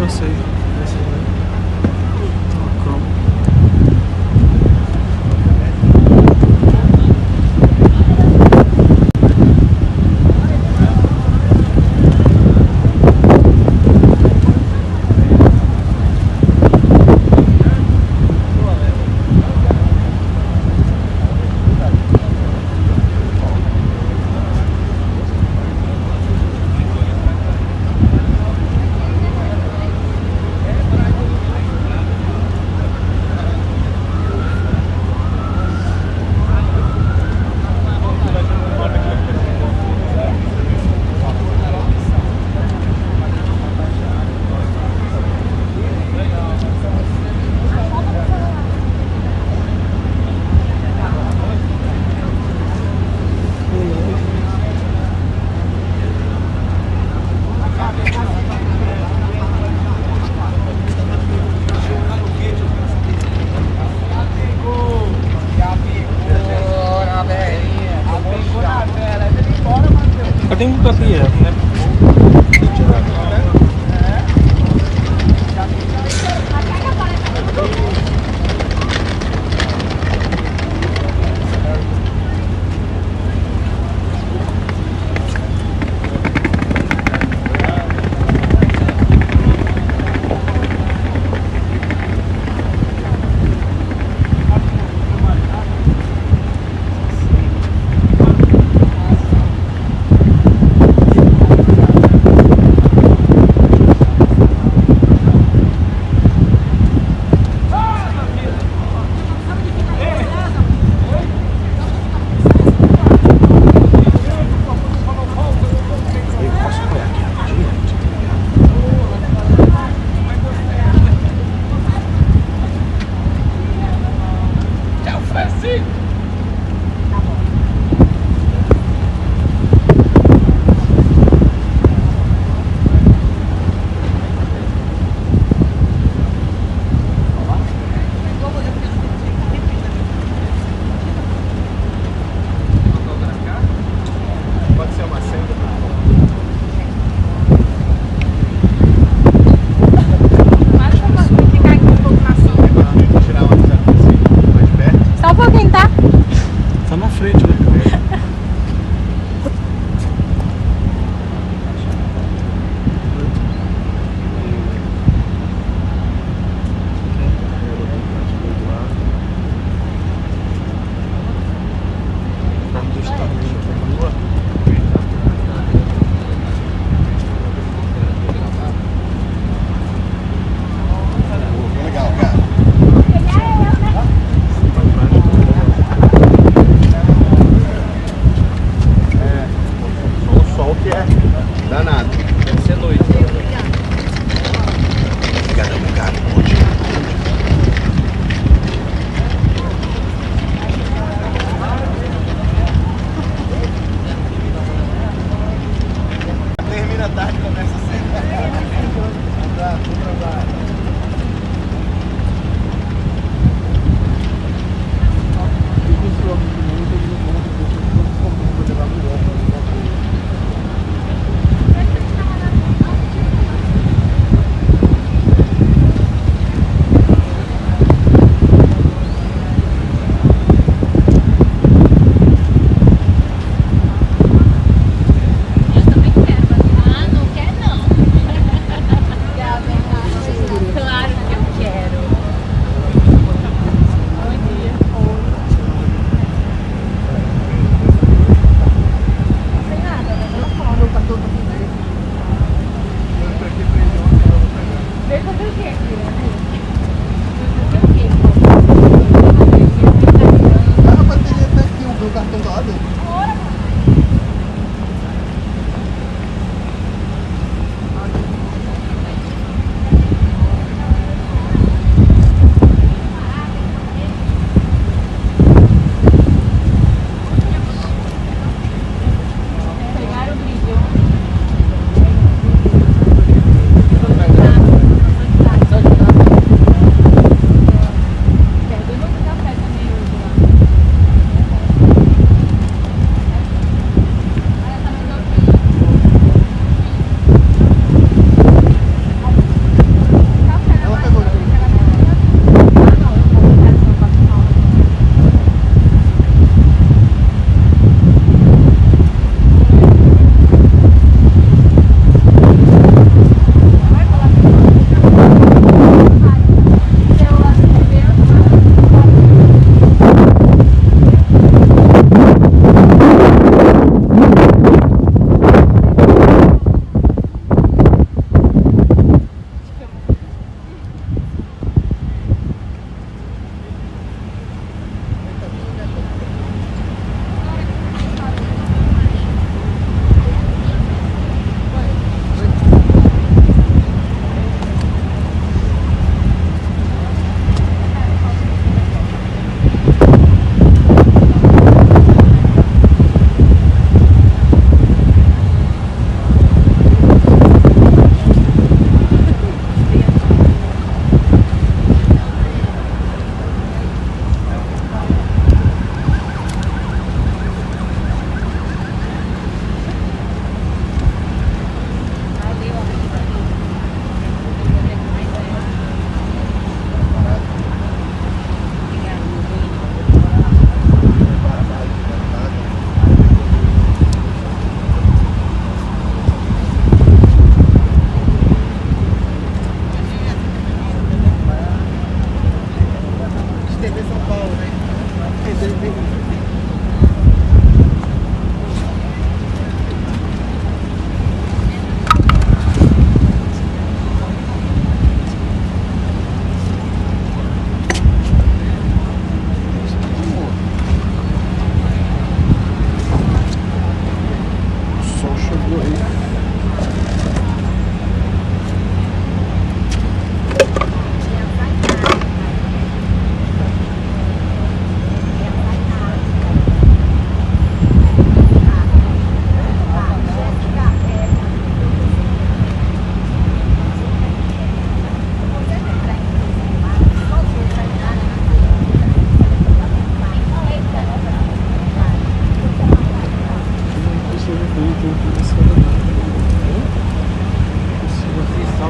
sei. Tem um papier, né?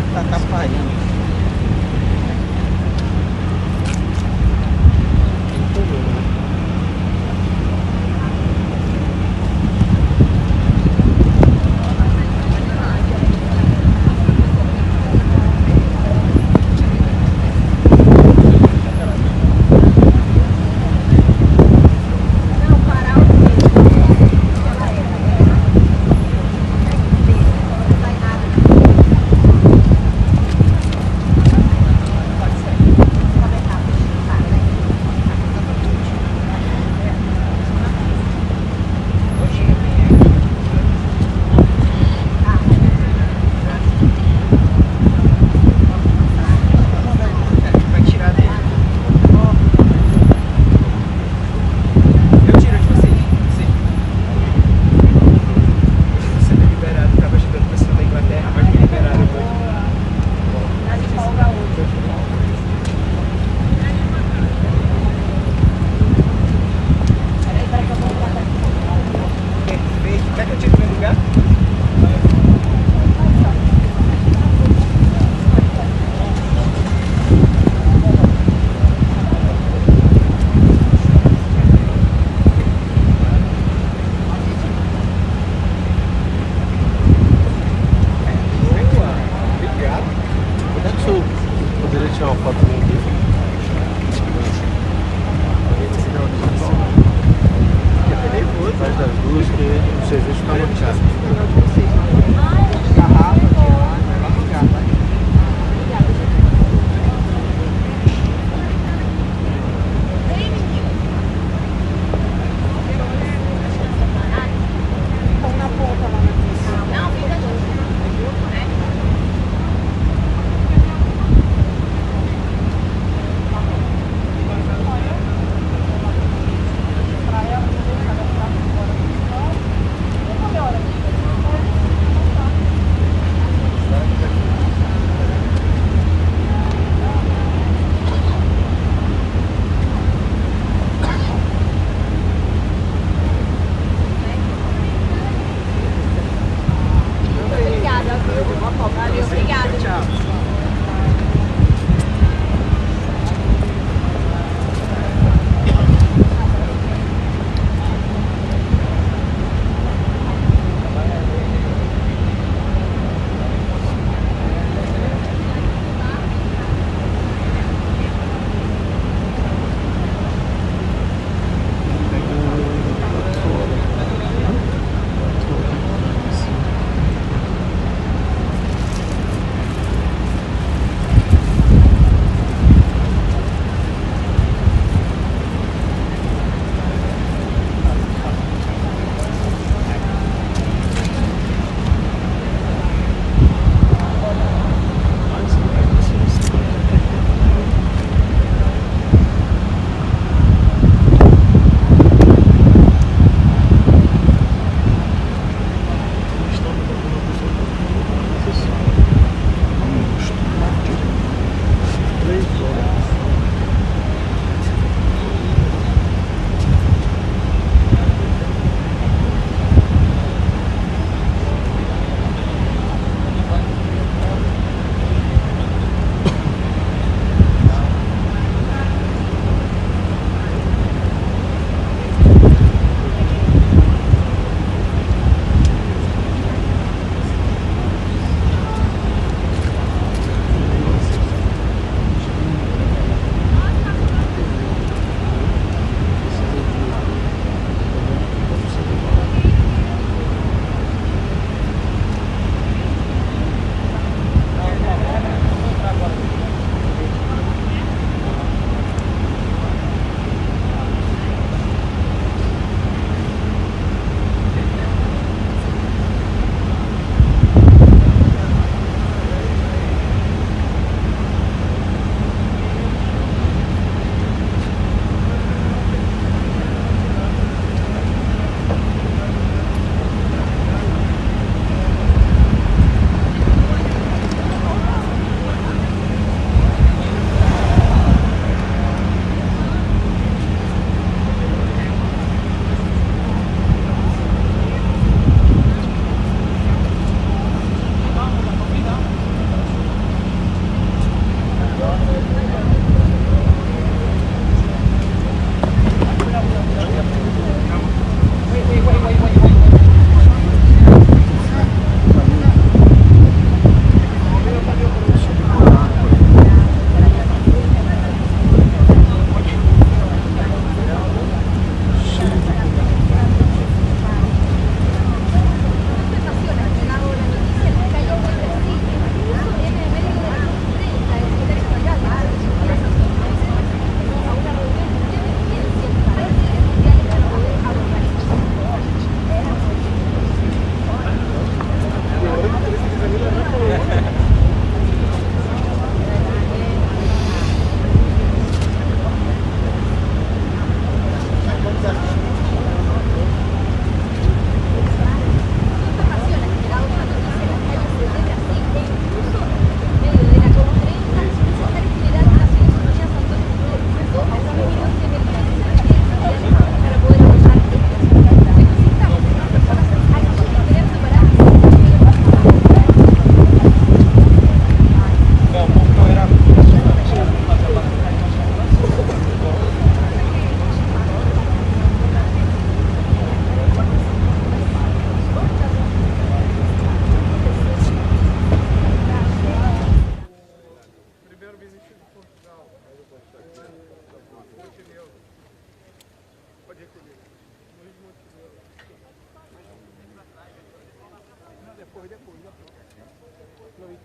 Tangkap aja. Itu dulu.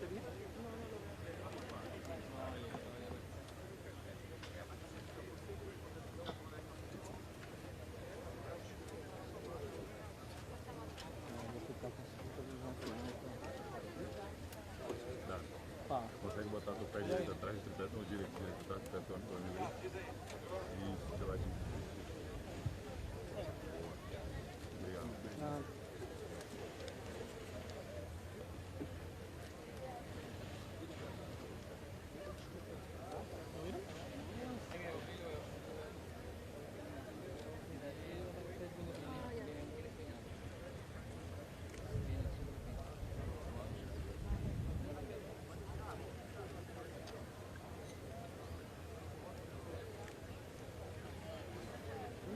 ¿Usted bien? Consegue botar o pé direito atrás, o pé no direitinho, atrás do pé do Antônio. Isso, você vai Obrigado.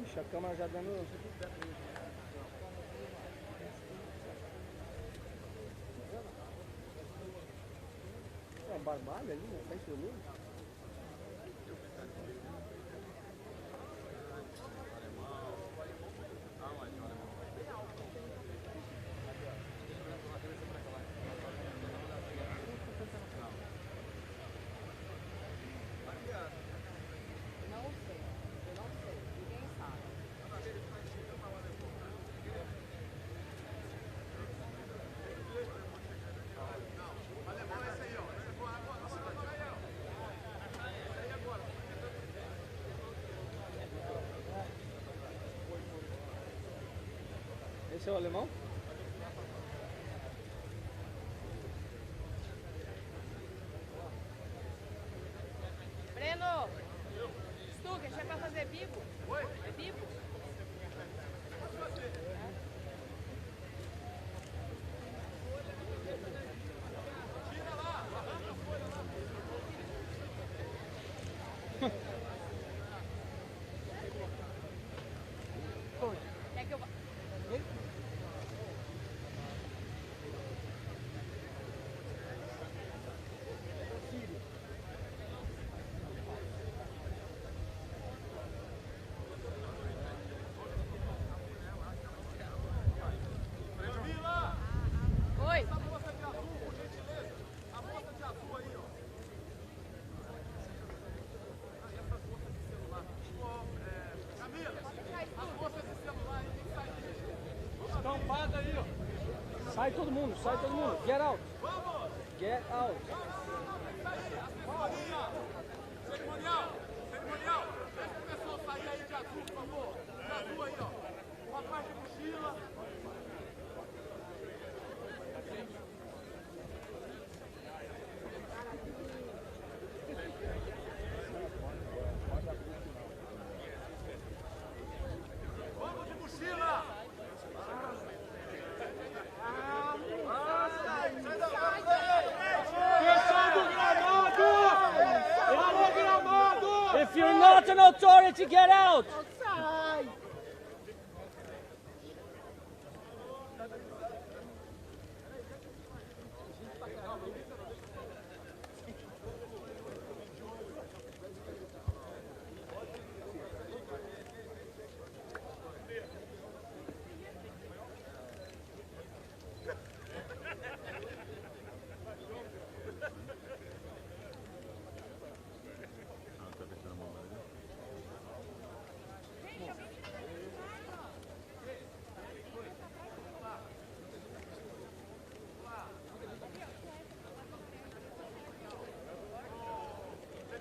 Ixi, a câmera já dando... É uma barbalha ali, né? Tá enxergando? Esse é o alemão? Breno! Stuka, já é pra fazer bico? Oi? É bico? Quer que eu vá? Oi. Estampada aí, ó. Sai todo mundo, sai todo mundo. Get out. Get out. Cerimonial, deixa o pessoal sair aí de azul, por favor. De azul aí, ó. Uma parte de mochila. Vamos de mochila! If you're not an authority, get out.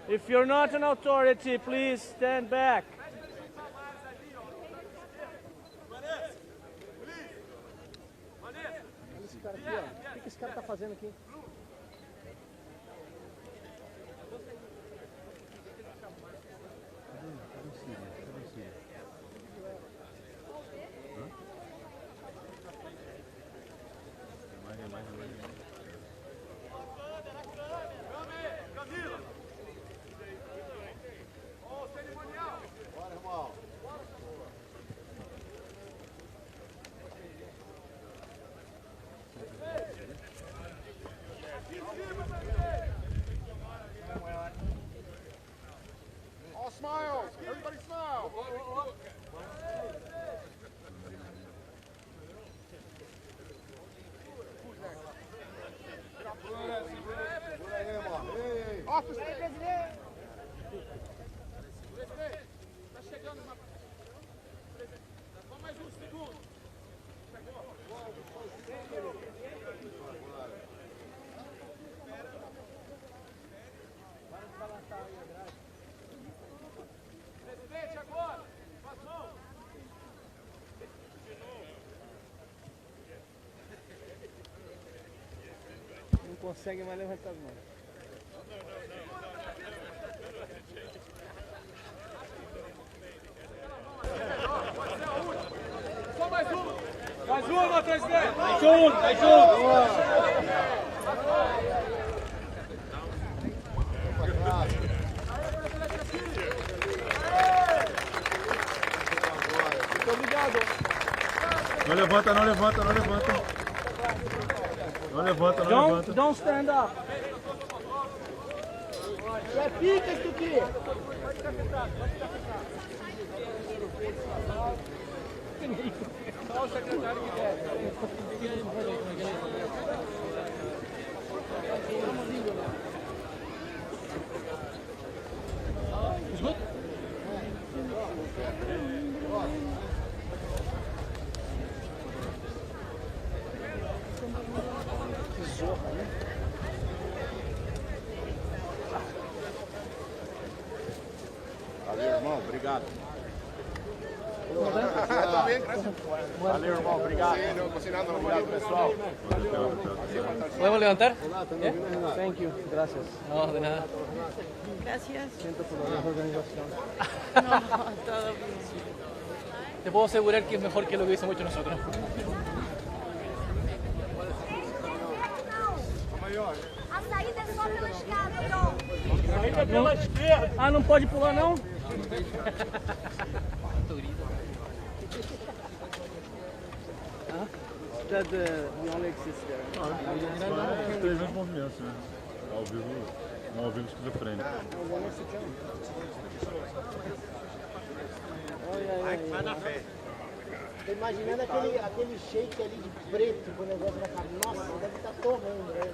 If you're not an authority, please stand back. Olha esse cara aqui, ó. O que esse cara tá fazendo aqui? Camila! Ô, cerimonial! Bora, irmão! Tá chegando uma... Só mais um segundo. Presidente, agora! Faz mão! Não consegue mais levantar as mãos. Só mais um! Mais uma, presidente! Mais um! Muito obrigado! Não levanta. Don't stand up! Já fica isso aqui! Só o secretário que quer. Valeu, irmão. Obrigado. Valeu, irmão. Obrigado. Obrigado, pessoal. ¿Podemos levantar? Thank you, gracias. No, de nada. Gracias. Siento por la organización. No, todo bien. Te puedo asegurar que es mejor que lo que hubiésemos hecho nosotros. A saída é só pela escada, Dom. Saída pela esquerda. Ah, não pode pular não? That we only exist there. Os 3 movimentos, né? Ao vivo, não ao vivo esquizofrênico. Vai na fé. Tô imaginando aquele shake ali de preto com o negócio na cabeça. Nossa, deve estar torrando, né?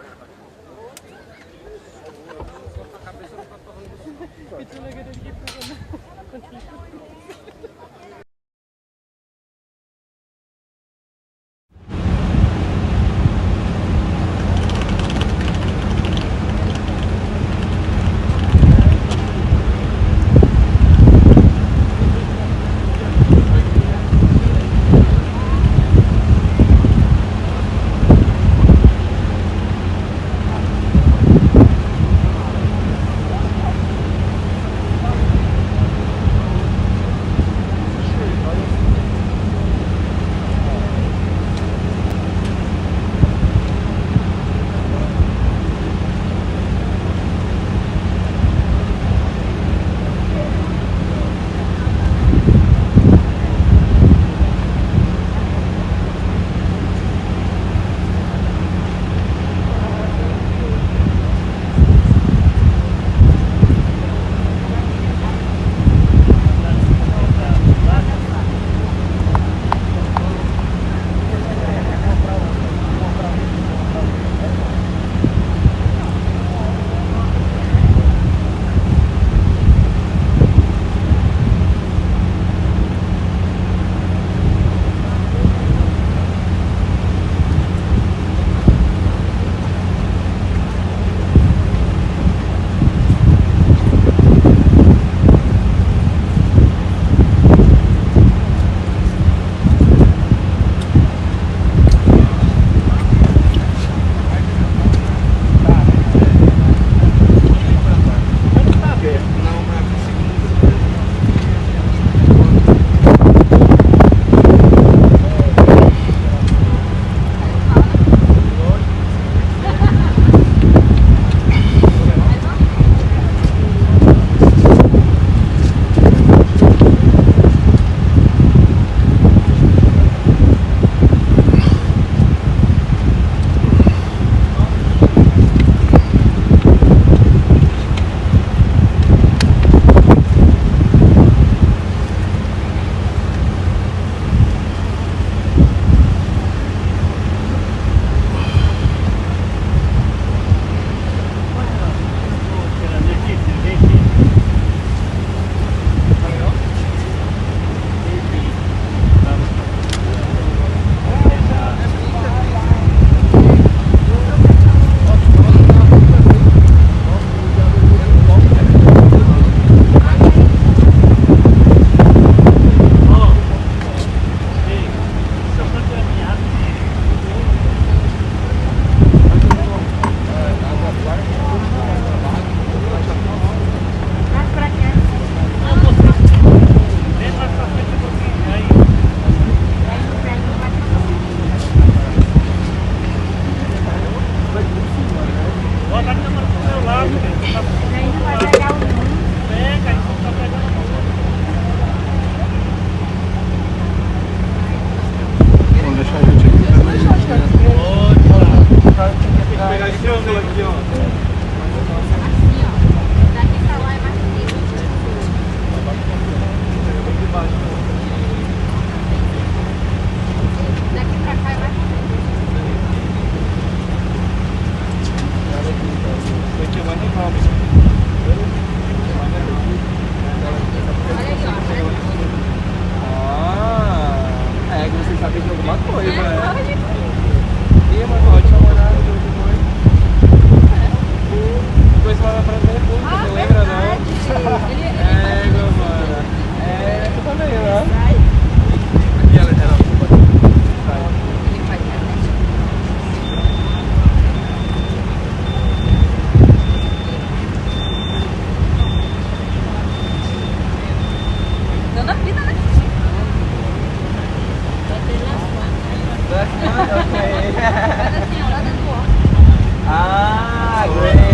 É que você sabe de alguma coisa, né? E uma ótima morada de hoje depois você vai pra República, você lembra não? É, meu mano. É, tu também, né? Aqui ela Dando a vida, né? ok. Faz assim, ó, lá dentro do ó. Ah, great.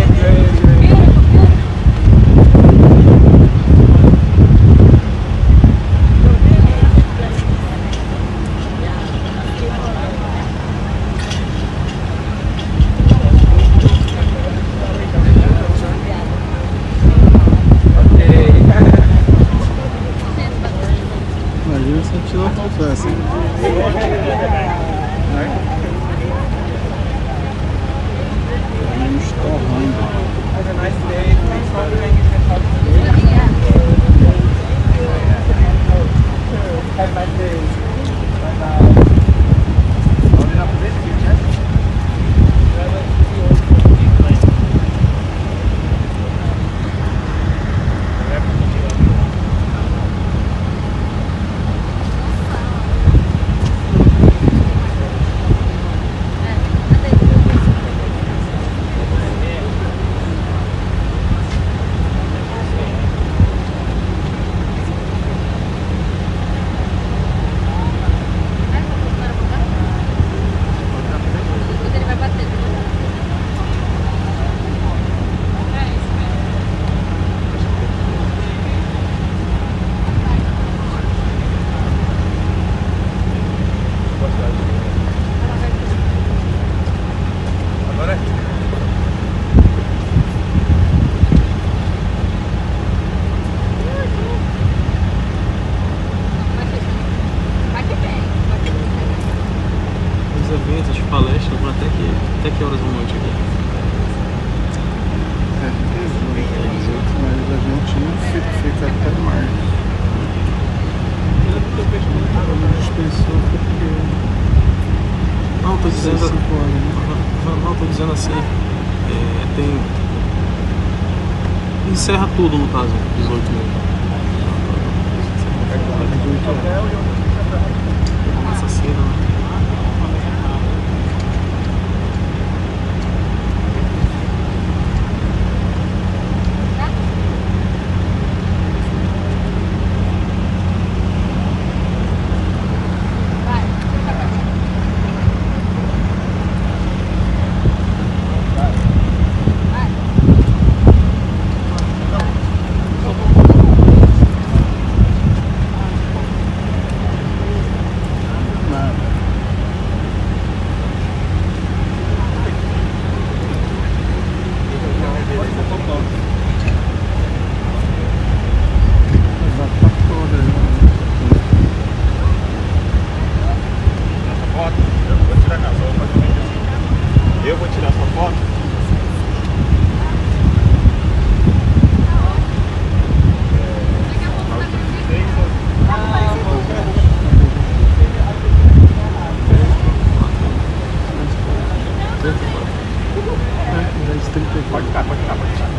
Imagina se a gente não faltasse. Estamos torrando. Have a nice day. Thanks for hanging out. Have a nice day. Bye-bye. Vamos lá pro desse vídeo, né? Eventos de palestra, até que horas da noite aqui? Mas a gente fica até mais. A gente pensou porque... Não, tô dizendo... Não, tô dizendo assim... tem... Encerra tudo no caso, 18 mesmo. Começa cedo, né? Eu vou tirar sua foto. Pode ficar, pode ficar, pode ficar.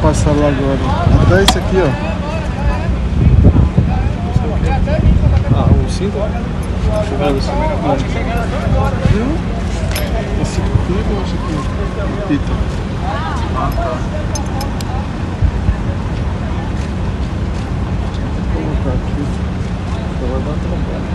Passar lá agora. Até esse aqui, ó. Ah, o cinto? Chegando assim. Viu? Esse pita ou esse aqui? Pita. Ah, tá. Vou colocar aqui. Então vai bater um pouco.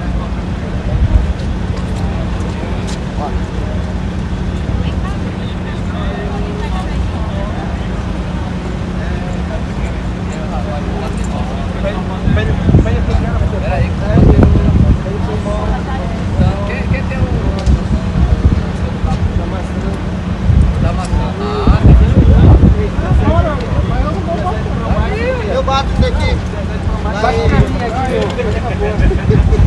Eu bato isso aqui. Bate pra mim aqui, por favor.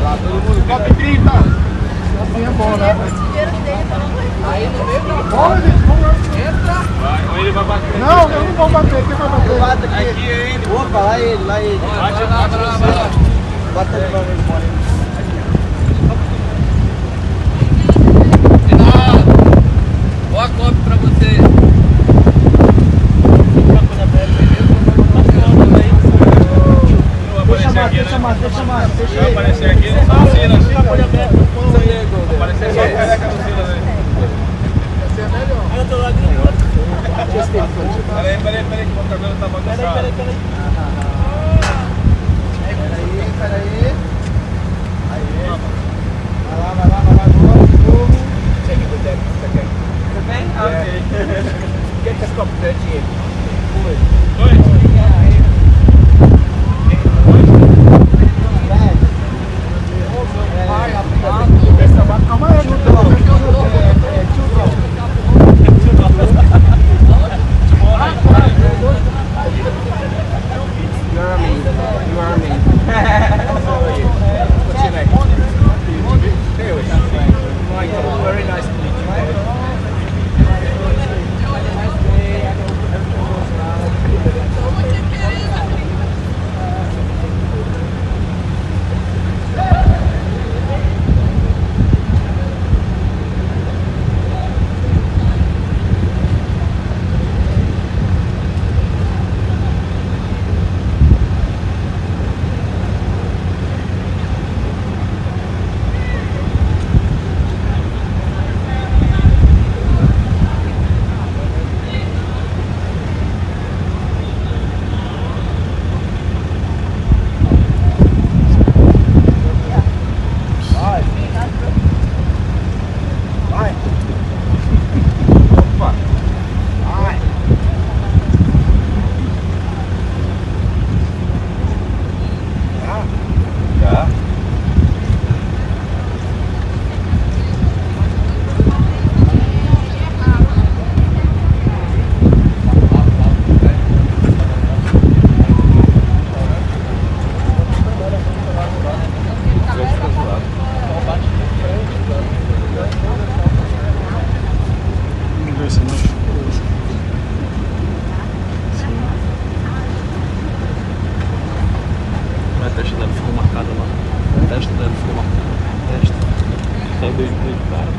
Lá, todo mundo, Cop30! Assim é bom, né? Aí no meio da Bora, gente, vamos lá. entra. Ele vai bater. Não, eu não vou bater. Quem vai bater? Bate aqui. Opa, lá ele, lá ele. Bate, Vai lá. Bota ele pra mim, bora. Final. Boa Cop pra você. Deixa mais. Vai aparecer aqui, não tá assim, assim. Aparecer só a careca do Silas aí. Esse é melhor. Peraí, que o meu cabelo tá bagunçado. Peraí. Aí. Vai lá. Vamos. Chegue do deck, você quer? Você tem? Ah, ok. O que é esse copo de dinheiro? Dois. Calma aí, Very nice to meet you. A testa dela ficou marcada lá. A testa dela ficou marcada. A testa. Só dois caras.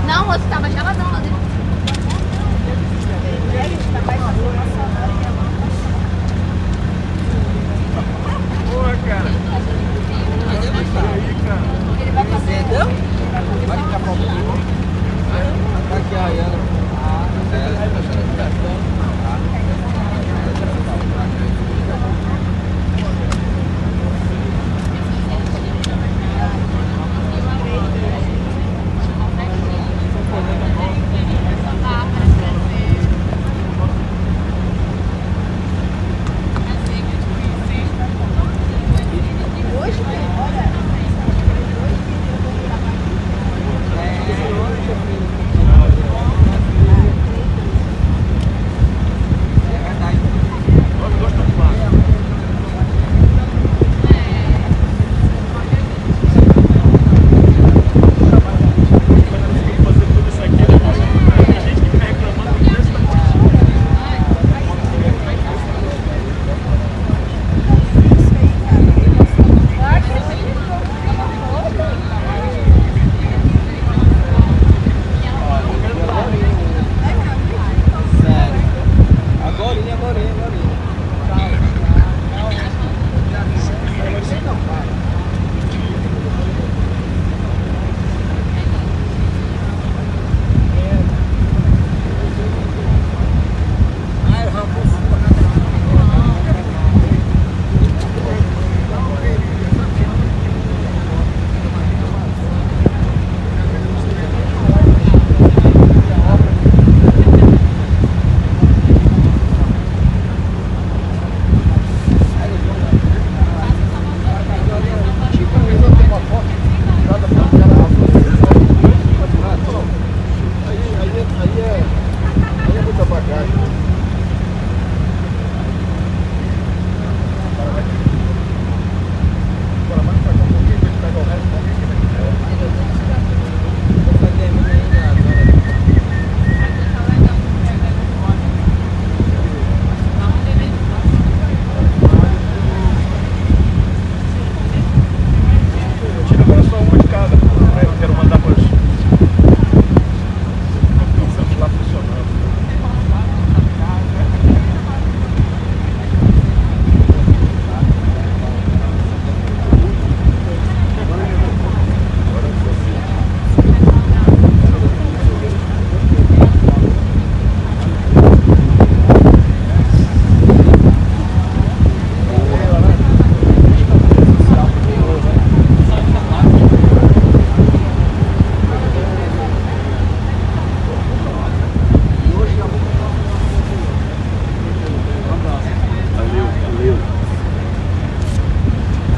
Não, o rosto tava geladão lá dentro. Boa, cara. Ele vai fazer. Entendeu? Vai ficar bom. Tá aqui a Ayana.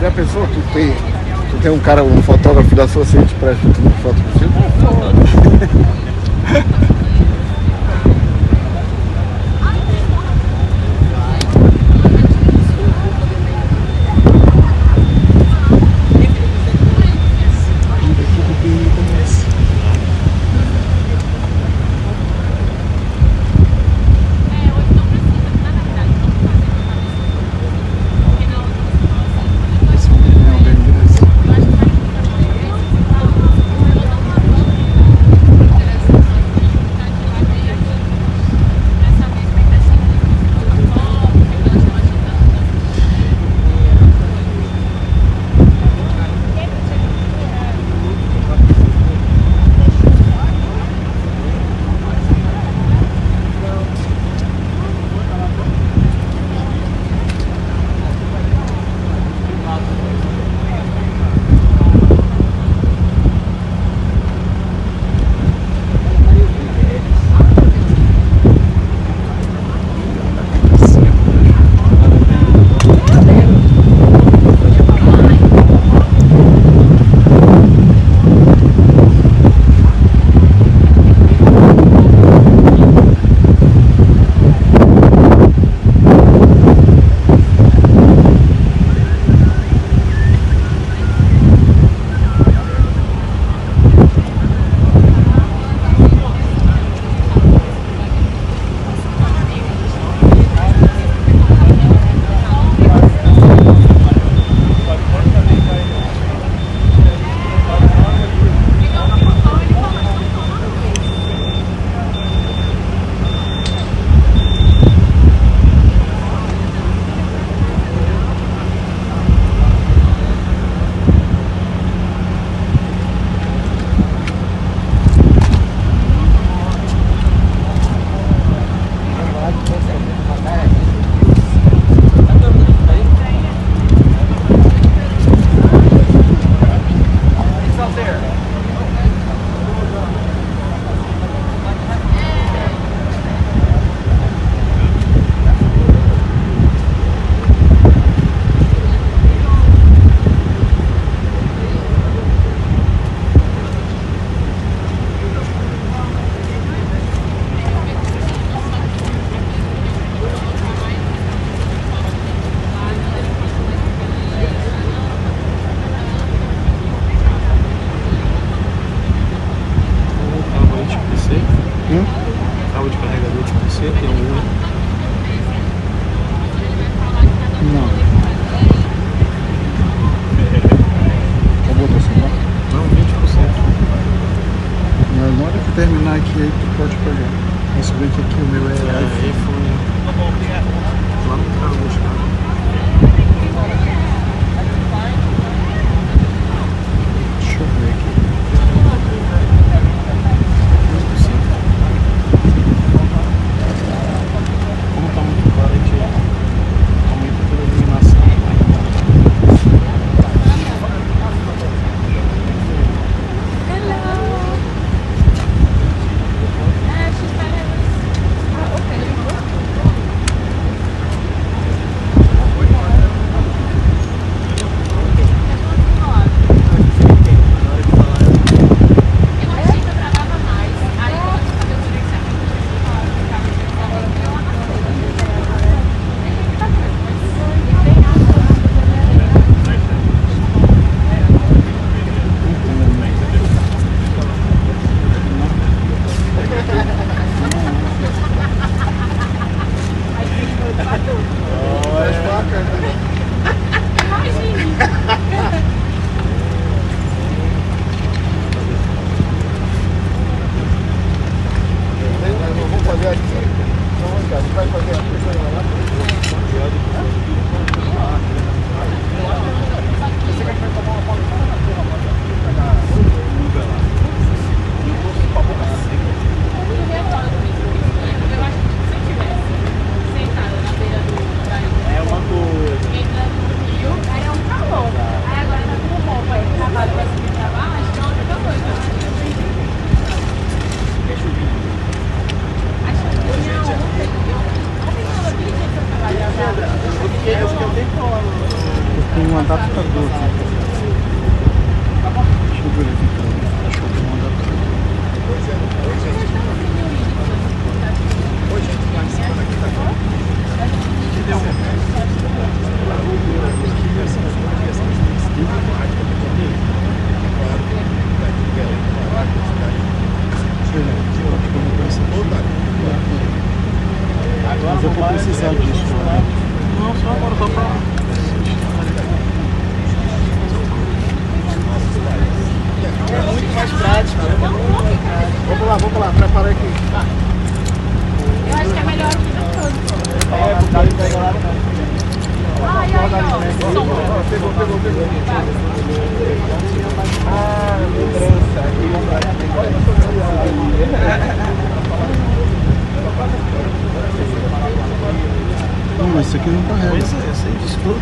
Já pensou? Tu tem um cara, um fotógrafo da sua ciência para uma foto contigo? Cabo de carregador de PC, tem um. Não. Acabou o celular? Não, 20%. Mas na hora que terminar aqui, aí tu pode pegar. Esse bem que aqui o meu é iPhone. Lá no carro buscar. Deixa eu ver aqui. Como tá muito claro, a gente aumenta toda a iluminação. Tem um adaptador aqui. Deixa eu ver aqui, cara. Acho que tem um adaptador. Mas eu vou precisar disso. Não, só agora, só pra... É muito mais prático. Vamos lá, prepara aqui. Eu acho que é melhor que não todo. Pega lá. Ai, ai, ó. Pegou. Ah, lembrança. Não, mas isso aqui não carrega. Pois é, sei disso tudo.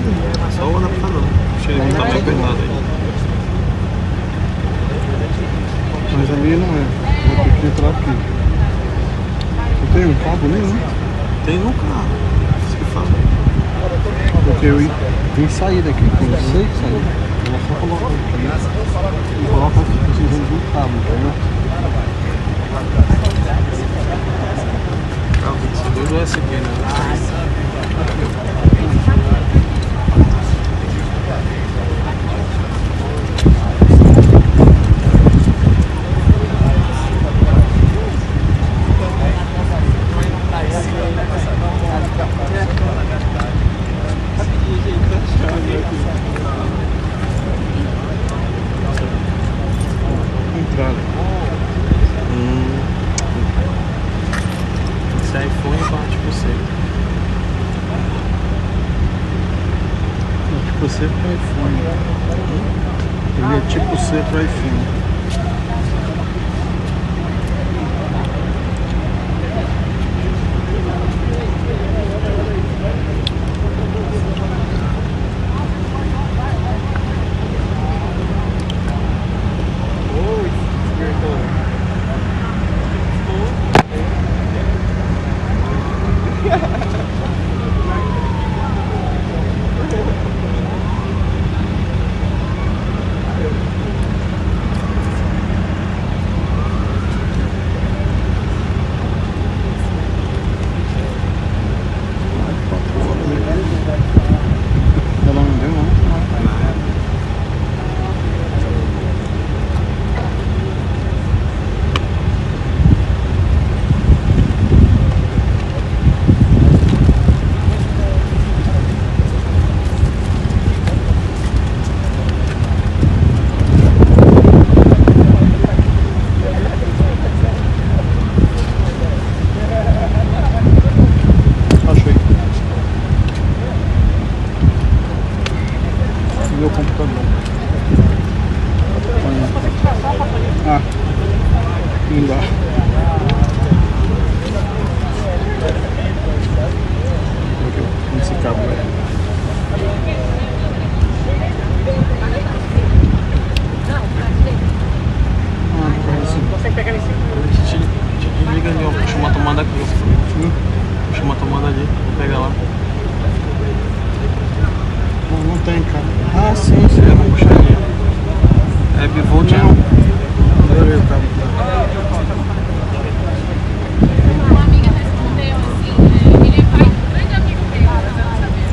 Só o adaptador. Chega um tamanho apertado aí. Mas ali não é. Vou ter que entrar aqui. Não tem um cabo nenhum. Tem no carro. Isso que fala. Porque tem saída aqui, tem 6 saídas. Eu vou só colocar aqui. E coloca aqui, precisando de um cabo, entendeu? Ah, o 22 é USB, né? Entrada. Esse iPhone tá tipo C. Tipo C pro iPhone. Ele é tipo C pro iPhone. vou te... Adorei o cabo. Uma amiga respondeu assim, ele é pai de um grande amigo meu, mas eu não sabia.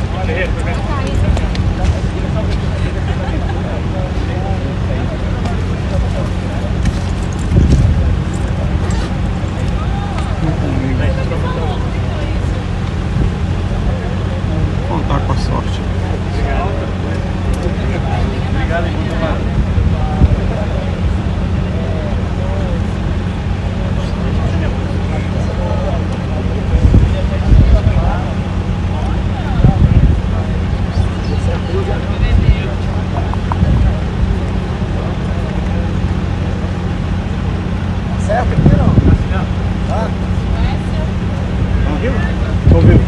Contar com a sorte. Obrigado, muito mais. Certo aqui não? Tá? Estão vindo? Estão vindo.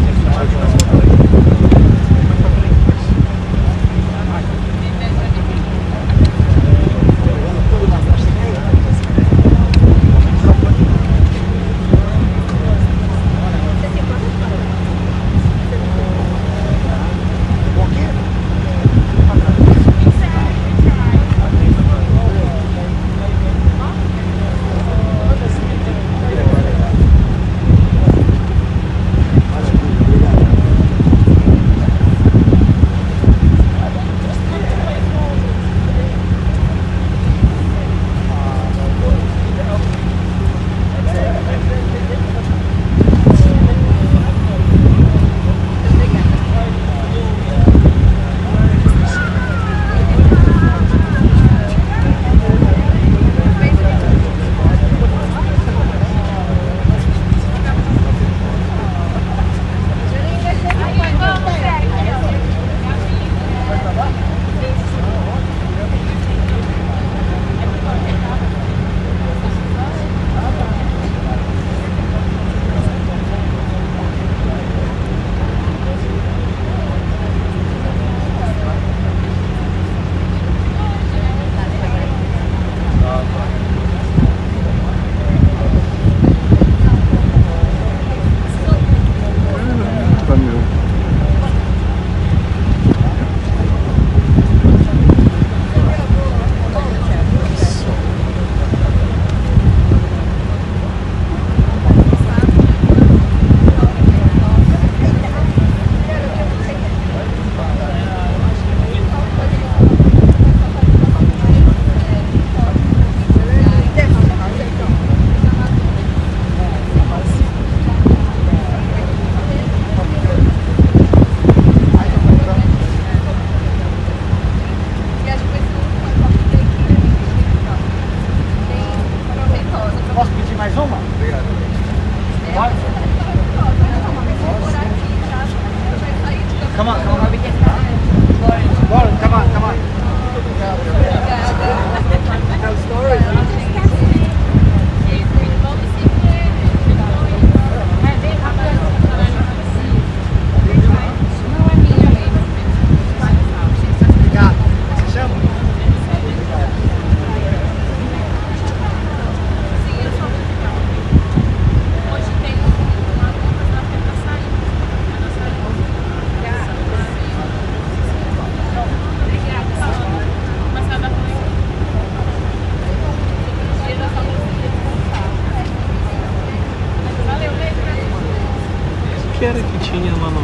que era que tinha lá no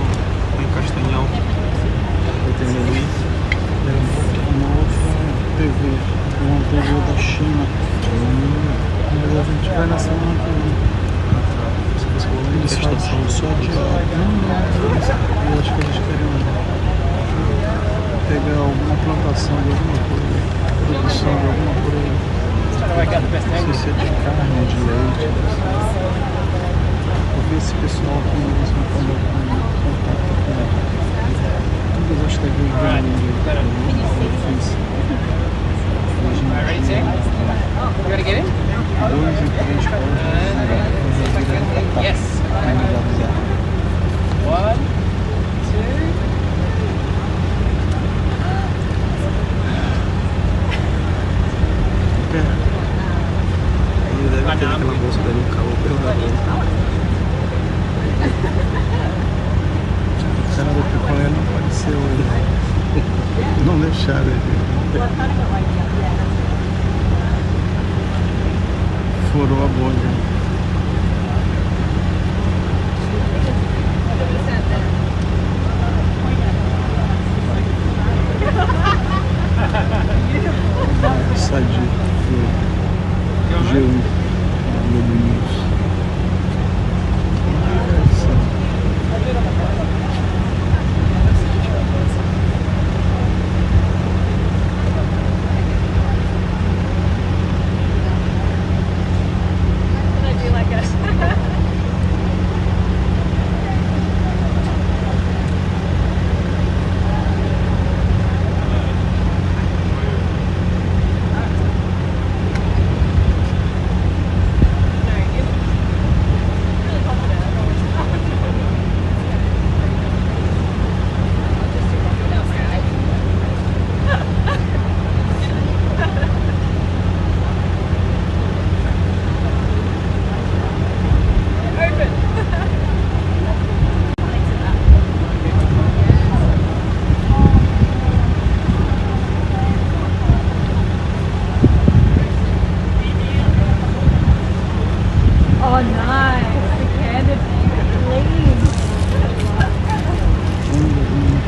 em Castanhal? Eu terminei. Era uma outra TV, uma TV da China. Mas a gente vai na semana que vem. Eles fazem só diário. Não, eu acho que eles querem pegar alguma plantação de alguma coisa, produção de alguma coisa. Não sei se é de carne, de leite. Vou ver esse pessoal aqui, eles vão falar com contato com todas as TVs do mundo. Dois e três páginas. Yes. One, two. Ele deve ter aquela bolsa dele um calor pelo lado. O cara do picolé não apareceu hoje. Não deixaram ele. estourou a bolha. Sadia do G1 Globo News. Oh, nice. The candid clean.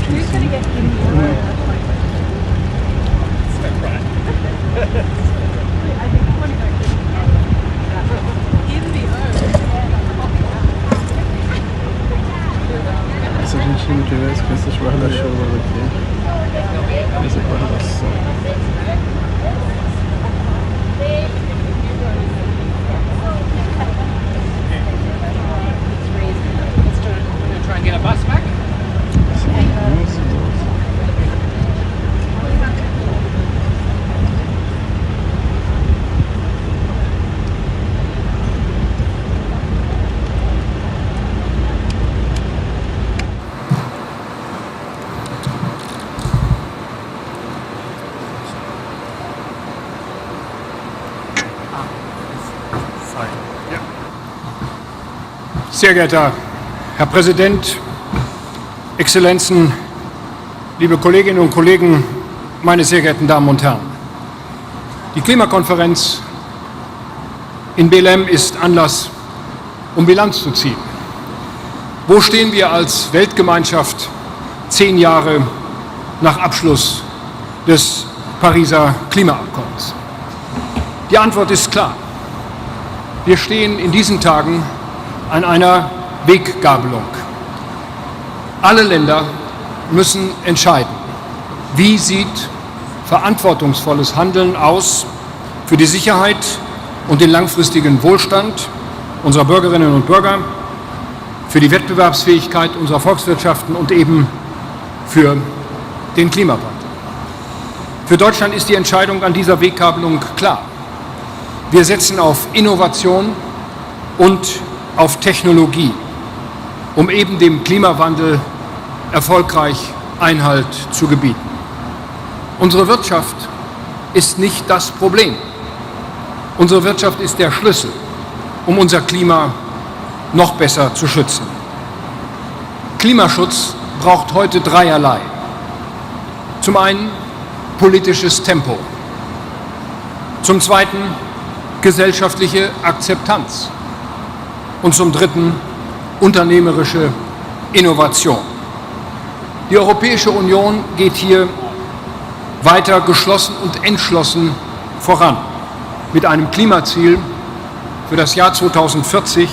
Who's going to get in here? I think I want to go in the Se a gente não tivesse com esses guarda-chuvas aqui, essa guarda-sol. Try and get a bus back. Sehr geehrter Herr Präsident, Exzellenzen, liebe Kolleginnen und Kollegen, meine sehr geehrten Damen und Herren! Die Klimakonferenz in Belém ist Anlass, um Bilanz zu ziehen. Wo stehen wir als Weltgemeinschaft 10 Jahre nach Abschluss des Pariser Klimaabkommens? Die Antwort ist klar. Wir stehen in diesen Tagen an einer Weggabelung. Alle Länder müssen entscheiden, wie sieht verantwortungsvolles Handeln aus für die Sicherheit und den langfristigen Wohlstand unserer Bürgerinnen und Bürger, für die Wettbewerbsfähigkeit unserer Volkswirtschaften und eben für den Klimawandel. Für Deutschland ist die Entscheidung an dieser Weggabelung klar. Wir setzen auf Innovation und auf Technologie, um eben dem Klimawandel erfolgreich Einhalt zu gebieten. Unsere Wirtschaft ist nicht das Problem. Unsere Wirtschaft ist der Schlüssel, um unser Klima noch besser zu schützen. Klimaschutz braucht heute dreierlei. Zum einen politisches Tempo. Zum zweiten gesellschaftliche Akzeptanz. Und zum dritten unternehmerische Innovation. Die Europäische Union geht hier weiter geschlossen und entschlossen voran mit einem Klimaziel für das Jahr 2040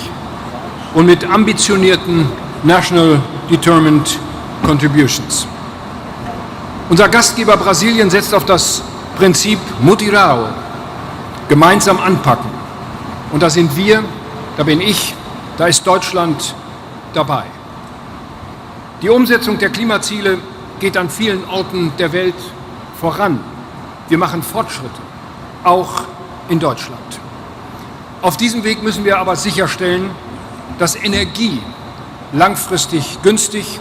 und mit ambitionierten National Determined Contributions. Unser Gastgeber Brasilien setzt auf das Prinzip Mutirão, gemeinsam anpacken. Und da sind wir, da bin ich, da ist Deutschland dabei. Die Umsetzung der Klimaziele geht an vielen Orten der Welt voran. Wir machen Fortschritte, auch in Deutschland. Auf diesem Weg müssen wir aber sicherstellen, dass Energie langfristig günstig,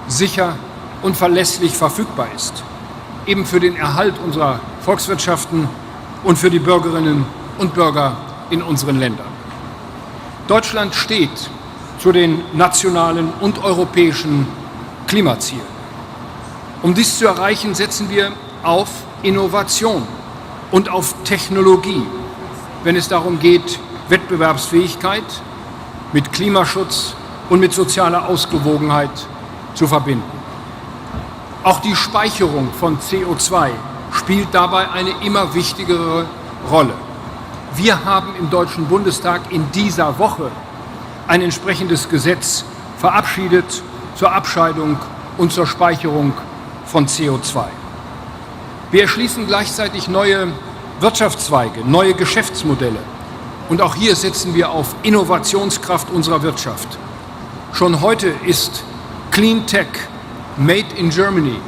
sicher und verlässlich verfügbar ist. Eben für den Erhalt unserer Volkswirtschaften und für die Bürgerinnen und Bürger in unseren Ländern. Deutschland steht zu den nationalen und europäischen Klimazielen. Um dies zu erreichen, setzen wir auf Innovation und auf Technologie, wenn es darum geht, Wettbewerbsfähigkeit mit Klimaschutz und mit sozialer Ausgewogenheit zu verbinden. Auch die Speicherung von CO2 spielt dabei eine immer wichtigere Rolle. Wir haben im Deutschen Bundestag in dieser Woche ein entsprechendes Gesetz verabschiedet zur Abscheidung und zur Speicherung von CO2. Wir erschließen gleichzeitig neue Wirtschaftszweige, neue Geschäftsmodelle. Und auch hier setzen wir auf Innovationskraft unserer Wirtschaft. Schon heute ist Clean Tech, Made in Germany,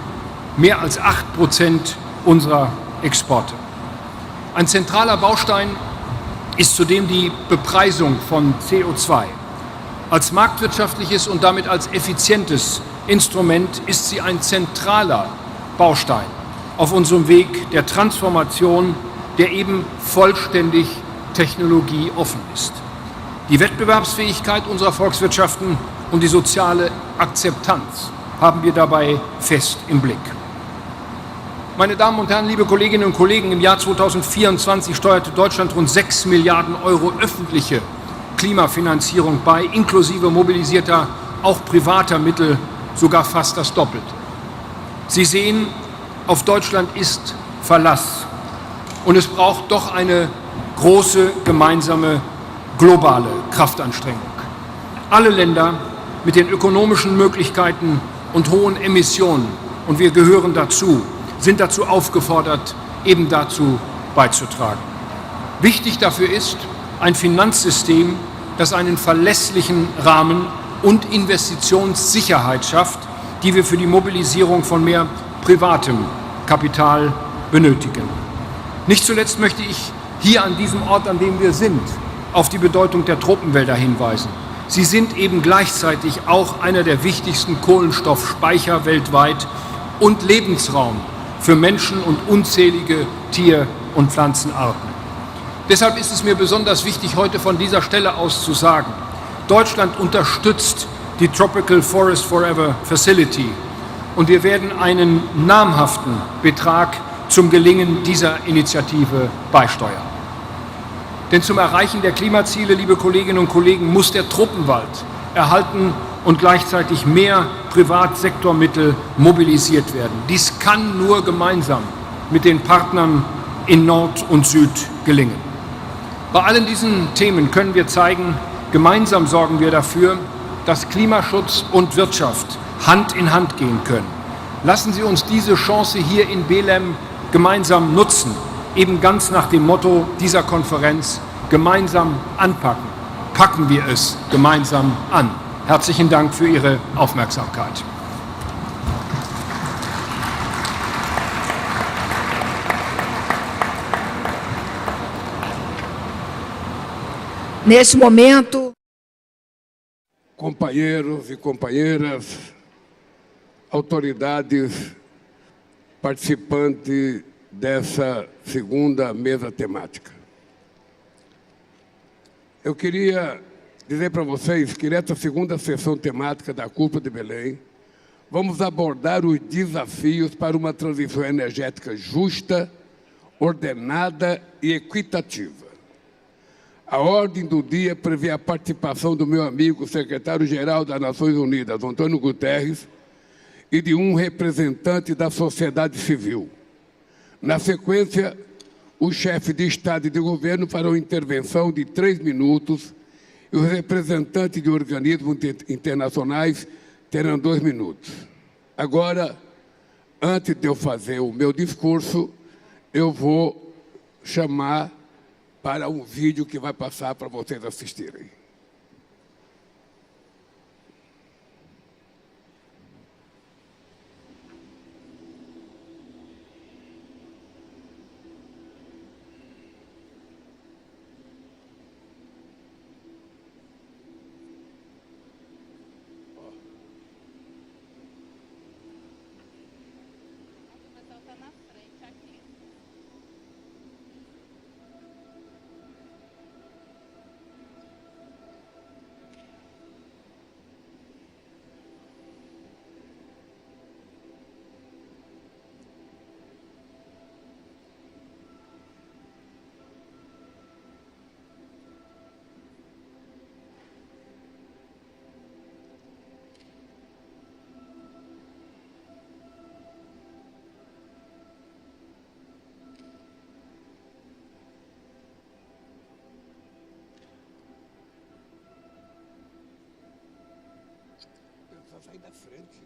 mehr als 8% unserer Exporte. Ein zentraler Baustein ist zudem die Bepreisung von CO2. Als marktwirtschaftliches und damit als effizientes Instrument ist sie ein zentraler Baustein auf unserem Weg der Transformation, der eben vollständig technologieoffen ist. Die Wettbewerbsfähigkeit unserer Volkswirtschaften und die soziale Akzeptanz haben wir dabei fest im Blick. Meine Damen und Herren, liebe Kolleginnen und Kollegen, im Jahr 2024 steuerte Deutschland rund 6 Milliarden Euro öffentliche Klimafinanzierung bei, inklusive mobilisierter, auch privater Mittel, sogar fast das Doppelte. Sie sehen, auf Deutschland ist Verlass. Und es braucht doch eine große gemeinsame globale Kraftanstrengung. Alle Länder mit den ökonomischen Möglichkeiten und hohen Emissionen, und wir gehören dazu, sind dazu aufgefordert, eben dazu beizutragen. Wichtig dafür ist ein Finanzsystem, das einen verlässlichen Rahmen und Investitionssicherheit schafft, die wir für die Mobilisierung von mehr privatem Kapital benötigen. Nicht zuletzt möchte ich hier an diesem Ort, an dem wir sind, auf die Bedeutung der Tropenwälder hinweisen. Sie sind eben gleichzeitig auch einer der wichtigsten Kohlenstoffspeicher weltweit und Lebensraum für Menschen und unzählige Tier- und Pflanzenarten. Deshalb ist es mir besonders wichtig, heute von dieser Stelle aus zu sagen, Deutschland unterstützt die Tropical Forest Forever Facility und wir werden einen namhaften Betrag zum Gelingen dieser Initiative beisteuern. Denn zum Erreichen der Klimaziele, liebe Kolleginnen und Kollegen, muss der Tropenwald erhalten und gleichzeitig mehr Privatsektormittel mobilisiert werden. Dies kann nur gemeinsam mit den Partnern in Nord und Süd gelingen. Bei allen diesen Themen können wir zeigen, gemeinsam sorgen wir dafür, dass Klimaschutz und Wirtschaft Hand in Hand gehen können. Lassen Sie uns diese Chance hier in Belem gemeinsam nutzen, eben ganz nach dem Motto dieser Konferenz: gemeinsam anpacken. Packen wir es gemeinsam an. Herzlichen Dank für Ihre Aufmerksamkeit. Nesse momento, companheiros e companheiras, autoridades participantes dessa segunda mesa temática. Eu queria dizer para vocês que nessa segunda sessão temática da Cúpula de Belém, vamos abordar os desafios para uma transição energética justa, ordenada e equitativa. A ordem do dia prevê a participação do meu amigo, secretário-geral das Nações Unidas, Antônio Guterres, e de um representante da sociedade civil. Na sequência, o chefe de Estado e de Governo fará uma intervenção de 3 minutos e os representantes de organismos internacionais terão 2 minutos. Agora, antes de eu fazer o meu discurso, eu vou chamar para um vídeo que vai passar para vocês assistirem. para sair da frente.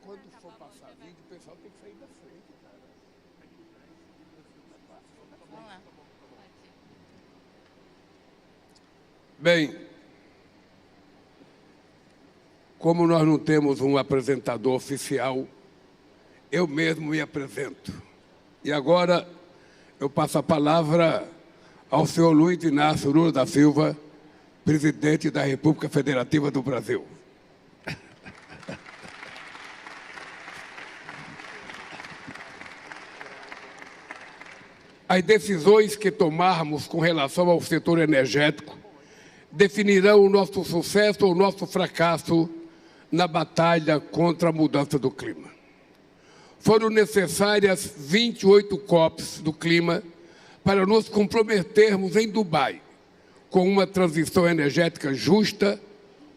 Quando for passar vídeo, o pessoal tem que sair da frente, cara. Vamos lá. Bem, como nós não temos um apresentador oficial, eu mesmo me apresento. E agora eu passo a palavra ao senhor Luiz Inácio Lula da Silva, presidente da República Federativa do Brasil. As decisões que tomarmos com relação ao setor energético definirão o nosso sucesso ou o nosso fracasso na batalha contra a mudança do clima. Foram necessárias 28 COPs do clima para nos comprometermos em Dubai com uma transição energética justa,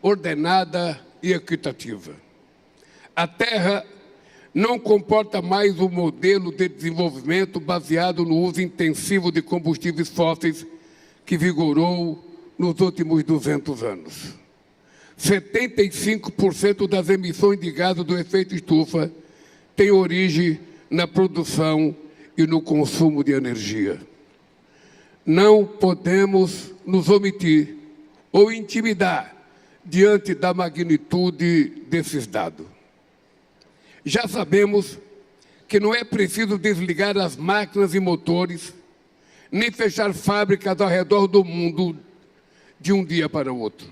ordenada e equitativa. A Terra não comporta mais um modelo de desenvolvimento baseado no uso intensivo de combustíveis fósseis que vigorou nos últimos 200 anos. 75% das emissões de gases do efeito estufa têm origem na produção e no consumo de energia. Não podemos nos omitir ou intimidar diante da magnitude desses dados. Já sabemos que não é preciso desligar as máquinas e motores, nem fechar fábricas ao redor do mundo de um dia para o outro.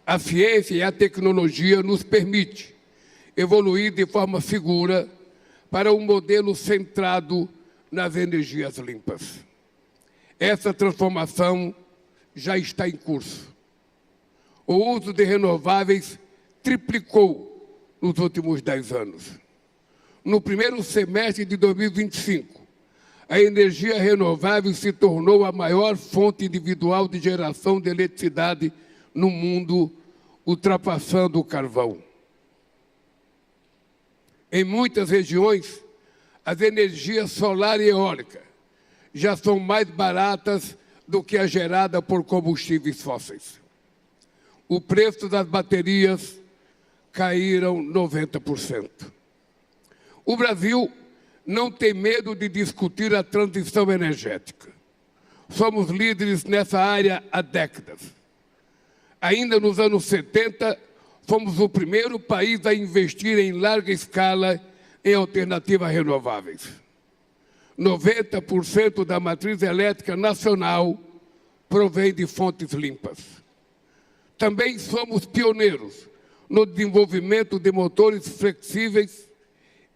A ciência e a tecnologia nos permitem evoluir de forma segura para um modelo centrado nas energias limpas. Essa transformação já está em curso. O uso de renováveis triplicou nos últimos 10 anos. No primeiro semestre de 2025, a energia renovável se tornou a maior fonte individual de geração de eletricidade no mundo, ultrapassando o carvão. Em muitas regiões, as energias solar e eólica já são mais baratas do que a gerada por combustíveis fósseis. O preço das baterias caíram 90%. O Brasil não tem medo de discutir a transição energética. Somos líderes nessa área há décadas. Ainda nos anos 70, fomos o primeiro país a investir em larga escala em alternativas renováveis. 90% da matriz elétrica nacional provém de fontes limpas. Também somos pioneiros no desenvolvimento de motores flexíveis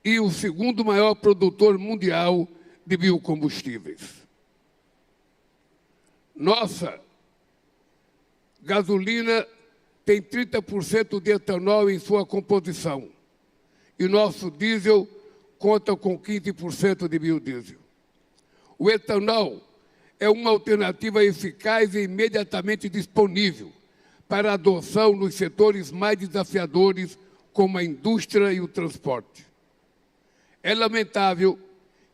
e o segundo maior produtor mundial de biocombustíveis. Nossa gasolina tem 30% de etanol em sua composição e nosso diesel conta com 15% de biodiesel. O etanol é uma alternativa eficaz e imediatamente disponível para adoção nos setores mais desafiadores, como a indústria e o transporte. É lamentável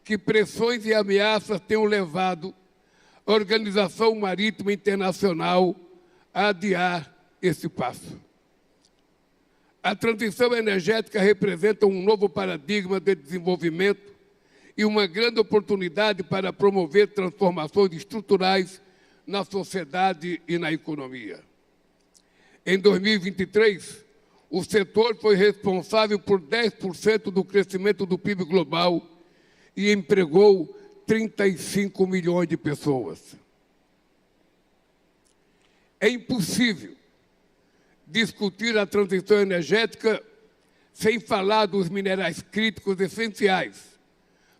que pressões e ameaças tenham levado a Organização Marítima Internacional a adiar esse passo. A transição energética representa um novo paradigma de desenvolvimento e uma grande oportunidade para promover transformações estruturais na sociedade e na economia. Em 2023, o setor foi responsável por 10% do crescimento do PIB global e empregou 35 milhões de pessoas. É impossível discutir a transição energética sem falar dos minerais críticos essenciais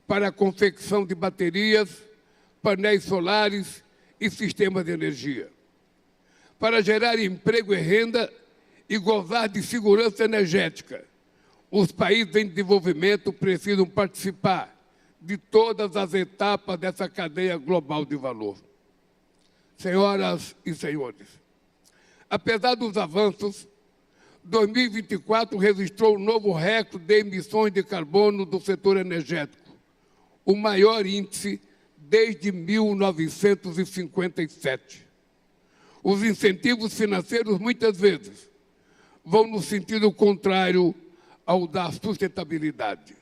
para a confecção de baterias, painéis solares e sistemas de energia. Para gerar emprego e renda e gozar de segurança energética, os países em desenvolvimento precisam participar de todas as etapas dessa cadeia global de valor. Senhoras e senhores, apesar dos avanços, 2024 registrou um novo recorde de emissões de carbono do setor energético, o maior índice desde 1957. Os incentivos financeiros, muitas vezes, vão no sentido contrário ao da sustentabilidade.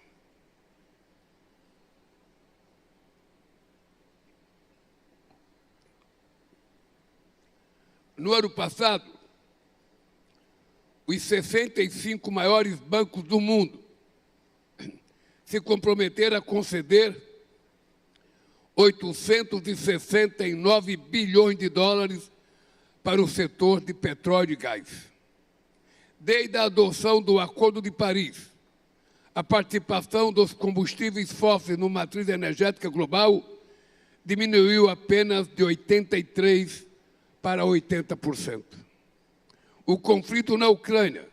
No ano passado, os 65 maiores bancos do mundo se comprometeram a conceder 869 bilhões de dólares para o setor de petróleo e gás. Desde a adoção do Acordo de Paris, a participação dos combustíveis fósseis na matriz energética global diminuiu apenas de 83% para 80%. O conflito na Ucrânia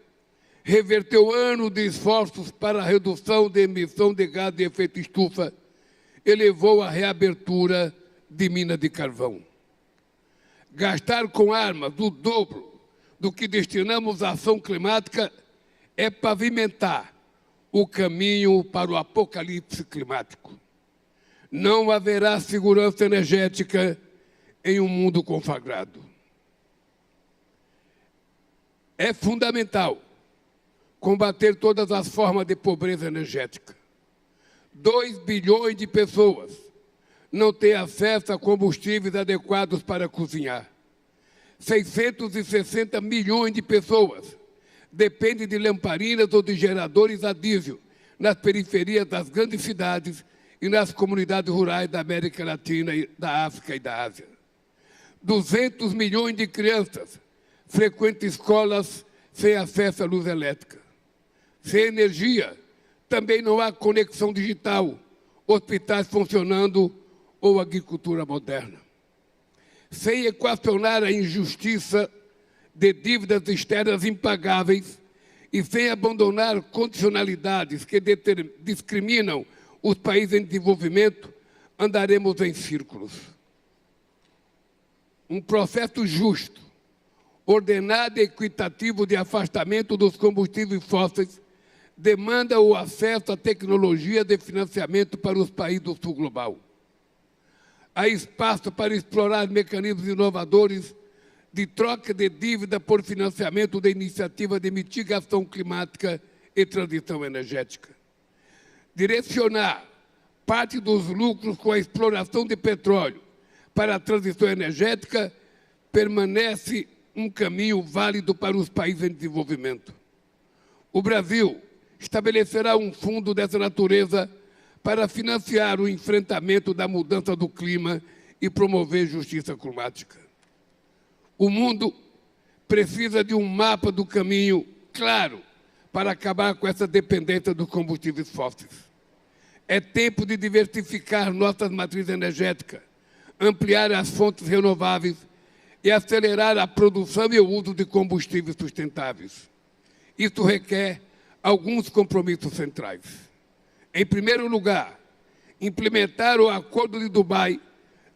reverteu anos de esforços para a redução da emissão de gás de efeito estufa e levou à reabertura de minas de carvão. Gastar com armas o dobro do que destinamos à ação climática é pavimentar o caminho para o apocalipse climático. Não haverá segurança energética em um mundo conflagrado. É fundamental combater todas as formas de pobreza energética. 2 bilhões de pessoas não têm acesso a combustíveis adequados para cozinhar. 660 milhões de pessoas dependem de lamparinas ou de geradores a diesel nas periferias das grandes cidades e nas comunidades rurais da América Latina, da África e da Ásia. 200 milhões de crianças frequentam escolas sem acesso à luz elétrica. Sem energia, também não há conexão digital, hospitais funcionando ou agricultura moderna. Sem equacionar a injustiça de dívidas externas impagáveis e sem abandonar condicionalidades que discriminam os países em desenvolvimento, andaremos em círculos. Um processo justo, ordenado e equitativo de afastamento dos combustíveis fósseis demanda o acesso à tecnologia de financiamento para os países do sul global. Há espaço para explorar mecanismos inovadores de troca de dívida por financiamento de iniciativas de mitigação climática e transição energética. Direcionar parte dos lucros com a exploração de petróleo para a transição energética permanece um caminho válido para os países em desenvolvimento. O Brasil estabelecerá um fundo dessa natureza para financiar o enfrentamento da mudança do clima e promover justiça climática. O mundo precisa de um mapa do caminho claro para acabar com essa dependência dos combustíveis fósseis. É tempo de diversificar nossas matrizes energéticas, ampliar as fontes renováveis e acelerar a produção e o uso de combustíveis sustentáveis. Isso requer alguns compromissos centrais. Em primeiro lugar, implementar o Acordo de Dubai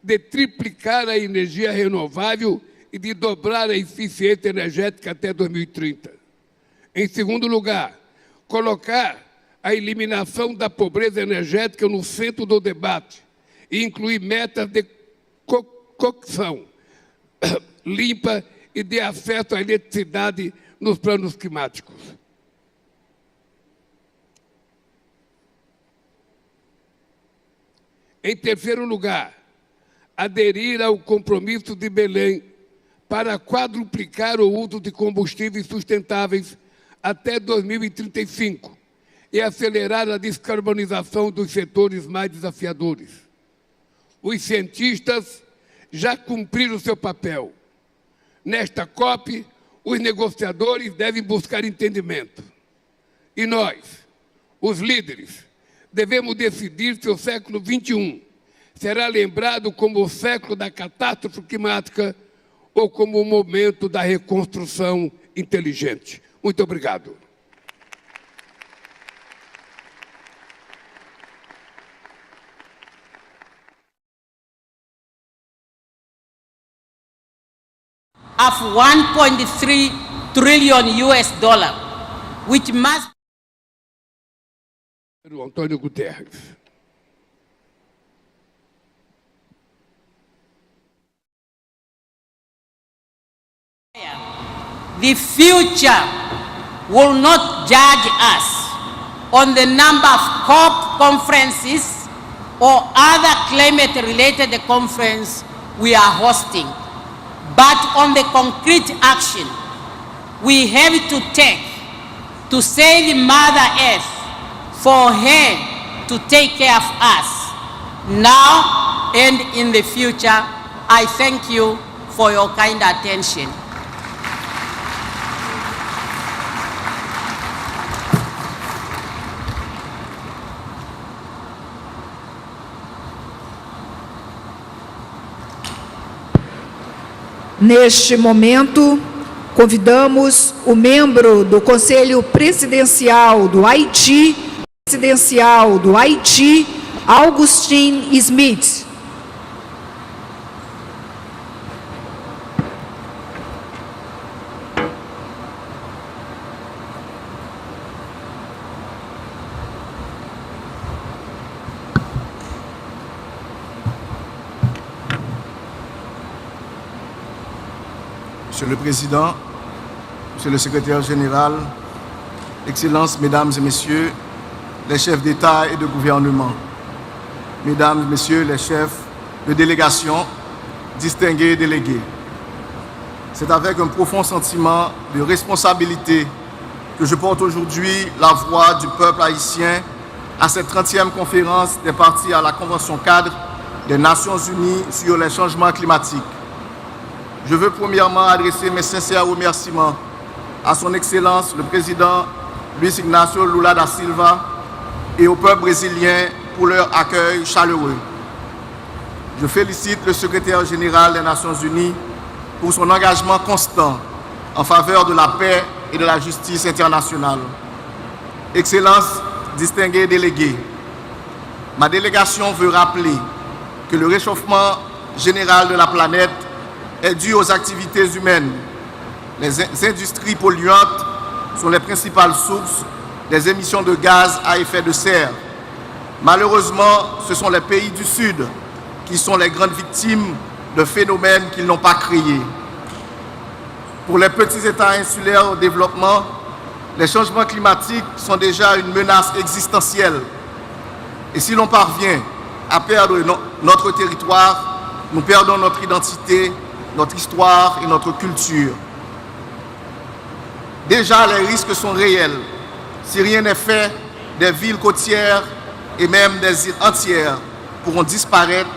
de triplicar a energia renovável e de dobrar a eficiência energética até 2030. Em segundo lugar, colocar a eliminação da pobreza energética no centro do debate e incluir metas de cocção limpa e de acesso à eletricidade nos planos climáticos. Em terceiro lugar, aderir ao compromisso de Belém para quadruplicar o uso de combustíveis sustentáveis até 2035 e acelerar a descarbonização dos setores mais desafiadores. Os cientistas já cumpriram seu papel. Nesta COP, os negociadores devem buscar entendimento. E nós, os líderes, devemos decidir se o século XXI será lembrado como o século da catástrofe climática ou como o momento da reconstrução inteligente. Muito obrigado. Of 1.3 trillion US dollar, which must... Antônio Guterres. the future will not judge us on the number of COP conferences or other climate-related conference we are hosting, but on the concrete action we have to take to save Mother Earth for her to take care of us now and in the future. I thank you for your kind attention. Neste momento, convidamos o membro do Conselho Presidencial do Haiti, Augustin Smith. Monsieur le Président, Monsieur le Secrétaire Général, Excellences, Mesdames et Messieurs, les chefs d'État et de gouvernement, Mesdames et Messieurs les chefs de délégation, distingués délégués. C'est avec un profond sentiment de responsabilité que je porte aujourd'hui la voix du peuple haïtien à cette 30e conférence des parties à la Convention cadre des Nations Unies sur les changements climatiques. Je veux premièrement adresser mes sincères remerciements à son Excellence le Président Luis Ignacio Lula da Silva et au peuple brésilien pour leur accueil chaleureux. Je félicite le Secrétaire général des Nations Unies pour son engagement constant en faveur de la paix et de la justice internationale. Excellences, distingués délégués, ma délégation veut rappeler que le réchauffement général de la planète est dû aux activités humaines. Les industries polluantes sont les principales sources des émissions de gaz à effet de serre. Malheureusement, ce sont les pays du Sud qui sont les grandes victimes de phénomènes qu'ils n'ont pas créés. Pour les petits États insulaires au développement, les changements climatiques sont déjà une menace existentielle. Et si l'on parvient à perdre notre territoire, nous perdons notre identité, notre histoire et notre culture. Déjà, les risques sont réels. Si rien n'est fait, des villes côtières et même des îles entières pourront disparaître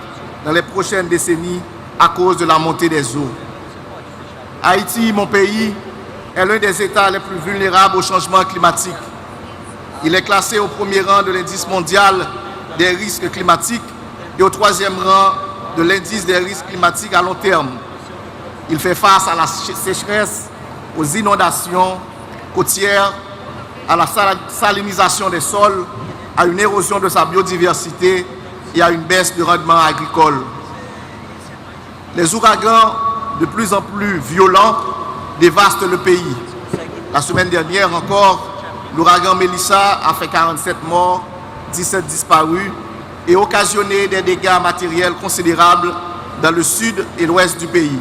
dans les prochaines décennies à cause de la montée des eaux. Haïti, mon pays, est l'un des États les plus vulnérables au changement climatique. Il est classé au premier rang de l'indice mondial des risques climatiques et au troisième rang de l'indice des risques climatiques à long terme. Il fait face à la sécheresse, aux inondations côtières, à la salinisation des sols, à une érosion de sa biodiversité et à une baisse du rendement agricole. Les ouragans, de plus en plus violents, dévastent le pays. La semaine dernière encore, l'ouragan Mélissa a fait 47 morts, 17 disparus et occasionné des dégâts matériels considérables dans le sud et l'ouest du pays.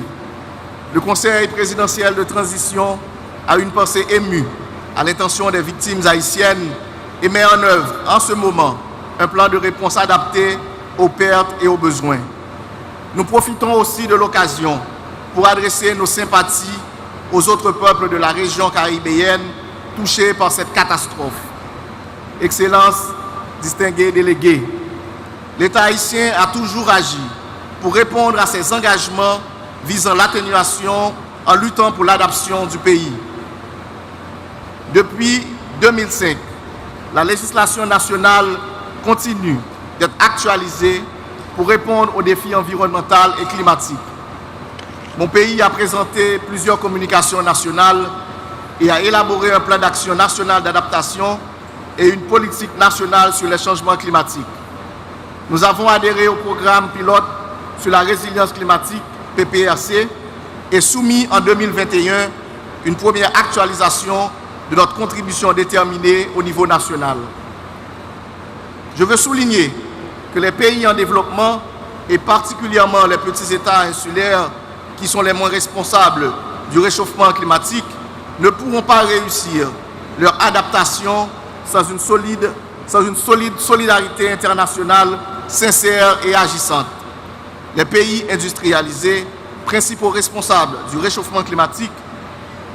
Le Conseil présidentiel de transition a une pensée émue à l'intention des victimes haïtiennes et met en œuvre en ce moment un plan de réponse adapté aux pertes et aux besoins. Nous profitons aussi de l'occasion pour adresser nos sympathies aux autres peuples de la région caribéenne touchés par cette catastrophe. Excellences, distingués délégués, l'État haïtien a toujours agi pour répondre à ses engagements visant l'atténuation en luttant pour l'adaptation du pays. Depuis 2005, la législation nationale continue d'être actualisée pour répondre aux défis environnementaux et climatiques. Mon pays a présenté plusieurs communications nationales et a élaboré un plan d'action national d'adaptation et une politique nationale sur les changements climatiques. Nous avons adhéré au programme pilote sur la résilience climatique, PPRC, et soumis en 2021 une première actualisation de notre contribution déterminée au niveau national. Je veux souligner que les pays en développement, et particulièrement les petits États insulaires qui sont les moins responsables du réchauffement climatique, ne pourront pas réussir leur adaptation sans une solide solidarité internationale sincère et agissante. Les pays industrialisés, principaux responsables du réchauffement climatique,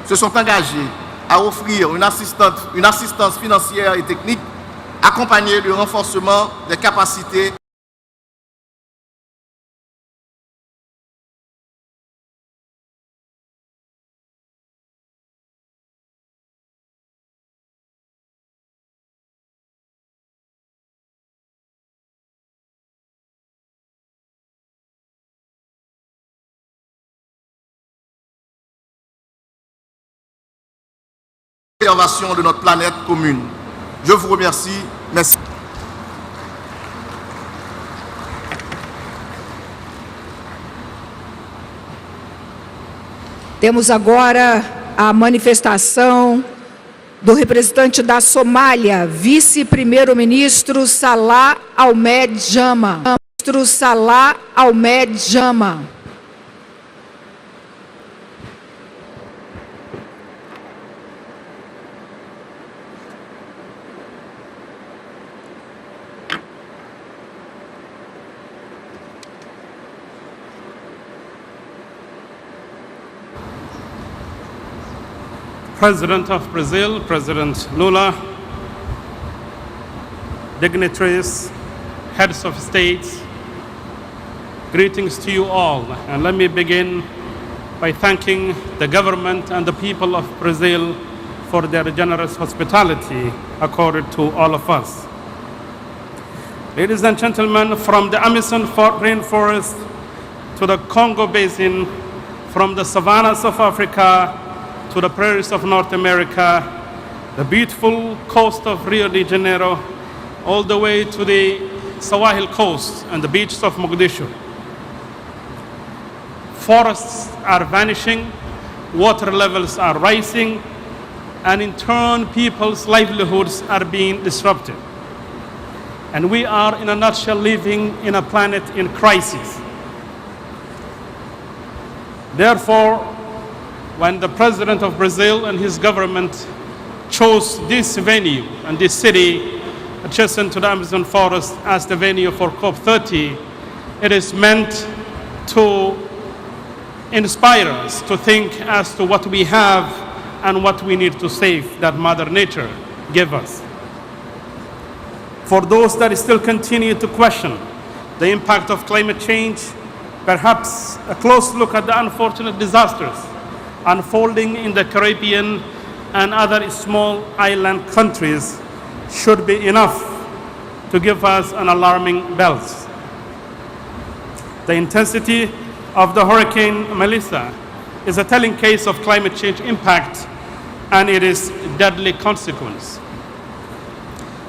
se sont engagés à offrir une assistance financière et technique accompagnée du renforcement des capacités de notre planète commune. Je vous remercie. Merci. Temos agora a manifestação do representante da Somália, vice-primeiro-ministro Salah Ahmed Jama. Ministro Salah Ahmed Jama. President of Brazil, President Lula, dignitaries, heads of states, greetings to you all. And let me begin by thanking the government and the people of Brazil for their generous hospitality accorded to all of us. Ladies and gentlemen, from the Amazon rainforest to the Congo Basin, from the savannas of Africa to the prairies of North America, the beautiful coast of Rio de Janeiro, all the way to the Sahel coast and the beaches of Mogadishu. Forests are vanishing, water levels are rising, and in turn, people's livelihoods are being disrupted. And we are, in a nutshell, living in a planet in crisis. Therefore, when the President of Brazil and his government chose this venue and this city adjacent to the Amazon forest as the venue for COP30, it is meant to inspire us to think as to what we have and what we need to save that Mother Nature gave us. For those that still continue to question the impact of climate change, perhaps a close look at the unfortunate disasters unfolding in the Caribbean and other small island countries should be enough to give us an alarming bells. The intensity of the Hurricane Melissa is a telling case of climate change impact and it is deadly consequence.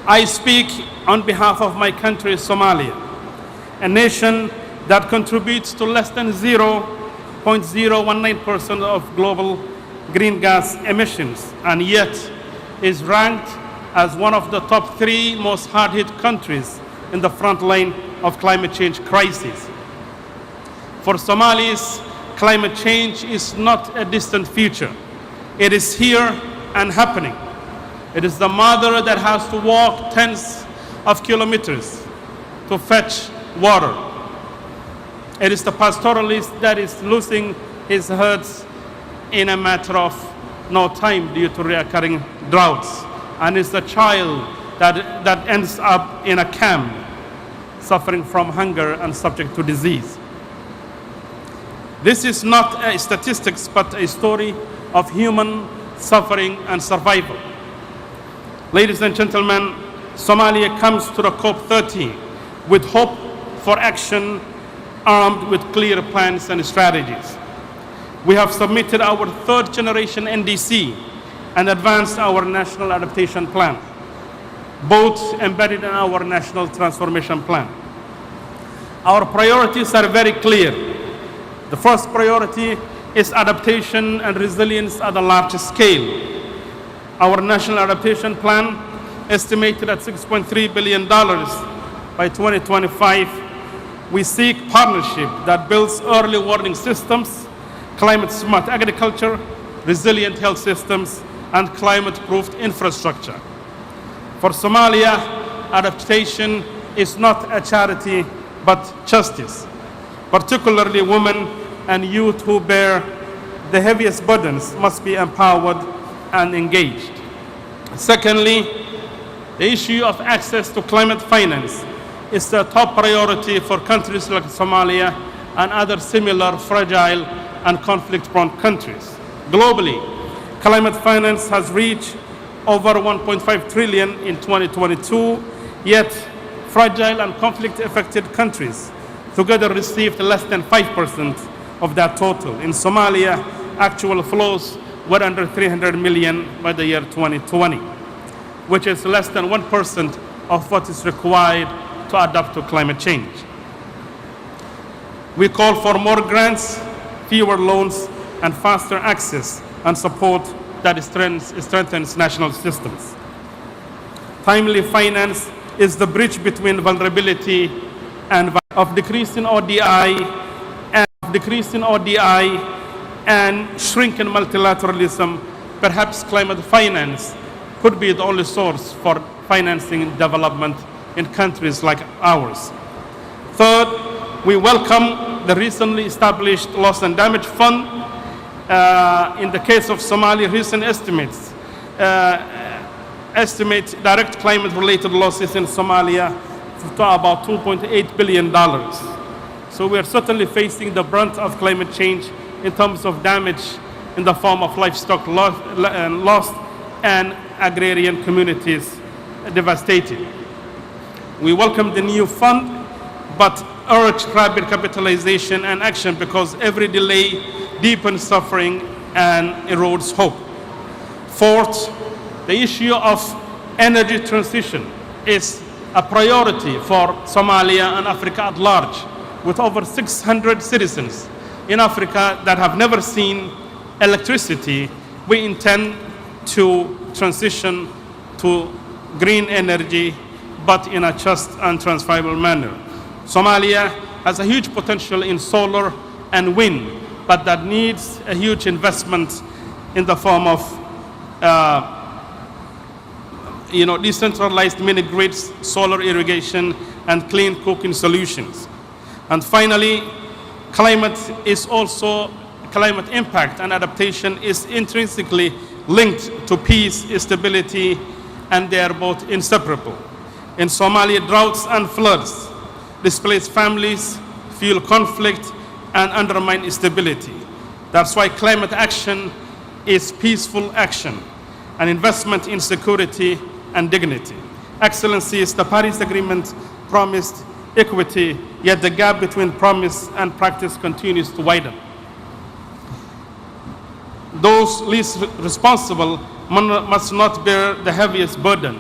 I speak on behalf of my country, Somalia, a nation that contributes to less than 0.019% of global green gas emissions, and yet is ranked as one of the top 3 most hard-hit countries in the front line of climate change crisis. For Somalis, climate change is not a distant future. It is here and happening. It is the mother that has to walk tens of kilometers to fetch water. It is the pastoralist that is losing his herds in a matter of no time due to recurring droughts. And it's the child that ends up in a camp suffering from hunger and subject to disease. This is not a statistics, but a story of human suffering and survival. Ladies and gentlemen, Somalia comes to the COP30 with hope for action, armed with clear plans and strategies. We have submitted our 3rd generation NDC and advanced our National Adaptation Plan, both embedded in our National Transformation Plan. Our priorities are very clear. The first priority is adaptation and resilience at a large scale. Our National Adaptation Plan, estimated at $6.3 billion by 2025, we seek partnership that builds early warning systems, climate-smart agriculture, resilient health systems, and climate-proofed infrastructure. For Somalia, adaptation is not a charity, but justice. Particularly women and youth who bear the heaviest burdens must be empowered and engaged. Secondly, the issue of access to climate finance is the top priority for countries like Somalia and other similar fragile and conflict-prone countries. Globally, climate finance has reached over 1.5 trillion in 2022, yet fragile and conflict-affected countries together received less than 5% of that total. In Somalia, actual flows were under 300 million by the year 2020, which is less than 1% of what is required to adapt to climate change. We call for more grants, fewer loans, and faster access and support that strengthens national systems. Timely finance is the bridge between vulnerability and of decreasing ODI and shrinking multilateralism. Perhaps climate finance could be the only source for financing development in countries like ours. Third, we welcome the recently established Loss and Damage Fund. In the case of Somalia, recent estimates estimate direct climate-related losses in Somalia to about $2.8 billion. So we are certainly facing the brunt of climate change in terms of damage in the form of livestock lost and agrarian communities devastated. We welcome the new fund, but urge rapid capitalization and action because every delay deepens suffering and erodes hope. Fourth, the issue of energy transition is a priority for Somalia and Africa at large, with over 600 citizens in Africa that have never seen electricity. We intend to transition to green energy, but in a just and transferable manner. Somalia has a huge potential in solar and wind, but that needs a huge investment in the form of decentralized mini grids, solar irrigation, and clean cooking solutions. And finally, climate impact and adaptation is intrinsically linked to peace, stability, and they are both inseparable. In Somalia, droughts and floods displace families, fuel conflict, and undermine stability. That's why climate action is peaceful action, an investment in security and dignity. Excellencies, the Paris Agreement promised equity, yet the gap between promise and practice continues to widen. Those least responsible must not bear the heaviest burden.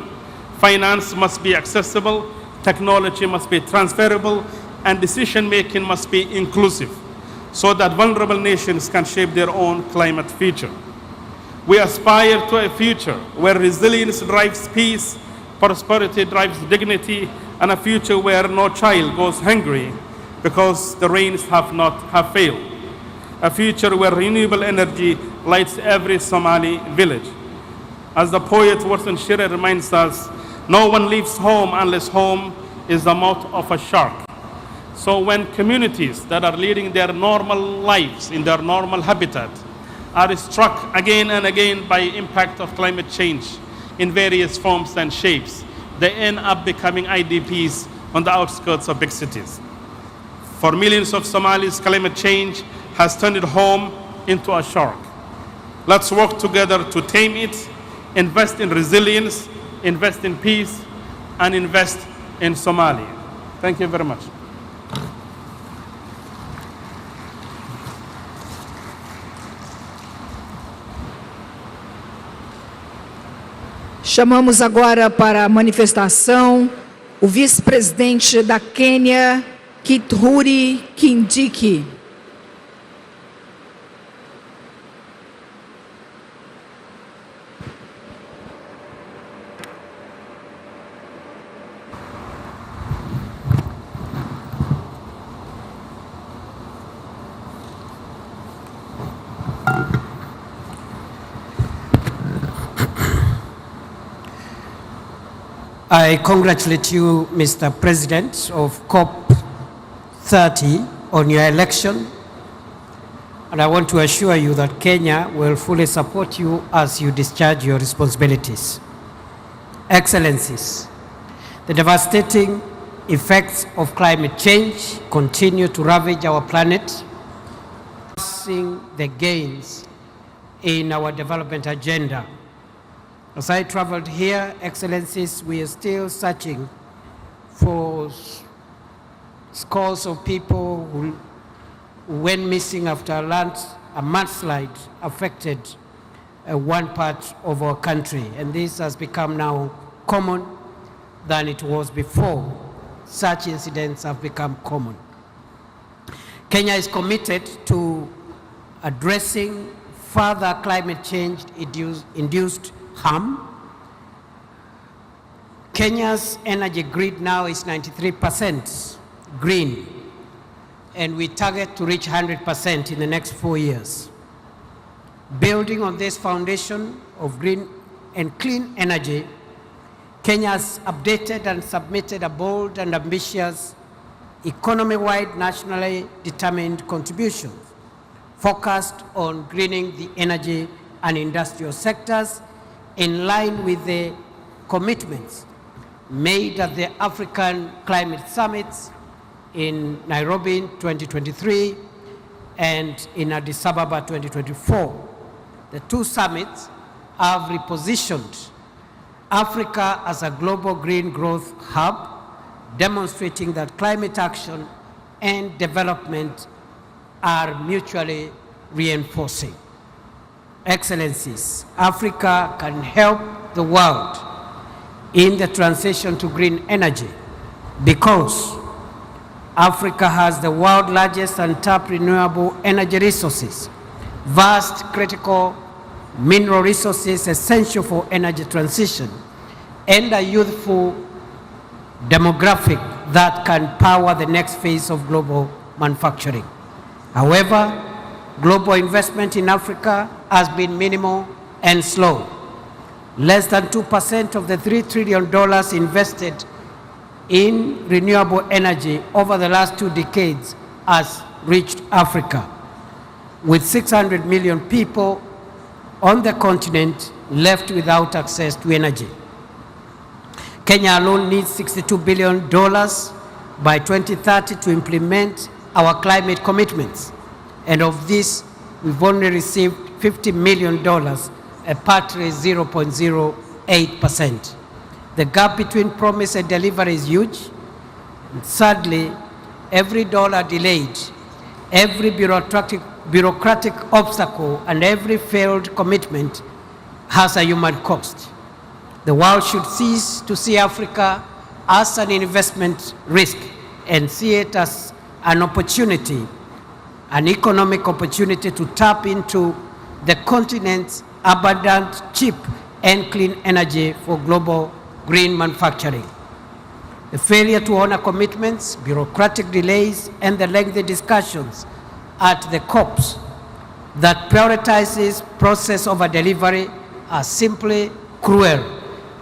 Finance must be accessible, technology must be transferable, and decision-making must be inclusive, so that vulnerable nations can shape their own climate future. We aspire to a future where resilience drives peace, prosperity drives dignity, and a future where no child goes hungry because the rains have failed. A future where renewable energy lights every Somali village. As the poet Warsan Shire reminds us, no one leaves home unless home is the mouth of a shark. So when communities that are leading their normal lives in their normal habitat are struck again and again by impact of climate change in various forms and shapes, they end up becoming IDPs on the outskirts of big cities. For millions of Somalis, climate change has turned home into a shark. Let's work together to tame it, invest in resilience, invest in peace, and invest in Somalia. Thank you very much. Chamamos agora para a manifestação o vice-presidente da Quênia, Kithure Kindiki. I congratulate you, Mr. President of COP30 on your election, and I want to assure you that Kenya will fully support you as you discharge your responsibilities. Excellencies, the devastating effects of climate change continue to ravage our planet, seeing the gains in our development agenda. As I traveled here, Excellencies, we are still searching for scores of people who went missing after a mudslide affected one part of our country. And this has become now common than it was before. Such incidents have become common. Kenya is committed to addressing further climate change-induced harm. Kenya's energy grid now is 93% green, and we target to reach 100% in the next 4 years. Building on this foundation of green and clean energy, Kenya has updated and submitted a bold and ambitious economy-wide nationally determined contribution focused on greening the energy and industrial sectors in line with the commitments made at the African Climate Summits in Nairobi in 2023 and in Addis Ababa 2024. The two summits have repositioned Africa as a global green growth hub, demonstrating that climate action and development are mutually reinforcing. Excellencies, Africa can help the world in the transition to green energy because Africa has the world's largest untapped renewable energy resources, vast critical mineral resources essential for energy transition, and a youthful demographic that can power the next phase of global manufacturing. However, global investment in Africa has been minimal and slow. Less than 2% of the $3 trillion invested in renewable energy over the last 2 decades has reached Africa, with 600 million people on the continent left without access to energy. Kenya alone needs $62 billion by 2030 to implement our climate commitments. And of this, we've only received $50 million, a paltry 0.08%. The gap between promise and delivery is huge. And sadly, every dollar delayed, every bureaucratic obstacle, and every failed commitment has a human cost. The world should cease to see Africa as an investment risk and see it as an opportunity, an economic opportunity to tap into the continent's abundant, cheap, and clean energy for global green manufacturing. The failure to honor commitments, bureaucratic delays, and the lengthy discussions at the COPs that prioritizes process over delivery are simply cruel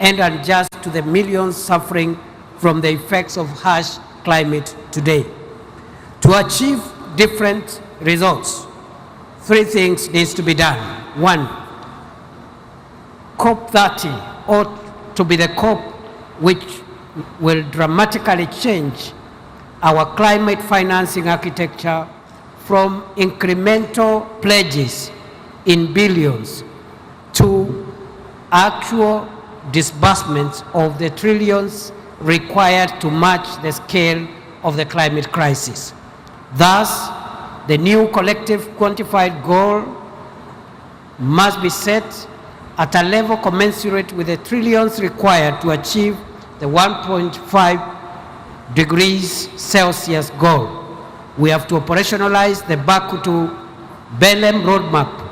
and unjust to the millions suffering from the effects of harsh climate today. To achieve different results, 3 things needs to be done. 1, COP30 ought to be the COP which will dramatically change our climate financing architecture from incremental pledges in billions to actual disbursements of the trillions required to match the scale of the climate crisis. Thus, the new collective quantified goal must be set at a level commensurate with the trillions required to achieve the 1.5 degrees Celsius goal. We have to operationalize the Baku to Belém roadmap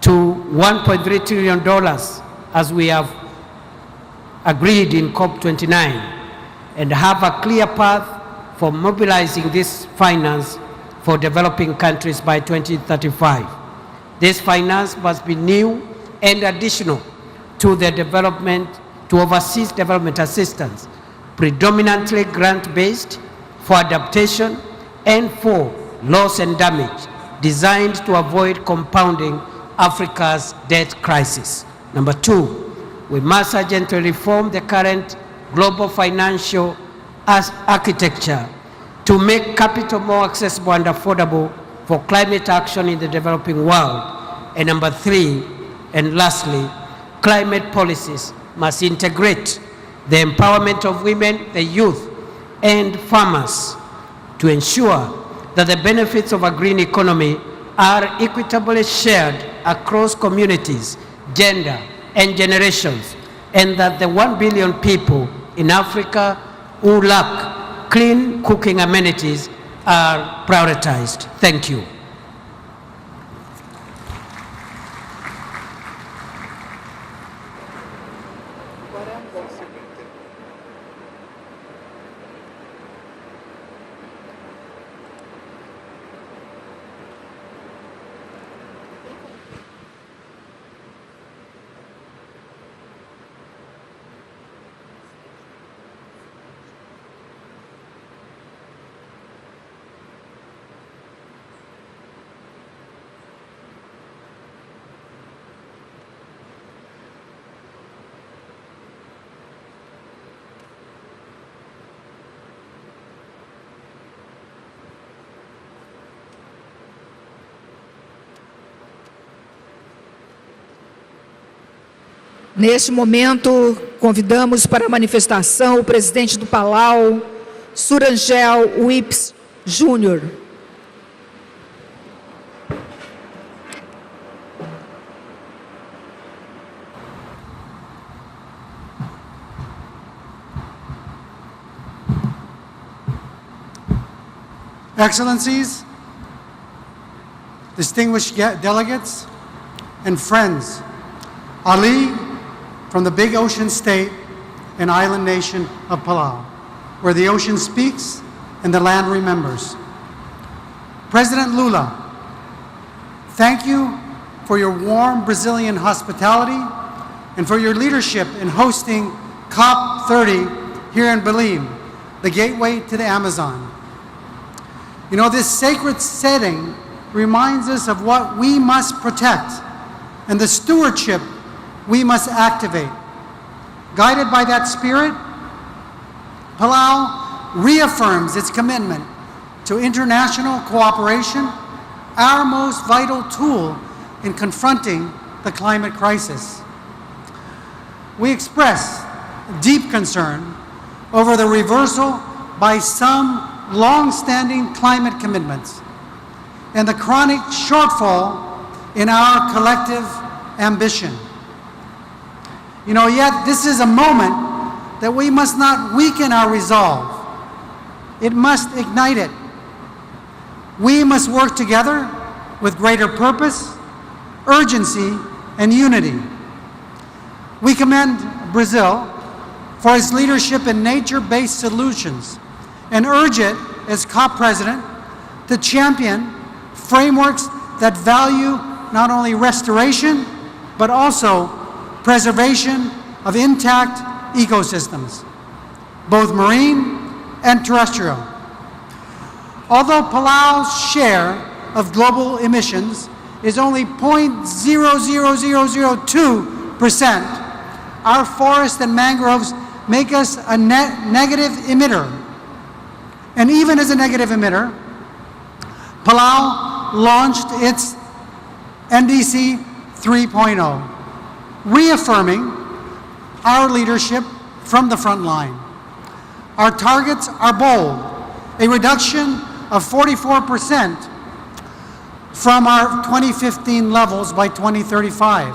to $1.3 trillion as we have agreed in COP29 and have a clear path for mobilizing this finance for developing countries by 2035. This finance must be new and additional to the development to overseas development assistance, predominantly grant-based, for adaptation and for loss and damage, designed to avoid compounding Africa's debt crisis. Number 2, we must urgently reform the current global financial architecture to make capital more accessible and affordable for climate action in the developing world. And number 3, and lastly, climate policies must integrate the empowerment of women, the youth, and farmers to ensure that the benefits of a green economy are equitably shared across communities, gender, and generations, and that the 1 billion people in Africa who lack clean cooking amenities are prioritized. Thank you. Neste momento, convidamos para a manifestação o presidente do Palau, Surangel Wips Júnior. Excellencies, distinguished delegates, and friends, Ali from the big ocean state and island nation of Palau, where the ocean speaks and the land remembers. President Lula, thank you for your warm Brazilian hospitality and for your leadership in hosting Cop30 here in Belém, the gateway to the Amazon. You know, this sacred setting reminds us of what we must protect and the stewardship we must activate. Guided by that spirit, Palau reaffirms its commitment to international cooperation, our most vital tool in confronting the climate crisis. We express deep concern over the reversal by some long-standing climate commitments and the chronic shortfall in our collective ambition. You know, yet this is a moment that we must not weaken our resolve. It must ignite it. We must work together with greater purpose, urgency, and unity. We commend Brazil for its leadership in nature-based solutions and urge it, as COP President, to champion frameworks that value not only restoration, but also preservation of intact ecosystems, both marine and terrestrial. Although Palau's share of global emissions is only 0.00002%, our forests and mangroves make us a net negative emitter. And even as a negative emitter, Palau launched its NDC 3.0, reaffirming our leadership from the front line. Our targets are bold, a reduction of 44% from our 2015 levels by 2035,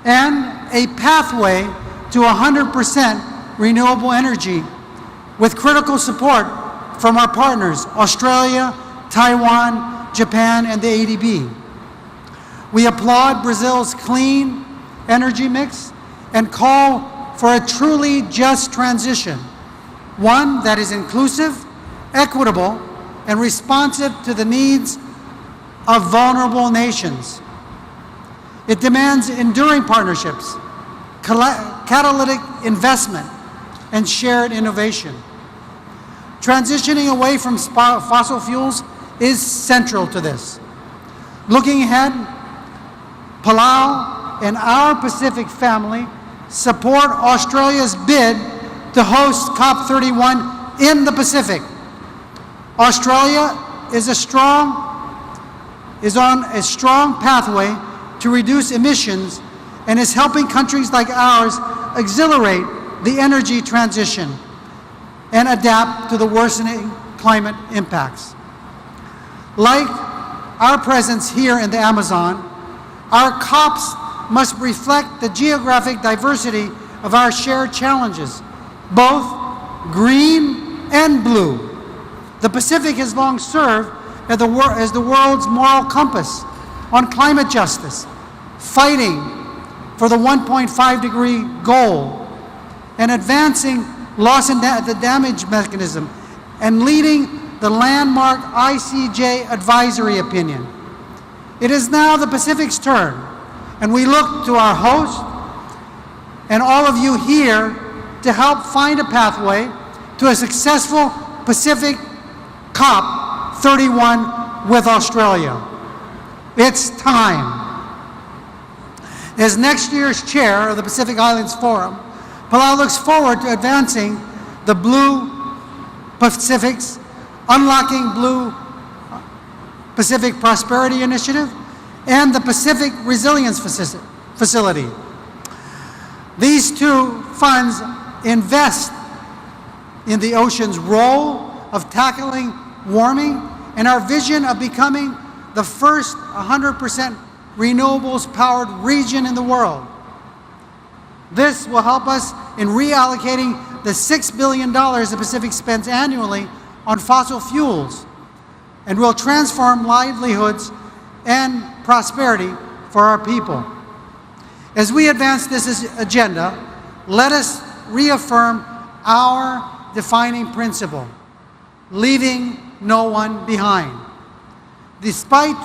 and a pathway to 100% renewable energy with critical support from our partners, Australia, Taiwan, Japan, and the ADB. We applaud Brazil's clean energy mix and call for a truly just transition, one that is inclusive, equitable, and responsive to the needs of vulnerable nations. It demands enduring partnerships, catalytic investment, and shared innovation. Transitioning away from fossil fuels is central to this. Looking ahead, Palau and our Pacific family support Australia's bid to host COP31 in the Pacific. Australia is on a strong pathway to reduce emissions and is helping countries like ours accelerate the energy transition and adapt to the worsening climate impacts. Like our presence here in the Amazon, our COPs must reflect the geographic diversity of our shared challenges, both green and blue. The Pacific has long served as the world's moral compass on climate justice, fighting for the 1.5-degree goal, and advancing loss and damage mechanism, and leading the landmark ICJ advisory opinion. It is now the Pacific's turn, and we look to our host and all of you here to help find a pathway to a successful Pacific COP31 with Australia. It's time. As next year's chair of the Pacific Islands Forum, Palau looks forward to advancing the Blue Pacific's Unlocking Blue Pacific Prosperity Initiative and the Pacific Resilience Facility. These two funds invest in the ocean's role of tackling warming and our vision of becoming the first 100% renewables-powered region in the world. This will help us in reallocating the $6 billion the Pacific spends annually on fossil fuels, and will transform livelihoods and prosperity for our people. As we advance this agenda, let us reaffirm our defining principle: leaving no one behind. Despite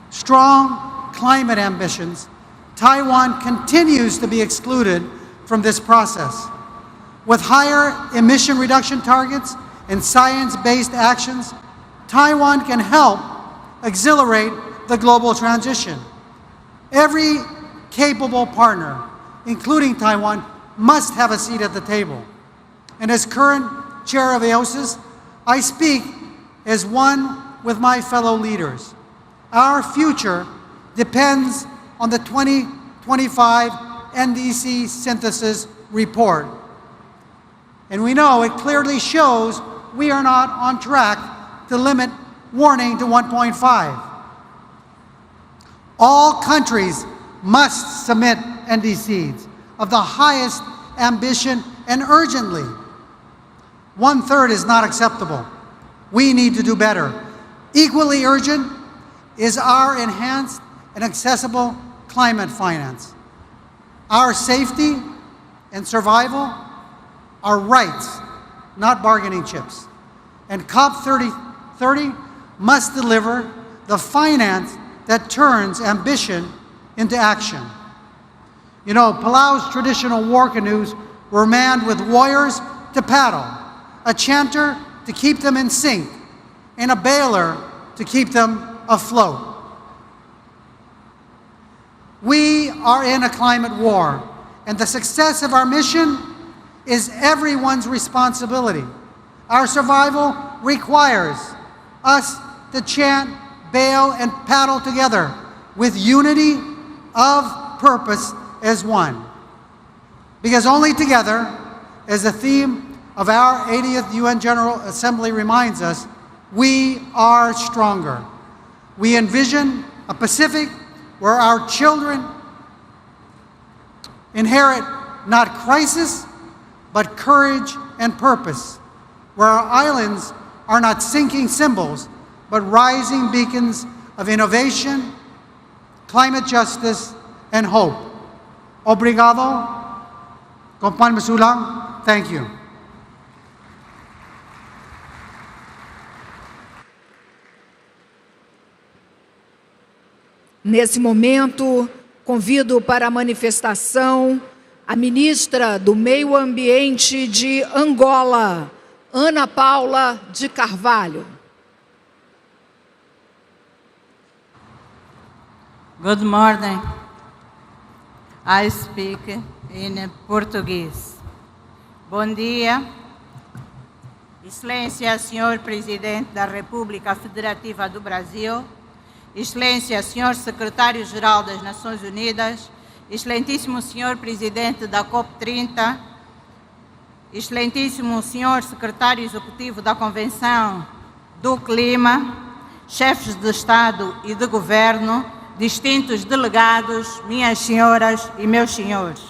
strong climate ambitions, Taiwan continues to be excluded from this process. With higher emission reduction targets and science-based actions, Taiwan can help accelerate the global transition. Every capable partner, including Taiwan, must have a seat at the table. And as current chair of AOSIS, I speak as one with my fellow leaders. Our future depends on the 2025 NDC synthesis report. And we know it clearly shows we are not on track to limit warming to 1.5. All countries must submit NDCs of the highest ambition and urgently. 1/3 is not acceptable. We need to do better. Equally urgent is our enhanced and accessible climate finance. Our safety and survival are rights, not bargaining chips. And COP30 must deliver the finance that turns ambition into action. You know, Palau's traditional war canoes were manned with warriors to paddle, a chanter to keep them in sync, and a bailer to keep them afloat. We are in a climate war, and the success of our mission is everyone's responsibility. Our survival requires us to chant, bail, and paddle together with unity of purpose as one. Because only together, as the theme of our 80th UN General Assembly reminds us, we are stronger. We envision a Pacific where our children inherit not crisis, but courage and purpose, where our islands are not sinking symbols, but rising beacons of innovation, climate justice, and hope. Obrigado, Kompan Masulang. Thank you. Nesse momento, convido para a manifestação a ministra do Meio Ambiente de Angola, Ana Paula de Carvalho. Good morning. I speak in Portuguese. Bom dia. Excelência, Senhor Presidente da República Federativa do Brasil, Excelência, Senhor Secretário-Geral das Nações Unidas, Excelentíssimo Senhor Presidente da Cop30, Excelentíssimo Senhor Secretário Executivo da Convenção do Clima, chefes de Estado e de Governo, distintos delegados, minhas senhoras e meus senhores.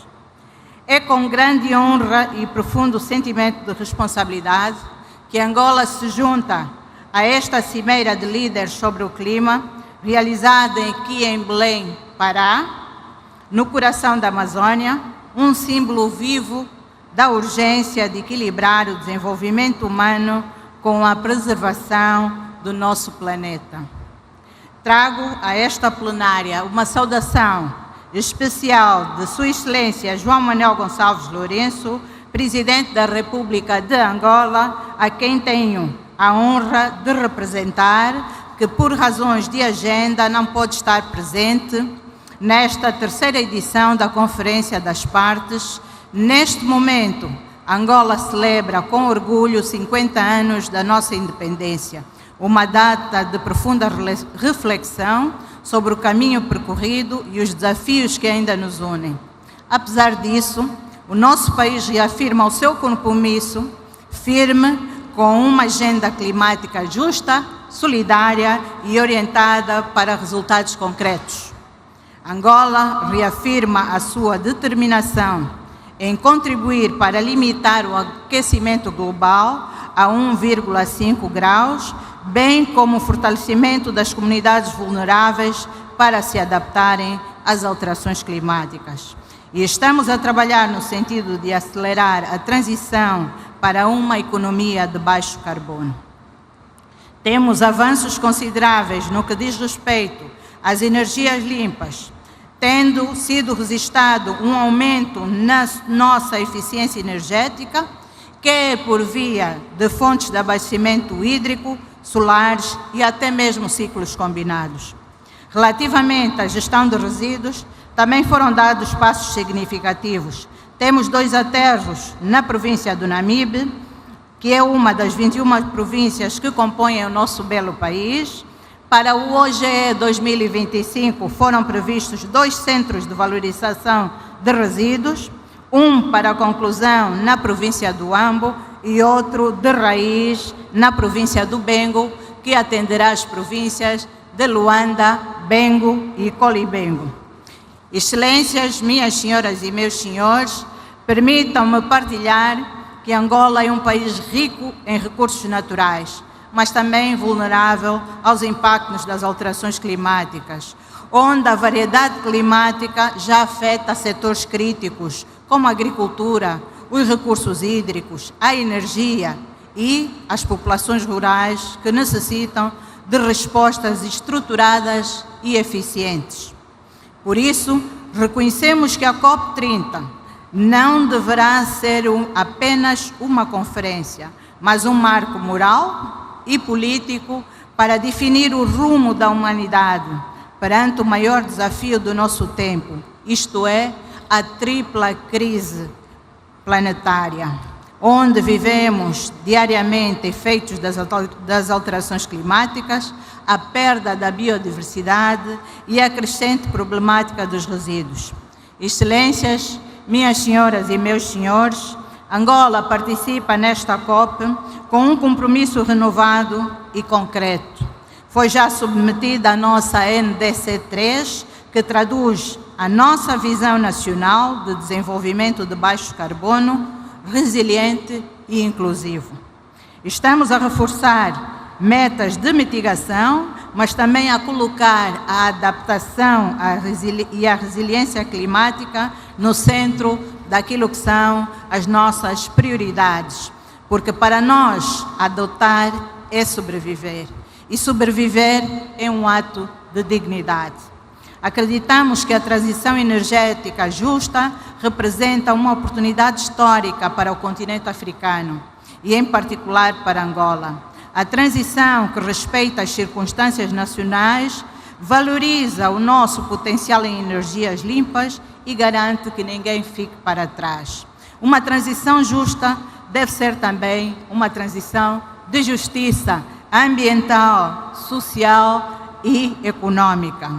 É com grande honra e profundo sentimento de responsabilidade que Angola se junta a esta cimeira de líderes sobre o clima, realizada aqui em Belém, Pará, no coração da Amazônia, um símbolo vivo da urgência de equilibrar o desenvolvimento humano com a preservação do nosso planeta. Trago a esta plenária uma saudação especial de Sua Excelência João Manuel Gonçalves Lourenço, Presidente da República de Angola, a quem tenho a honra de representar, que por razões de agenda não pode estar presente nesta terceira edição da Conferência das Partes. Neste momento, Angola celebra com orgulho 50 anos da nossa independência, uma data de profunda reflexão sobre o caminho percorrido e os desafios que ainda nos unem. Apesar disso, o nosso país reafirma o seu compromisso firme com uma agenda climática justa, solidária e orientada para resultados concretos. Angola reafirma a sua determinação em contribuir para limitar o aquecimento global a 1,5 graus, bem como o fortalecimento das comunidades vulneráveis para se adaptarem às alterações climáticas. E estamos a trabalhar no sentido de acelerar a transição para uma economia de baixo carbono. Temos avanços consideráveis no que diz respeito às energias limpas, tendo sido registrado um aumento na nossa eficiência energética, quer por via de fontes de abastecimento hídrico, solares e até mesmo ciclos combinados. Relativamente à gestão de resíduos, também foram dados passos significativos. Temos 2 aterros na província do Namibe, que é uma das 21 províncias que compõem o nosso belo país. Para o OGE 2025 foram previstos 2 centros de valorização de resíduos, um para a conclusão na província do Ambo e outro de raiz na província do Bengo, que atenderá as províncias de Luanda, Bengo e Colibengo. Excelências, minhas senhoras e meus senhores, permitam-me partilhar que Angola é um país rico em recursos naturais, mas também vulnerável aos impactos das alterações climáticas, onde a variedade climática já afeta setores críticos, como a agricultura, os recursos hídricos, a energia e as populações rurais que necessitam de respostas estruturadas e eficientes. Por isso, reconhecemos que a Cop30 não deverá ser apenas uma conferência, mas um marco moral e político para definir o rumo da humanidade perante o maior desafio do nosso tempo, isto é, a tripla crise planetária, onde vivemos diariamente efeitos das alterações climáticas, a perda da biodiversidade e a crescente problemática dos resíduos. Excelências, minhas senhoras e meus senhores, Angola participa nesta COP com um compromisso renovado e concreto. Foi já submetida a nossa NDC3, que traduz a nossa visão nacional de desenvolvimento de baixo carbono, resiliente e inclusivo. Estamos a reforçar metas de mitigação, mas também a colocar a adaptação e a resiliência climática no centro daquilo que são as nossas prioridades, porque para nós adotar é sobreviver, e sobreviver é um ato de dignidade. Acreditamos que a transição energética justa representa uma oportunidade histórica para o continente africano e, em particular, para Angola. A transição que respeita as circunstâncias nacionais valoriza o nosso potencial em energias limpas e garante que ninguém fique para trás. Uma transição justa deve ser também uma transição de justiça ambiental, social e econômica.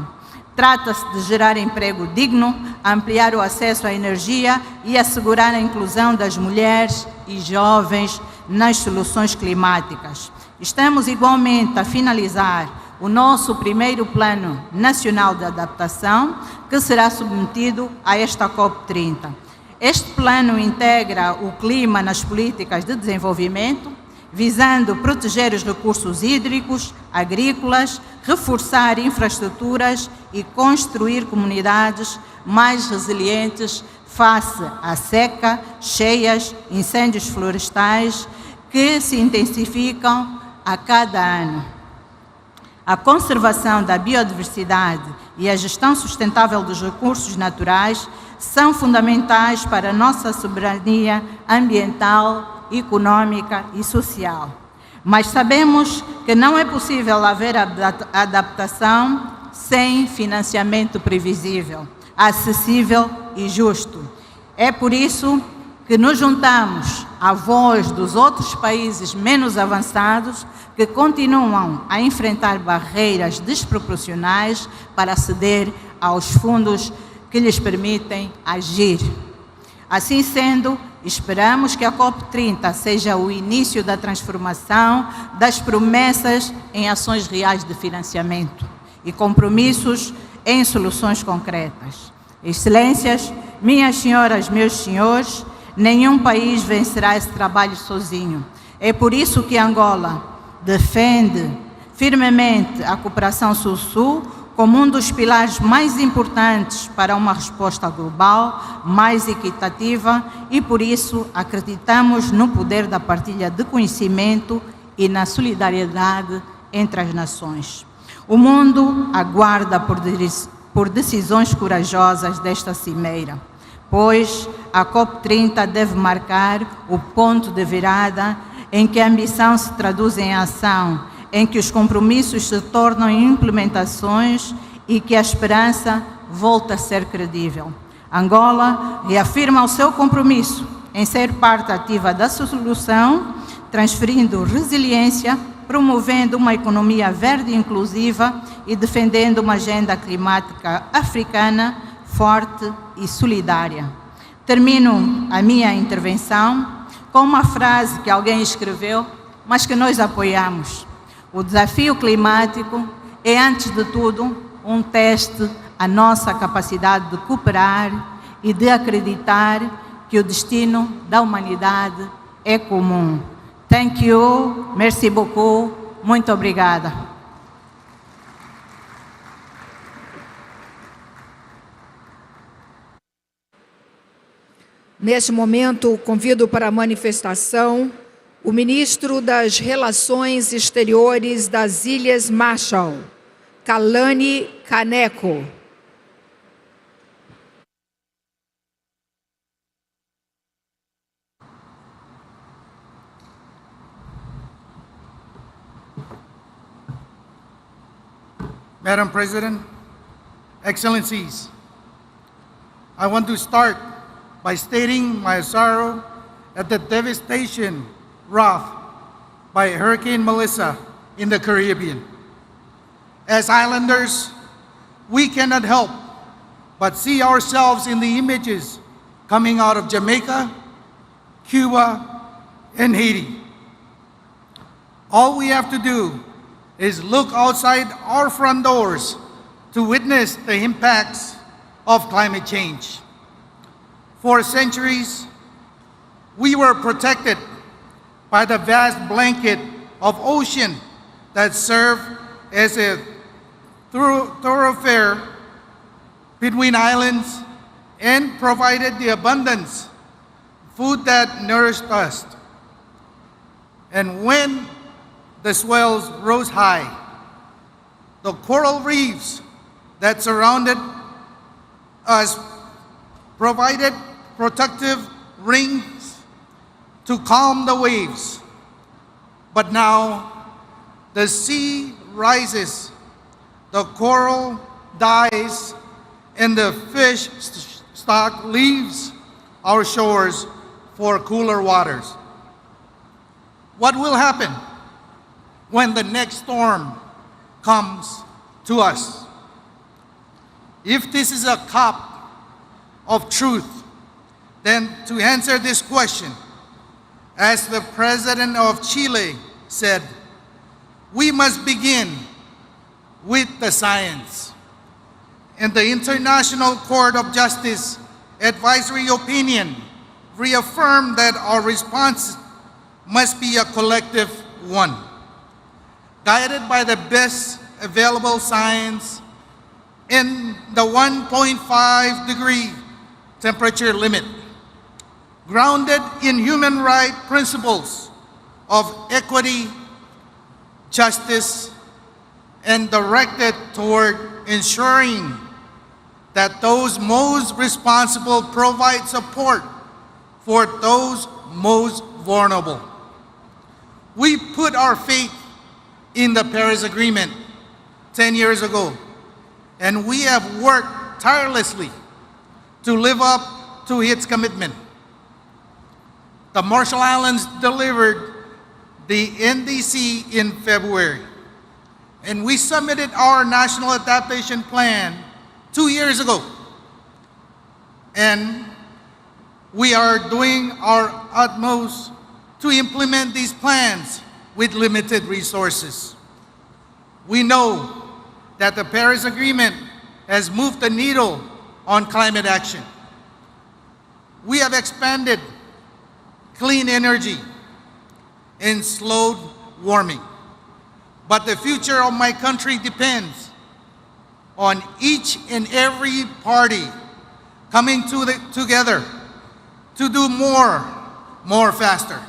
Trata-se de gerar emprego digno, ampliar o acesso à energia e assegurar a inclusão das mulheres e jovens nas soluções climáticas. Estamos igualmente a finalizar o nosso primeiro Plano Nacional de Adaptação, que será submetido a esta COP30. Este plano integra o clima nas políticas de desenvolvimento, visando proteger os recursos hídricos, agrícolas, reforçar infraestruturas e construir comunidades mais resilientes face à seca, cheias, incêndios florestais que se intensificam a cada ano. A conservação da biodiversidade e a gestão sustentável dos recursos naturais são fundamentais para a nossa soberania ambiental, econômica e social. Mas sabemos que não é possível haver adaptação sem financiamento previsível, acessível e justo. É por isso que nos juntamos à voz dos outros países menos avançados que continuam a enfrentar barreiras desproporcionais para aceder aos fundos que lhes permitem agir. Assim sendo, esperamos que a COP30 seja o início da transformação das promessas em ações reais de financiamento e compromissos em soluções concretas. Excelências, minhas senhoras, meus senhores, nenhum país vencerá esse trabalho sozinho. É por isso que Angola defende firmemente a cooperação Sul-Sul como um dos pilares mais importantes para uma resposta global mais equitativa e, por isso, acreditamos no poder da partilha de conhecimento e na solidariedade entre as nações. O mundo aguarda por decisões corajosas desta cimeira, pois a COP30 deve marcar o ponto de virada em que a ambição se traduz em ação, em que os compromissos se tornam implementações e que a esperança volta a ser credível. Angola reafirma o seu compromisso em ser parte ativa da solução, transferindo resiliência, promovendo uma economia verde e inclusiva e defendendo uma agenda climática africana forte e solidária. Termino a minha intervenção com uma frase que alguém escreveu, mas que nós apoiamos. O desafio climático é, antes de tudo, um teste à nossa capacidade de cooperar e de acreditar que o destino da humanidade é comum. Thank you, merci beaucoup, muito obrigada. Neste momento, convido para a manifestação o ministro das Relações Exteriores das Ilhas Marshall, Kalani Kaneko. Madam President, Excellencies, I want to start by stating my sorrow at the devastation wrought by Hurricane Melissa in the Caribbean. As islanders, we cannot help but see ourselves in the images coming out of Jamaica, Cuba, and Haiti. All we have to do is look outside our front doors to witness the impacts of climate change. For centuries, we were protected by the vast blanket of ocean that served as a thoroughfare between islands and provided the abundance food that nourished us. And when the swells rose high, the coral reefs that surrounded us provided protective rings to calm the waves. But now the sea rises, the coral dies, and the fish stock leaves our shores for cooler waters. What will happen when the next storm comes to us? If this is a cup of truth, then to answer this question, as the president of Chile said, we must begin with the science. And the International Court of Justice advisory opinion reaffirmed that our response must be a collective one, guided by the best available science in the 1.5 degree temperature limit, grounded in human rights principles of equity, justice, and directed toward ensuring that those most responsible provide support for those most vulnerable. We put our faith in the Paris Agreement 10 years ago, and we have worked tirelessly to live up to its commitment. The Marshall Islands delivered the NDC in February, and we submitted our National Adaptation Plan 2 years ago. And we are doing our utmost to implement these plans with limited resources. We know that the Paris Agreement has moved the needle on climate action. We have expanded clean energy and slowed warming. But the future of my country depends on each and every party coming together to do more faster.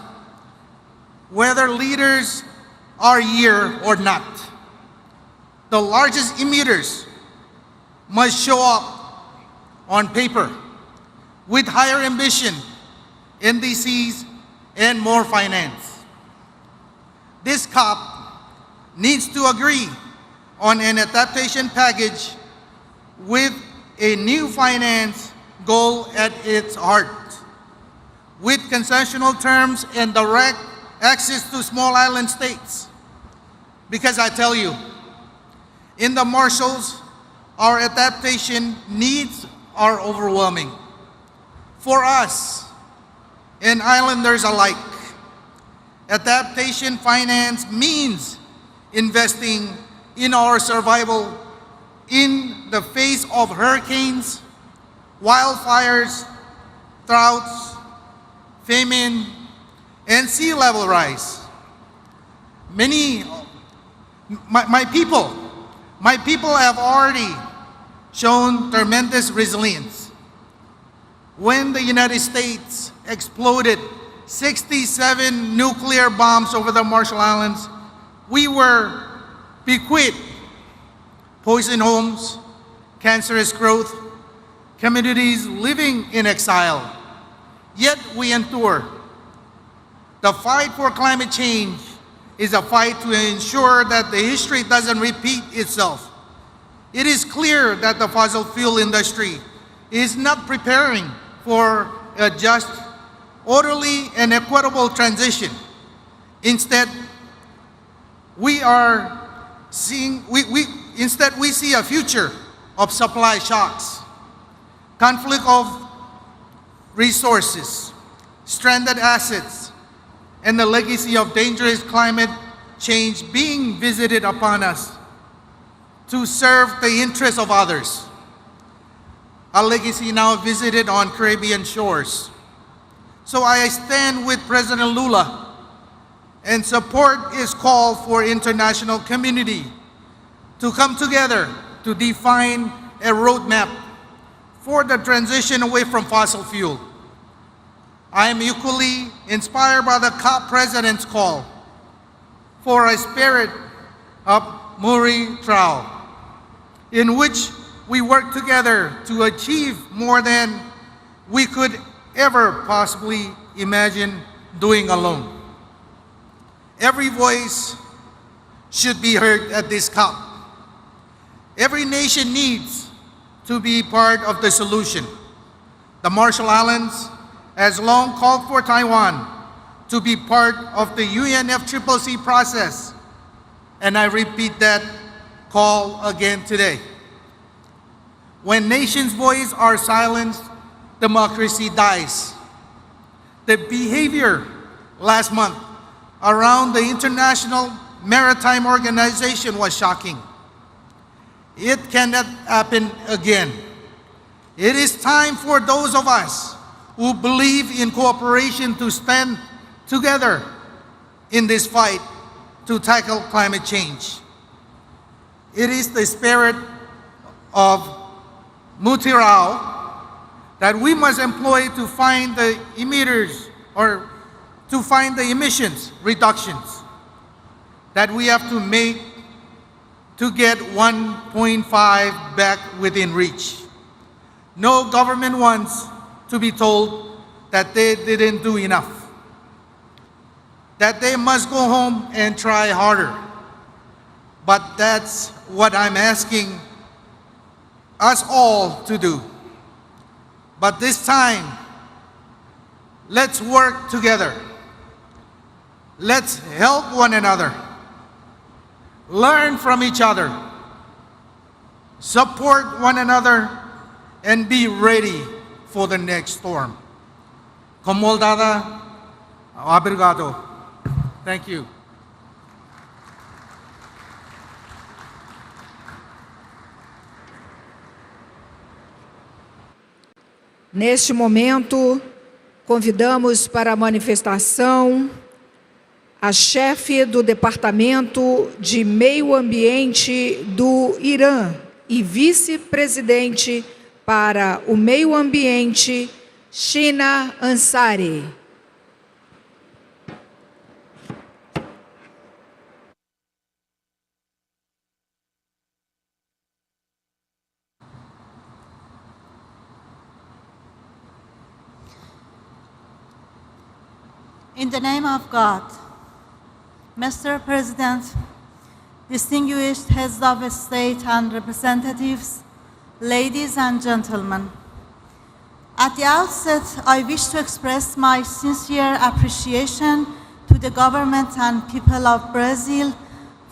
Whether leaders are here or not, the largest emitters must show up on paper with higher ambition, NDCs, and more finance. This COP needs to agree on an adaptation package with a new finance goal at its heart, with concessional terms and direct access to small island states. Because I tell you, in the Marshalls, our adaptation needs are overwhelming. For us and islanders alike, adaptation finance means investing in our survival in the face of hurricanes, wildfires, droughts, famine, and sea level rise. My people have already shown tremendous resilience. When the United States exploded 67 nuclear bombs over the Marshall Islands, we were bequeathed poisoned homes, cancerous growth, communities living in exile. Yet we endure. The fight for climate change is a fight to ensure that the history doesn't repeat itself. It is clear that the fossil fuel industry is not preparing for a just, orderly, and equitable transition. Instead, we see a future of supply shocks, conflict of resources, stranded assets, and the legacy of dangerous climate change being visited upon us to serve the interests of others. A legacy now visited on Caribbean shores. So I stand with President Lula and support his call for international community to come together to define a roadmap for the transition away from fossil fuel. I am equally inspired by the COP President's call for a spirit of Muri Trao, in which we work together to achieve more than we could ever possibly imagine doing alone. Every voice should be heard at this COP. Every nation needs to be part of the solution. The Marshall Islands has long called for Taiwan to be part of the UNFCCC process, and I repeat that call again today. When nations' voices are silenced, democracy dies. The behavior last month around the International Maritime Organization was shocking. It cannot happen again. It is time for those of us who believe in cooperation to stand together in this fight to tackle climate change. It is the spirit of Mutirao that we must employ to find the emitters, or to find the emissions reductions that we have to make to get 1.5 back within reach. No government wants to be told that they didn't do enough, that they must go home and try harder. But that's what I'm asking us all to do. But this time, let's work together. Let's help one another. Learn from each other. Support one another and be ready for the next storm. Comoldada, obrigado. Thank you. Neste momento, convidamos para a manifestação a chefe do Departamento de Meio Ambiente do Irã e vice-presidente para o Meio Ambiente, Shina Ansari. In the name of God, Mr. President, distinguished heads of state and representatives, ladies and gentlemen, at the outset, I wish to express my sincere appreciation to the government and people of Brazil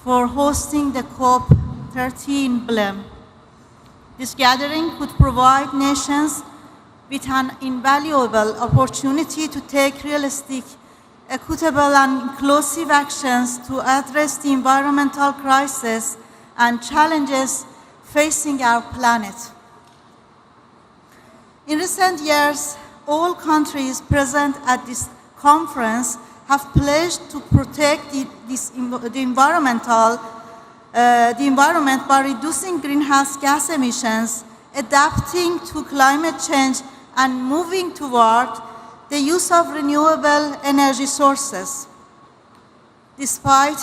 for hosting the Cop30 emblem. This gathering could provide nations with an invaluable opportunity to take realistic, equitable and inclusive actions to address the environmental crisis and challenges facing our planet. In recent years, all countries present at this conference have pledged to protect the environment by reducing greenhouse gas emissions, adapting to climate change, and moving toward the use of renewable energy sources. Despite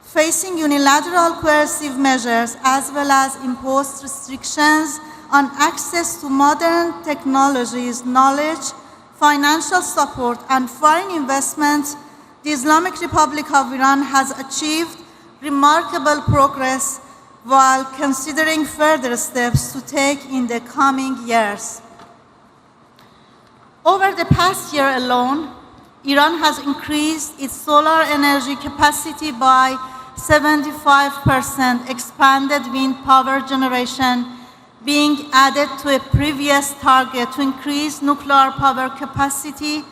facing unilateral coercive measures as well as imposed restrictions on access to modern technologies, knowledge, financial support, and foreign investment, the Islamic Republic of Iran has achieved remarkable progress while considering further steps to take in the coming years. Over the past year alone, Iran has increased its solar energy capacity by 75%, expanded wind power generation, being added to a previous target to increase nuclear power capacity,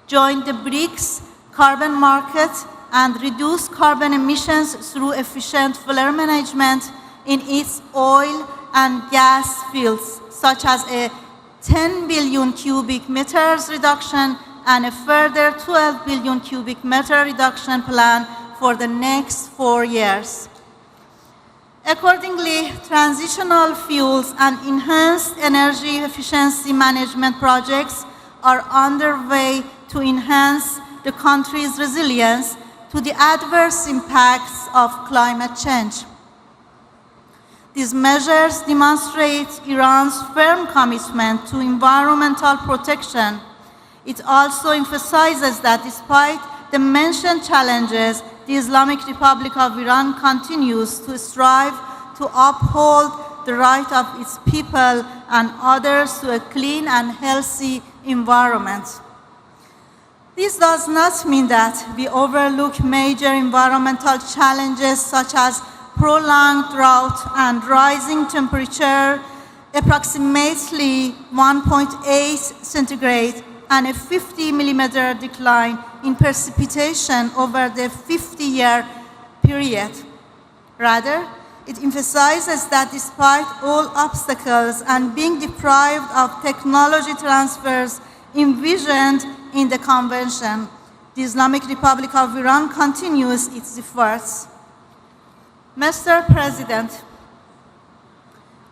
join the BRICS carbon market, and reduce carbon emissions through efficient flare management in its oil and gas fields, such as a 10 billion cubic meters reduction and a further 12 billion cubic meter reduction plan for the next 4 years. Accordingly, transitional fuels and enhanced energy efficiency management projects are underway to enhance the country's resilience to the adverse impacts of climate change. These measures demonstrate Iran's firm commitment to environmental protection It also emphasizes that despite the mentioned challenges, the Islamic Republic of Iran continues to strive to uphold the right of its people and others to a clean and healthy environment. This does not mean that we overlook major environmental challenges such as prolonged drought and rising temperature, approximately 1.8 centigrade, and a 50 millimeter decline in precipitation over the 50-year period. Rather, it emphasizes that despite all obstacles and being deprived of technology transfers envisioned in the Convention, the Islamic Republic of Iran continues its efforts. Mr. President,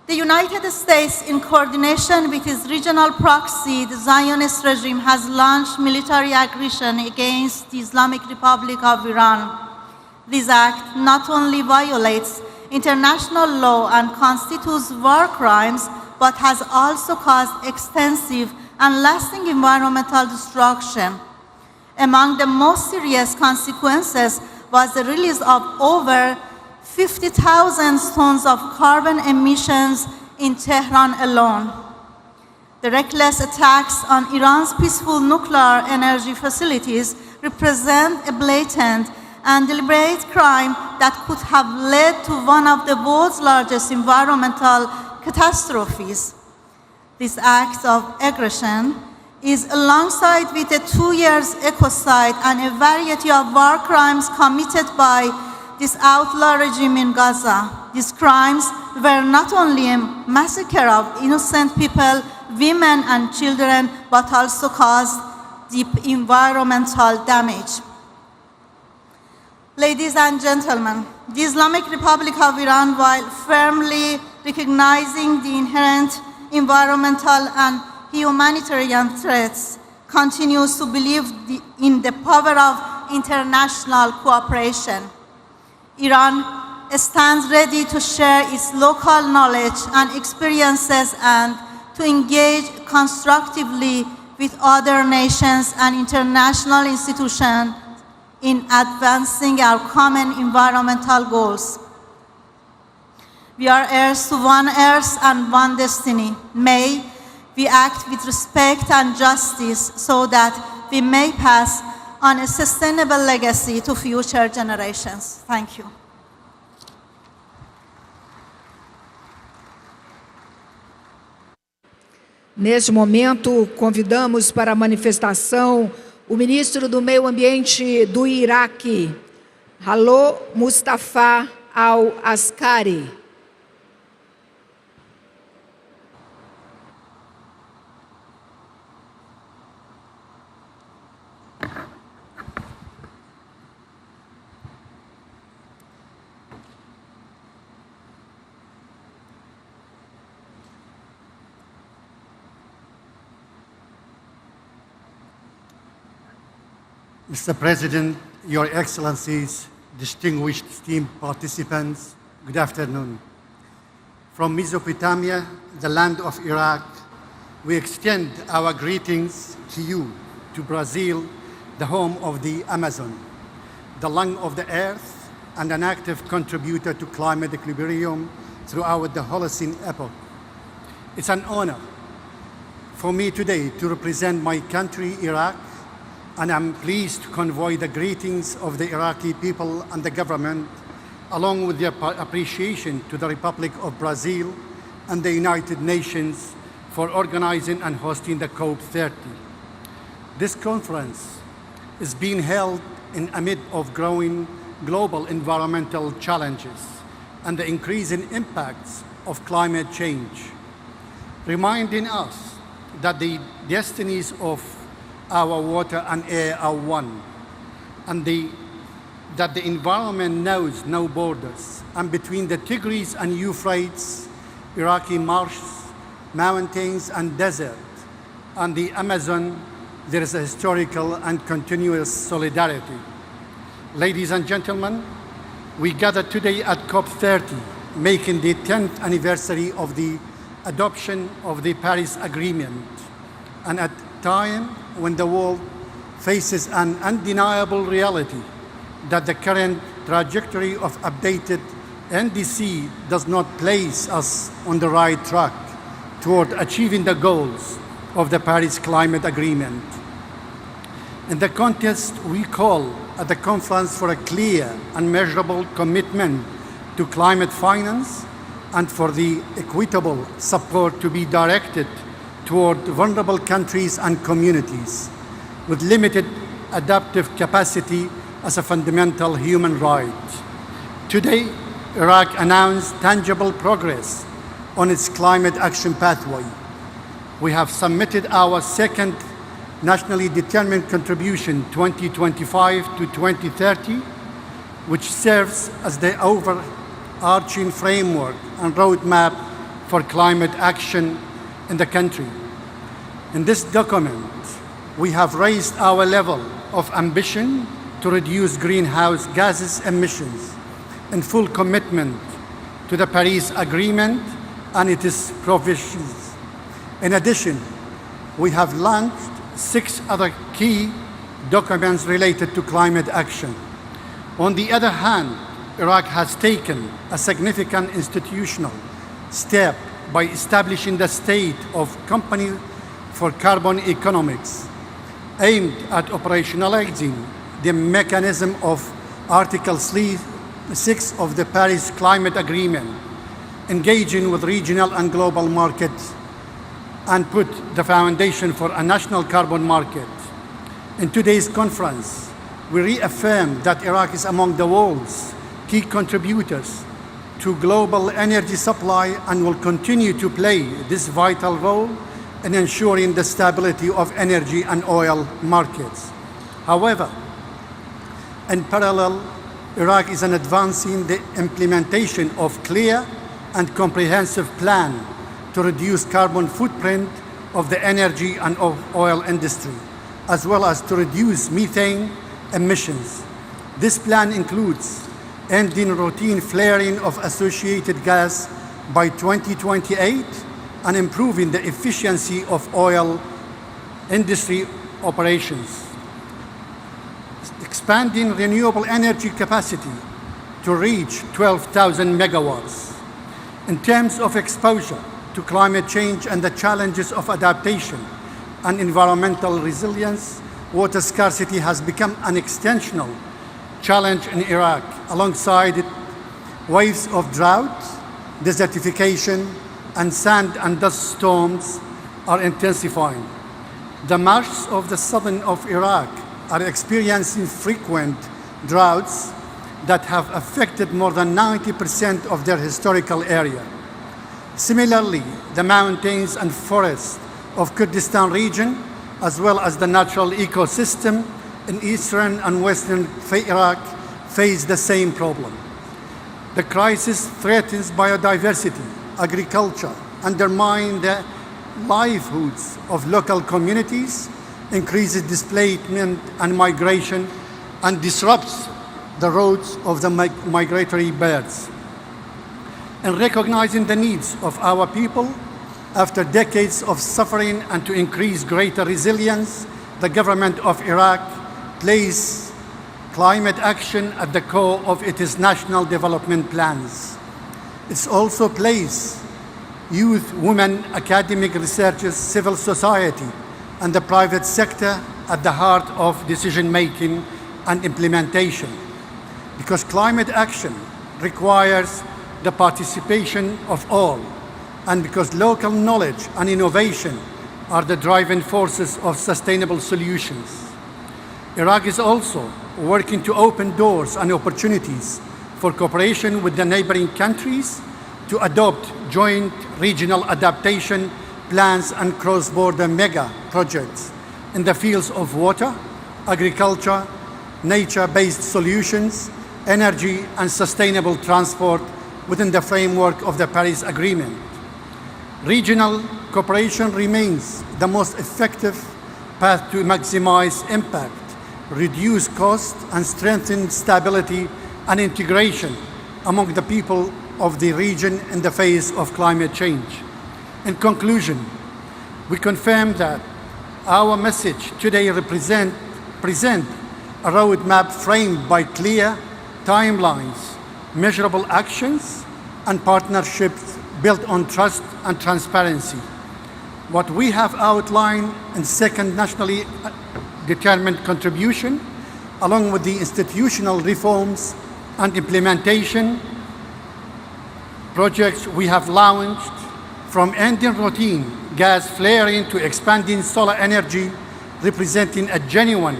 the United States, in coordination with its regional proxy, the Zionist regime, has launched military aggression against the Islamic Republic of Iran. This act not only violates international law and constitutes war crimes, but has also caused extensive and lasting environmental destruction. Among the most serious consequences was the release of over 50,000 tons of carbon emissions in Tehran alone. The reckless attacks on Iran's peaceful nuclear energy facilities represent a blatant and deliberate crime that could have led to one of the world's largest environmental catastrophes. This act of aggression is alongside with the 2 years ecocide and a variety of war crimes committed by this outlaw regime in Gaza. These crimes were not only a massacre of innocent people, women and children, but also caused deep environmental damage. Ladies and gentlemen, the Islamic Republic of Iran, while firmly recognizing the inherent environmental and humanitarian threats, continues to believe in the power of international cooperation. Iran stands ready to share its local knowledge and experiences and to engage constructively with other nations and international institutions in advancing our common environmental goals. We are heirs to one earth and one destiny. May we act with respect and justice so that we may pass on a sustainable legacy to future generations. Thank you. Neste momento, convidamos para a manifestação o ministro do Meio Ambiente do Iraque, Halo Mustafa Al-Askari. Mr. President, Your Excellencies, distinguished esteemed participants, good afternoon. From Mesopotamia, the land of Iraq, we extend our greetings to you, to Brazil, the home of the Amazon, the lung of the earth, and an active contributor to climate equilibrium throughout the Holocene epoch. It's an honor for me today to represent my country, Iraq, and I'm pleased to convey the greetings of the Iraqi people and the government, along with their appreciation to the Republic of Brazil and the United Nations for organizing and hosting the Cop30. This conference is being held in amid of growing global environmental challenges and the increasing impacts of climate change, reminding us that the destinies of our water and air are one, and that the environment knows no borders. And between the Tigris and Euphrates, Iraqi marshes, mountains and desert, and the Amazon, there is a historical and continuous solidarity. Ladies and gentlemen, we gather today at COP30, making the 10th anniversary of the adoption of the Paris Agreement, and at time when the world faces an undeniable reality that the current trajectory of updated NDC does not place us on the right track toward achieving the goals of the Paris Climate Agreement. In the context, we call at the conference for a clear and measurable commitment to climate finance and for the equitable support to be directed toward vulnerable countries and communities with limited adaptive capacity as a fundamental human right. Today, Iraq announced tangible progress on its climate action pathway. We have submitted our second nationally determined contribution 2025 to 2030, which serves as the overarching framework and roadmap for climate action in the country. In this document, we have raised our level of ambition to reduce greenhouse gases emissions in full commitment to the Paris Agreement and its provisions. In addition, we have launched 6 other key documents related to climate action. On the other hand, Iraq has taken a significant institutional step by establishing the State of Company for Carbon Economics, aimed at operationalizing the mechanism of Article 6 of the Paris Climate Agreement, engaging with regional and global markets, and put the foundation for a national carbon market. In today's conference, we reaffirm that Iraq is among the world's key contributors to global energy supply and will continue to play this vital role in ensuring the stability of energy and oil markets. However, in parallel, Iraq is advancing the implementation of clear and comprehensive plan to reduce carbon footprint of the energy and oil industry, as well as to reduce methane emissions. This plan includes ending routine flaring of associated gas by 2028 and improving the efficiency of oil industry operations, expanding renewable energy capacity to reach 12,000 megawatts. In terms of exposure to climate change and the challenges of adaptation and environmental resilience, water scarcity has become an extensional challenge in Iraq, alongside it, waves of drought, desertification, and sand and dust storms are intensifying. The marshes of the southern of Iraq are experiencing frequent droughts that have affected more than 90% of their historical area. Similarly, the mountains and forests of Kurdistan region, as well as the natural ecosystem in eastern and western Iraq, face the same problem. The crisis threatens biodiversity, agriculture, undermines the livelihoods of local communities, increases displacement and migration, and disrupts the routes of the migratory birds. In recognizing the needs of our people, after decades of suffering and to increase greater resilience, the government of Iraq places climate action at the core of its national development plans. It also places youth, women, academic researchers, civil society, and the private sector at the heart of decision-making and implementation. Because climate action requires the participation of all, and because local knowledge and innovation are the driving forces of sustainable solutions. Iraq is also working to open doors and opportunities for cooperation with the neighboring countries to adopt joint regional adaptation plans and cross-border mega projects in the fields of water, agriculture, nature-based solutions, energy, and sustainable transport within the framework of the Paris Agreement. Regional cooperation remains the most effective path to maximize impact, reduce cost, and strengthen stability and integration among the people of the region in the face of climate change. In conclusion, we confirm that Our message today present a roadmap framed by clear timelines, measurable actions, and partnerships built on trust and transparency. What we have outlined in second nationally determined contribution, along with the institutional reforms and implementation projects we have launched, from ending routine gas flaring to expanding solar energy, representing a genuine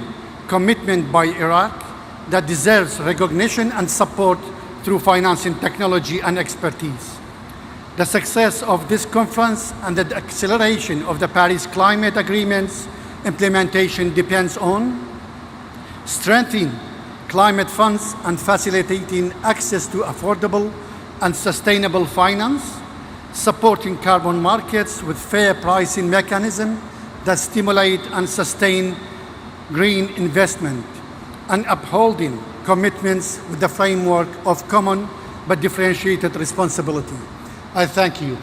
commitment by Iraq that deserves recognition and support through financing, technology, and expertise. The success of this conference and the acceleration of the Paris Climate Agreement's implementation depends on strengthening climate funds and facilitating access to affordable and sustainable finance, supporting carbon markets with fair pricing mechanisms that stimulate and sustain green investment, and upholding commitments with the framework of common but differentiated responsibility. I thank you.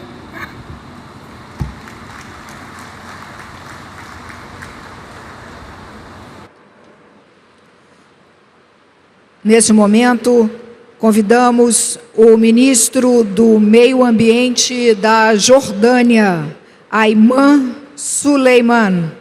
Neste momento, convidamos o ministro do Meio Ambiente da Jordânia, Ayman Suleiman.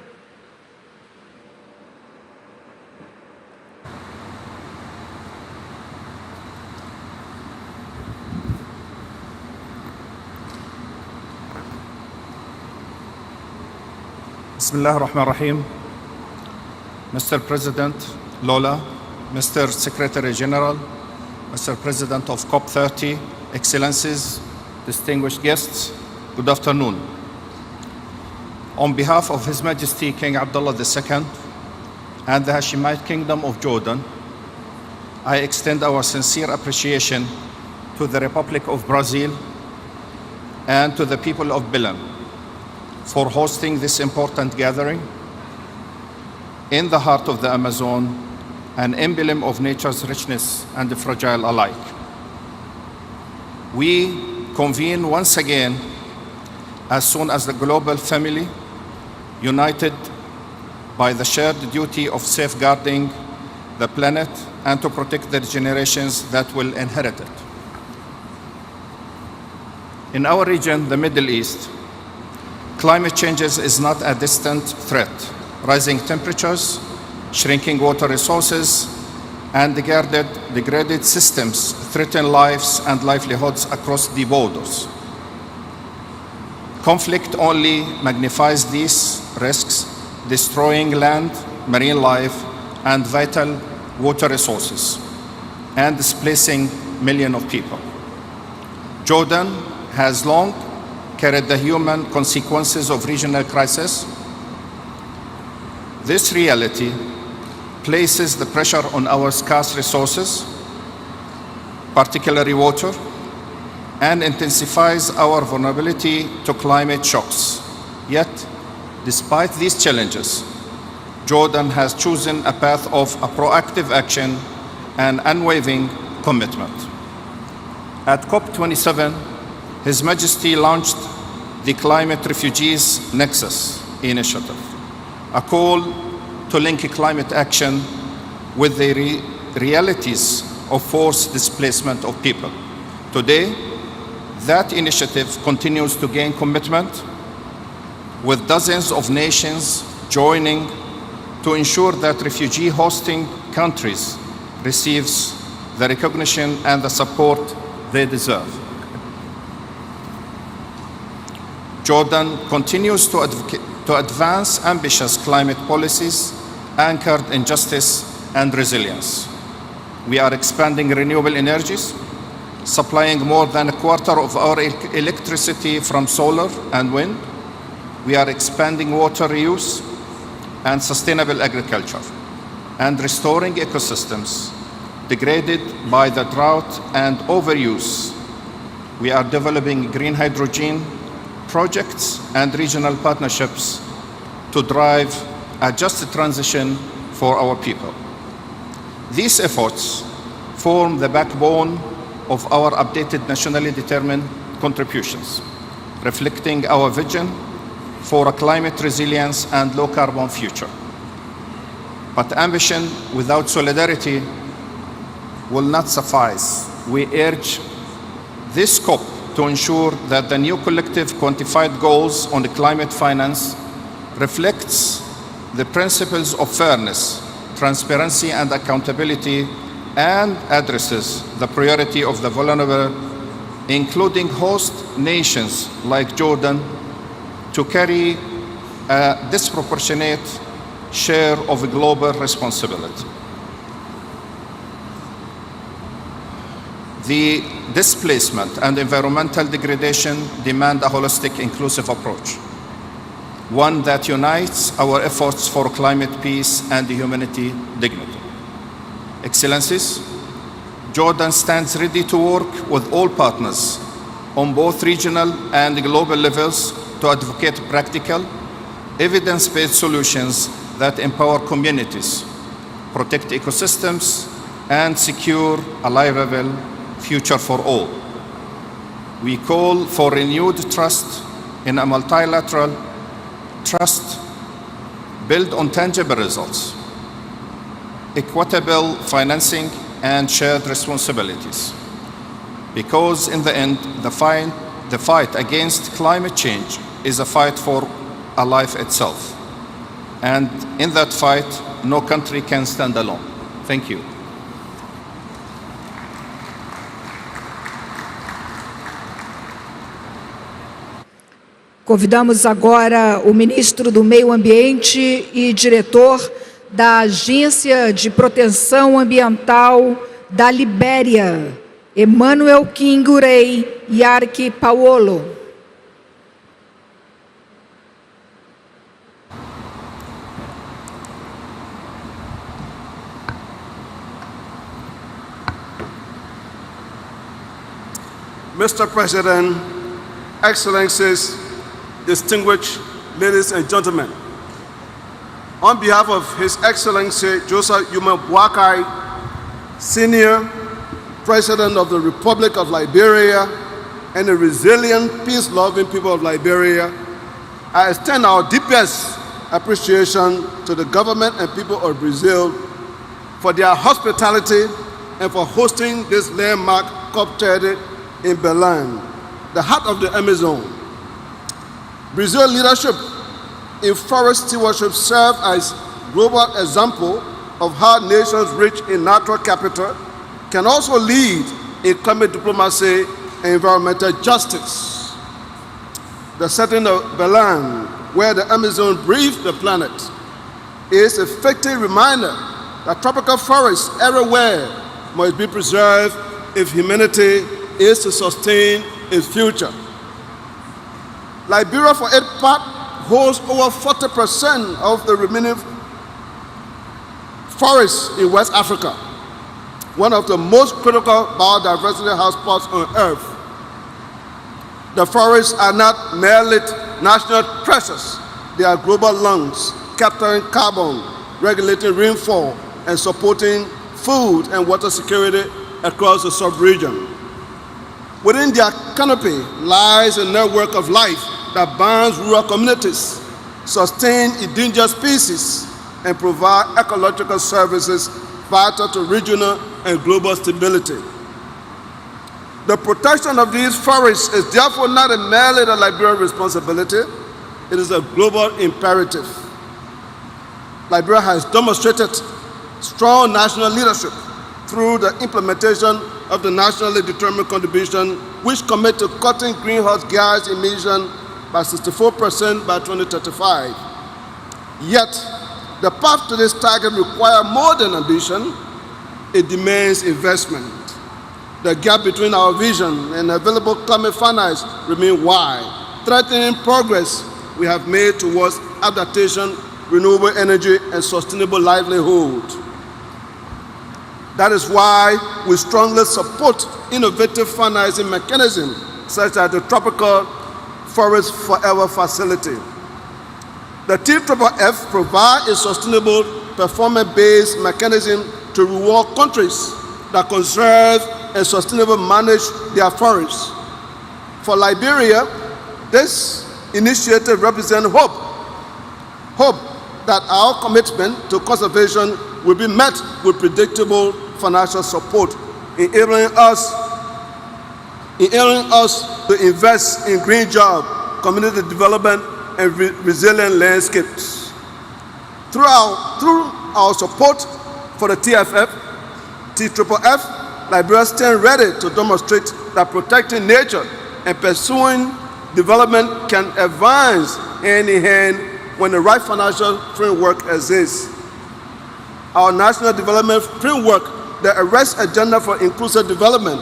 Bismillah ar-Rahman ar-Rahim. Mr. President Lola, Mr. Secretary General, Mr. President of Cop30, Excellencies, distinguished guests, good afternoon. On behalf of His Majesty King Abdullah II and the Hashemite Kingdom of Jordan, I extend our sincere appreciation to the Republic of Brazil and to the people of Belém for hosting this important gathering in the heart of the Amazon, an emblem of nature's richness and fragile alike. We convene once again as soon as the global family, united by the shared duty of safeguarding the planet and to protect the generations that will inherit it. In our region, the Middle East, climate change is not a distant threat. Rising temperatures, shrinking water resources, and degraded systems threaten lives and livelihoods across the borders. Conflict only magnifies these risks, destroying land, marine life, and vital water resources, and displacing millions of people. Jordan has long carried the human consequences of regional crisis. This reality places the pressure on our scarce resources, particularly water, and intensifies our vulnerability to climate shocks. Yet, despite these challenges, Jordan has chosen a path of a proactive action and unwavering commitment. At COP27, His Majesty launched the Climate Refugees Nexus initiative, a call to link climate action with the realities of forced displacement of people. Today, that initiative continues to gain commitment, with dozens of nations joining to ensure that refugee hosting countries receives the recognition and the support they deserve. Jordan continues to advance ambitious climate policies anchored in justice and resilience. We are expanding renewable energies, supplying more than a quarter of our electricity from solar and wind. We are expanding water reuse and sustainable agriculture, and restoring ecosystems degraded by the drought and overuse. We are developing green hydrogen projects and regional partnerships to drive a just transition for our people. These efforts form the backbone of our updated nationally determined contributions, reflecting our vision for a climate resilience and low carbon future. But ambition without solidarity will not suffice. We urge this COP to ensure that the new collective quantified goals on the climate finance reflects the principles of fairness, transparency and accountability, and addresses the priority of the vulnerable, including host nations like Jordan, to carry a disproportionate share of global responsibility. The displacement and environmental degradation demand a holistic, inclusive approach, one that unites our efforts for climate peace and humanity dignity. Excellencies, Jordan stands ready to work with all partners on both regional and global levels to advocate practical, evidence-based solutions that empower communities, protect ecosystems, and secure a livable future for all. We call for renewed trust in a multilateral trust built on tangible results, equitable financing, and shared responsibilities. Because in the end, the fight against climate change is a fight for a life itself. And in that fight, no country can stand alone. Thank you. Convidamos agora o ministro do Meio Ambiente e diretor da Agência de Proteção Ambiental da Libéria, Emmanuel Kingurei Yarki Paolo. Mr. President, Excellencies, distinguished ladies and gentlemen, on behalf of His Excellency Joseph Yuma Boakai, Senior President of the Republic of Liberia and the resilient, peace-loving people of Liberia, I extend our deepest appreciation to the government and people of Brazil for their hospitality and for hosting this landmark COP30 in Belém, the heart of the Amazon. Brazil's leadership in forest stewardship serves as global example of how nations rich in natural capital can also lead in climate diplomacy and environmental justice. The setting of Belém, where the Amazon breathes the planet, is a fitting reminder that tropical forests everywhere must be preserved if humanity is to sustain its future. Liberia, for its part, holds over 40% of the remaining forests in West Africa, one of the most critical biodiversity hotspots on Earth. The forests are not merely national treasures, they are global lungs, capturing carbon, regulating rainfall, and supporting food and water security across the sub-region. Within their canopy lies a network of life that binds rural communities, sustain endangered species, and provide ecological services vital to regional and global stability. The protection of these forests is therefore not merely the Liberian responsibility, it is a global imperative. Liberia has demonstrated strong national leadership through the implementation of the nationally determined contribution, which commit to cutting greenhouse gas emissions by 64% by 2035. Yet, the path to this target requires more than ambition, it demands investment. The gap between our vision and available climate finance remains wide, threatening progress we have made towards adaptation, renewable energy, and sustainable livelihood. That is why we strongly support innovative financing mechanisms such as the Tropical Forest Forever Facility. The TVBS provides a sustainable performance-based mechanism to reward countries that conserve and sustainably manage their forests. For Liberia, this initiative represents hope. Hope that our commitment to conservation will be met with predictable financial support, enabling us to invest in green jobs, community development, and resilient landscapes. Through our support for the TFF, Liberia stands ready to demonstrate that protecting nature and pursuing development can advance hand in hand when the right financial framework exists. Our national development framework, the arrest agenda for inclusive development,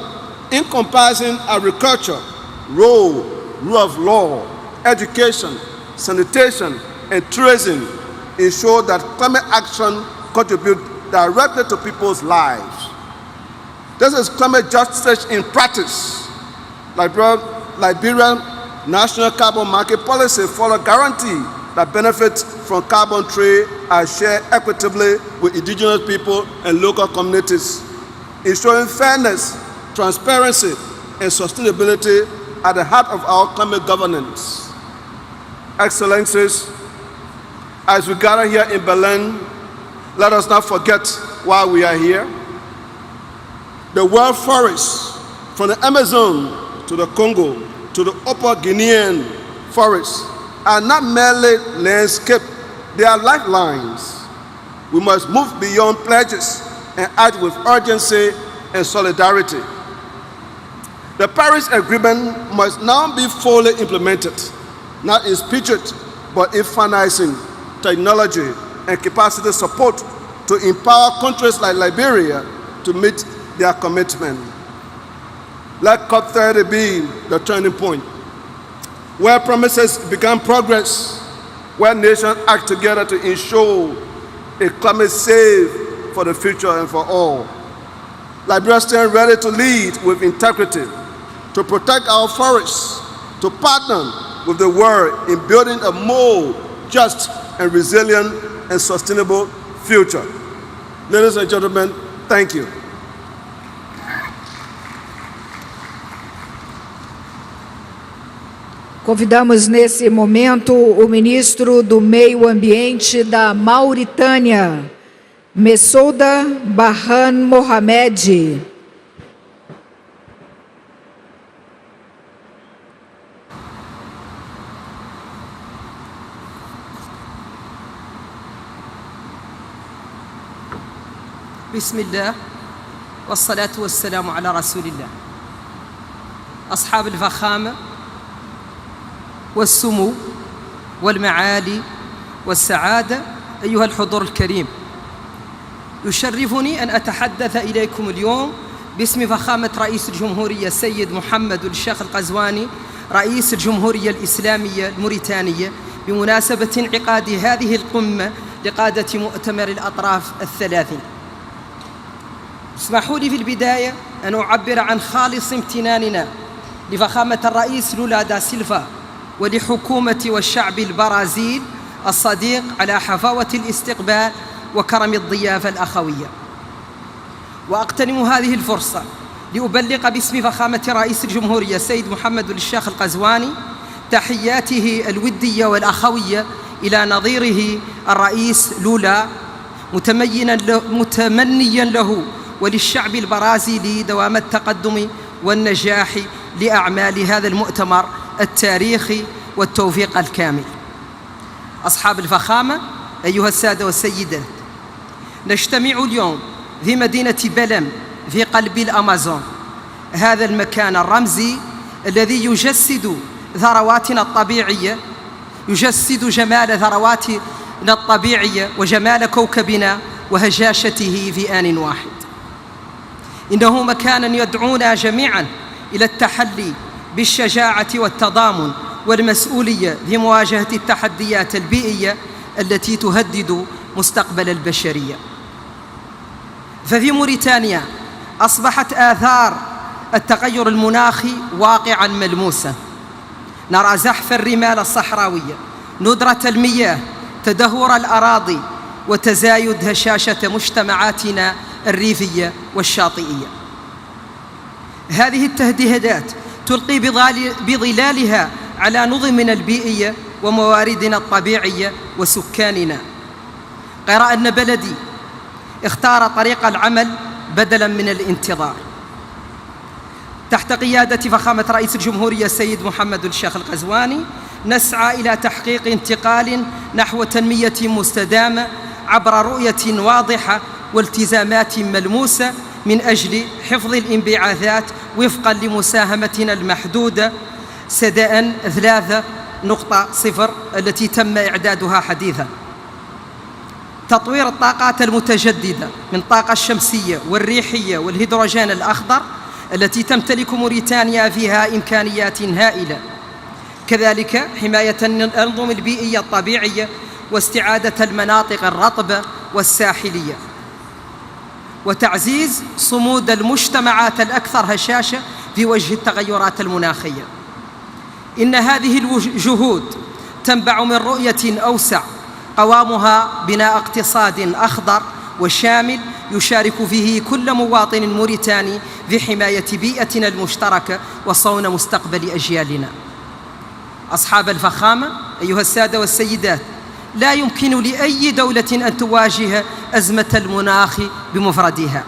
encompassing agriculture, rule of law, education, sanitation, and tourism, ensure that climate action contributes directly to people's lives. This is climate justice in practice. Liberia's national carbon market policy follows guarantee that benefits from carbon trade are shared equitably with indigenous people and local communities, ensuring fairness, transparency, and sustainability at the heart of our climate governance. Excellencies, as we gather here in Berlin, let us not forget why we are here. The world forests, from the Amazon to the Congo to the Upper Guinean forests, are not merely landscape, they are lifelines. We must move beyond pledges and act with urgency and solidarity. The Paris Agreement must now be fully implemented, not in spirit, but in financing, technology, and capacity support to empower countries like Liberia to meet their commitment. Let Cop30 be the turning point, where promises become progress, where nations act together to ensure a climate safe for the future and for all. Liberia stands ready to lead with integrity, to protect our forests, to partner with the world in building a more just and resilient and sustainable future. Ladies and gentlemen, thank you. Convidamos nesse momento o ministro do Meio Ambiente da Mauritânia, Messouda Barhan Mohamed. بسم الله والصلاة والسلام على رسول الله. أصحاب الفخامة والسمو والمعالي والسعادة، أيها الحضور الكريم، يشرفني أن أتحدث إليكم اليوم باسم فخامة رئيس الجمهورية السيد محمد الشيخ القزواني رئيس الجمهورية الإسلامية الموريتانية بمناسبة انعقاد هذه القمة لقادة مؤتمر الأطراف الثلاثين. اسمحوا لي في البداية أن أعبر عن خالص امتناننا لفخامة الرئيس لولا دا سيلفا ولحكومة والشعب البرازيل الصديق على حفاوة الاستقبال وكرم الضيافة الأخوية. وأغتنم هذه الفرصة لأبلغ باسم فخامة رئيس الجمهورية السيد محمد الشيخ القزواني تحياته الودية والأخوية إلى نظيره الرئيس لولا، متمنيا له وللشعب البرازيلي دوام التقدم والنجاح لأعمال هذا المؤتمر التاريخي والتوفيق الكامل. أصحاب الفخامة، أيها السادة والسيدات، نجتمع اليوم في مدينة بلم في قلب الأمازون، هذا المكان الرمزي الذي يجسد ثرواتنا الطبيعية، يجسد جمال ثرواتنا الطبيعية وجمال كوكبنا وهجاشته في آن واحد. إنه مكان يدعونا جميعا إلى التحلي بالشجاعة والتضامن والمسؤولية في مواجهة التحديات البيئية التي تهدد مستقبل البشرية. ففي موريتانيا أصبحت آثار التغير المناخي واقعا ملموسا. نرى زحف الرمال الصحراوية، ندرة المياه، تدهور الأراضي، وتزايد هشاشة مجتمعاتنا الريفية والشاطئية. هذه التهديدات تلقي بظلالها على نظمنا البيئية ومواردنا الطبيعية وسكاننا، غير أن بلدي اختار طريق العمل بدلاً من الانتظار. تحت قيادة فخامة رئيس الجمهورية السيد محمد الشيخ القزواني نسعى إلى تحقيق انتقال نحو تنمية مستدامة عبر رؤية واضحة والتزامات ملموسة من أجل حفظ الانبعاثات وفقاً لمساهمتنا المحدودة سداء 3.0 التي تم إعدادها حديثاً. تطوير الطاقات المتجددة من الطاقة الشمسية والريحية والهيدروجين الأخضر التي تمتلك موريتانيا فيها إمكانيات هائلة. كذلك حماية الأنظمة البيئية الطبيعية واستعادة المناطق الرطبة والساحلية، وتعزيز صمود المجتمعات الأكثر هشاشة في وجه التغيرات المناخية. إن هذه الجهود تنبع من رؤية أوسع قوامها بناء اقتصاد أخضر وشامل يشارك فيه كل مواطن موريتاني في حماية بيئتنا المشتركة وصون مستقبل أجيالنا. أصحاب الفخامة، أيها السادة والسيدات، لا يمكن لأي دولة أن تواجه أزمة المناخ بمفردها،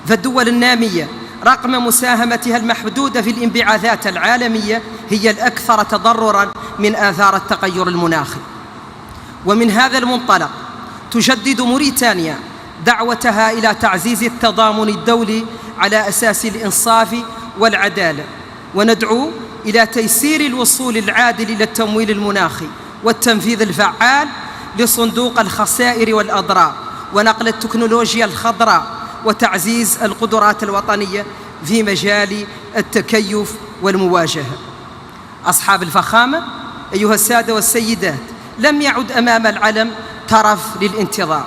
فالدول النامية رغم مساهمتها المحدودة في الانبعاثات العالمية هي الأكثر تضرراً من آثار التغير المناخي. ومن هذا المنطلق تجدد موريتانيا دعوتها إلى تعزيز التضامن الدولي على أساس الإنصاف والعدالة، وندعو إلى تيسير الوصول العادل إلى التمويل المناخي والتنفيذ الفعال لصندوق الخسائر والأضرار ونقل التكنولوجيا الخضراء وتعزيز القدرات الوطنية في مجال التكيف والمواجهة. أصحاب الفخامة، أيها السادة والسيدات، لم يعد أمام العلم ترف للانتظار،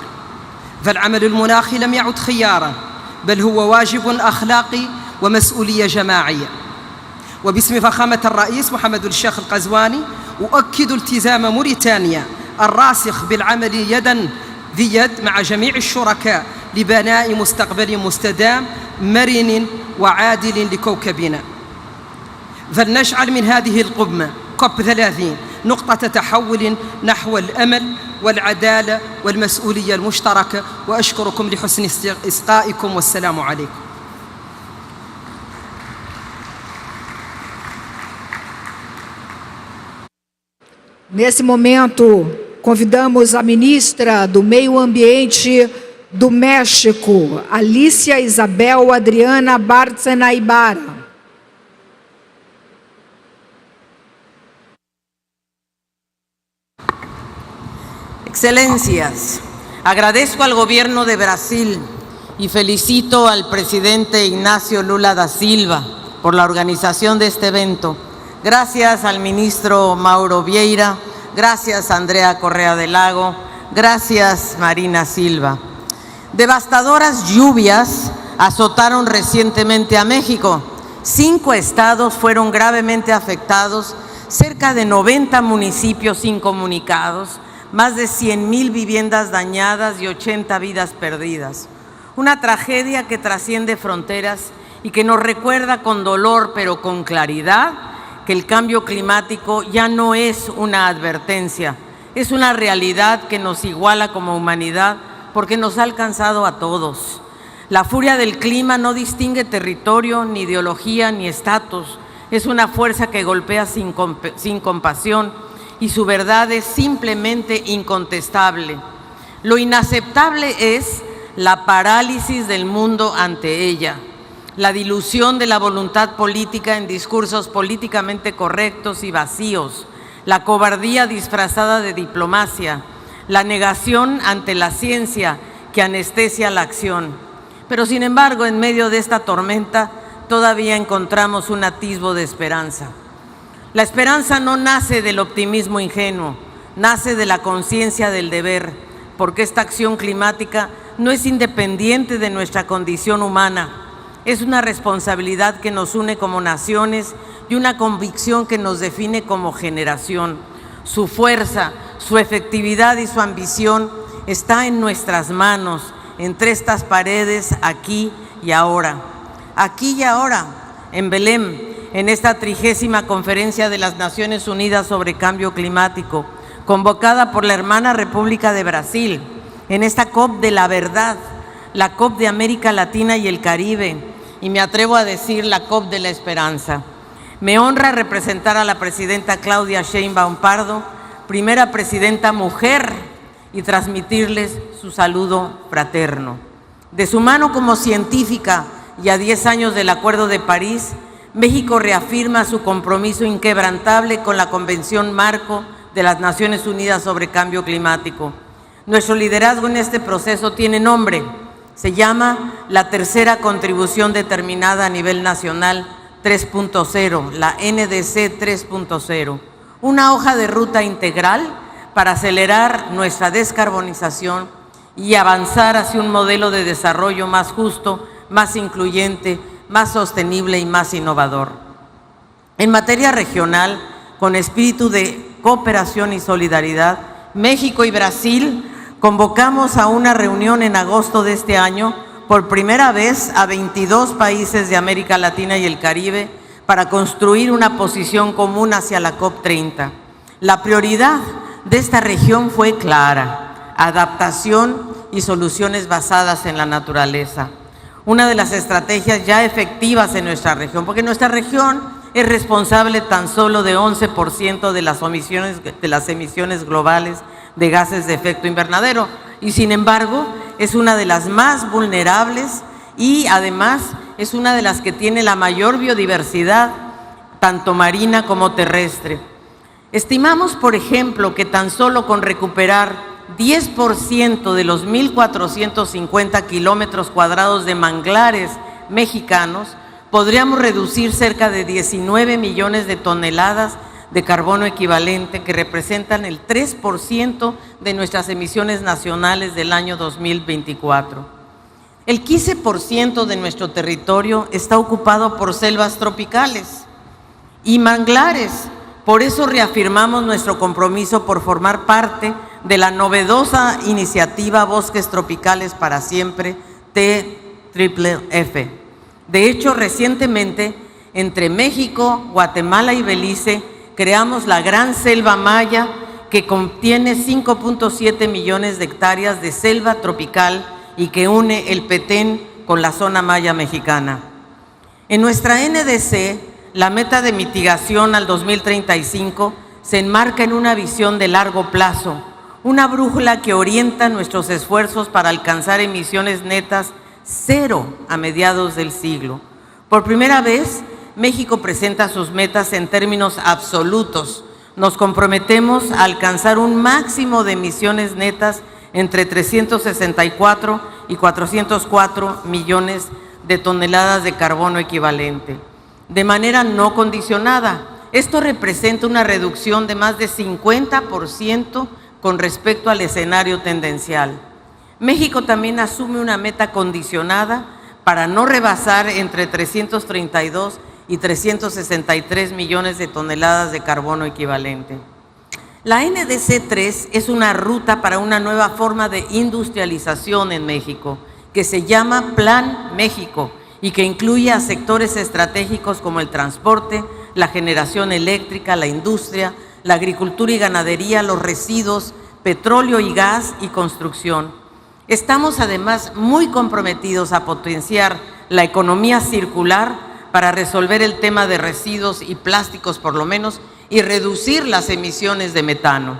فالعمل المناخي لم يعد خياراً، بل هو واجب أخلاقي ومسؤولية جماعية. وباسم فخامة الرئيس محمد الشيخ القزواني أؤكد التزام موريتانيا الراسخ بالعمل يداً في يد مع جميع الشركاء لبناء مستقبل مستدام مرن وعادل لكوكبنا. فلنجعل من هذه القمة COP30 نقطة تحول نحو الأمل والعدالة والمسؤولية المشتركة، وأشكركم لحسن إصغائكم والسلام عليكم. Nesse momento, convidamos a ministra do Meio Ambiente do México, Alicia Isabel Adriana Bárcena Ibarra. Excelencias, agradezco al Gobierno de Brasil y felicito al presidente Ignacio Lula da Silva por la organización de este evento. Gracias al ministro Mauro Vieira, gracias Andrea Correa del Lago, gracias Marina Silva. Devastadoras lluvias azotaron recientemente a México. 5 estados fueron gravemente afectados, cerca de 90 municipios incomunicados, más de 100,000 viviendas dañadas y 80 vidas perdidas. Una tragedia que trasciende fronteras y que nos recuerda con dolor, pero con claridad, que el cambio climático ya no es una advertencia, es una realidad que nos iguala como humanidad porque nos ha alcanzado a todos. La furia del clima no distingue territorio, ni ideología, ni estatus. Es una fuerza que golpea sin compasión y su verdad es simplemente incontestable. Lo inaceptable es la parálisis del mundo ante ella, la dilución de la voluntad política en discursos políticamente correctos y vacíos, la cobardía disfrazada de diplomacia, la negación ante la ciencia que anestesia la acción. Pero sin embargo, en medio de esta tormenta, todavía encontramos un atisbo de esperanza. La esperanza no nace del optimismo ingenuo, nace de la conciencia del deber, porque esta acción climática no es independiente de nuestra condición humana. Es una responsabilidad que nos une como naciones y una convicción que nos define como generación. Su fuerza, su efectividad y su ambición está en nuestras manos, entre estas paredes, aquí y ahora. Aquí y ahora, en Belém, en esta 30ª Conferencia de las Naciones Unidas sobre Cambio Climático, convocada por la hermana República de Brasil, en esta COP de la verdad, la COP de América Latina y el Caribe, y me atrevo a decir la COP de la esperanza. Me honra representar a la presidenta Claudia Sheinbaum Pardo, primera presidenta mujer, y transmitirles su saludo fraterno. De su mano como científica y a 10 años del Acuerdo de París, México reafirma su compromiso inquebrantable con la Convención Marco de las Naciones Unidas sobre Cambio Climático. Nuestro liderazgo en este proceso tiene nombre, se llama la Tercera Contribución Determinada a Nivel Nacional 3.0, la NDC 3.0, una hoja de ruta integral para acelerar nuestra descarbonización y avanzar hacia un modelo de desarrollo más justo, más incluyente, más sostenible y más innovador. En materia regional, con espíritu de cooperación y solidaridad, México y Brasil convocamos a una reunión en agosto de este año, por primera vez a 22 países de América Latina y el Caribe, para construir una posición común hacia la COP30. La prioridad de esta región fue clara: adaptación y soluciones basadas en la naturaleza. Una de las estrategias ya efectivas en nuestra región, porque nuestra región es responsable tan solo de 11% de las emisiones globales de gases de efecto invernadero, y sin embargo es una de las más vulnerables y además es una de las que tiene la mayor biodiversidad, tanto marina como terrestre. Estimamos, por ejemplo, que tan solo con recuperar 10% de los 1.450 kilómetros cuadrados de manglares mexicanos, podríamos reducir cerca de 19 millones de toneladas de carbono equivalente, que representan el 3% de nuestras emisiones nacionales del año 2024. El 15% de nuestro territorio está ocupado por selvas tropicales y manglares. Por eso reafirmamos nuestro compromiso por formar parte de la novedosa iniciativa Bosques Tropicales para Siempre, TVBS. De hecho, recientemente, entre México, Guatemala y Belice, creamos la Gran Selva Maya, que contiene 5.7 millones de hectáreas de selva tropical y que une el Petén con la zona maya mexicana. En nuestra NDC, la meta de mitigación al 2035 se enmarca en una visión de largo plazo, una brújula que orienta nuestros esfuerzos para alcanzar emisiones netas cero a mediados del siglo. Por primera vez, México presenta sus metas en términos absolutos. Nos comprometemos a alcanzar un máximo de emisiones netas entre 364 y 404 millones de toneladas de carbono equivalente, de manera no condicionada. Esto representa una reducción de más de 50% con respecto al escenario tendencial. México también asume una meta condicionada para no rebasar entre 332 y 363 millones de toneladas de carbono equivalente. La NDC 3 es una ruta para una nueva forma de industrialización en México, que se llama Plan México y que incluye a sectores estratégicos como el transporte, la generación eléctrica, la industria, la agricultura y ganadería, los residuos, petróleo y gas y construcción. Estamos además muy comprometidos a potenciar la economía circular para resolver el tema de residuos y plásticos por lo menos y reducir las emisiones de metano.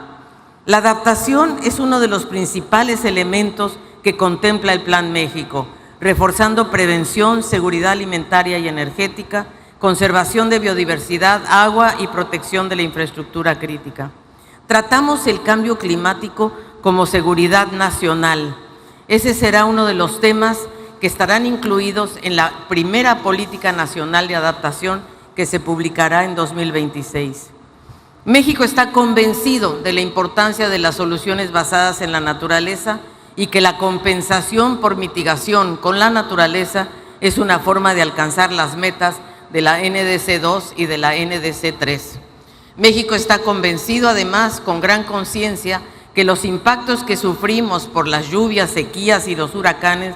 La adaptación es uno de los principales elementos que contempla el Plan México, reforzando prevención, seguridad alimentaria y energética, conservación de biodiversidad, agua y protección de la infraestructura crítica. Tratamos el cambio climático como seguridad nacional. Ese será uno de los temas que estarán incluidos en la primera Política Nacional de Adaptación que se publicará en 2026. México está convencido de la importancia de las soluciones basadas en la naturaleza y que la compensación por mitigación con la naturaleza es una forma de alcanzar las metas de la NDC 2 y de la NDC 3. México está convencido además, con gran conciencia, que los impactos que sufrimos por las lluvias, sequías y los huracanes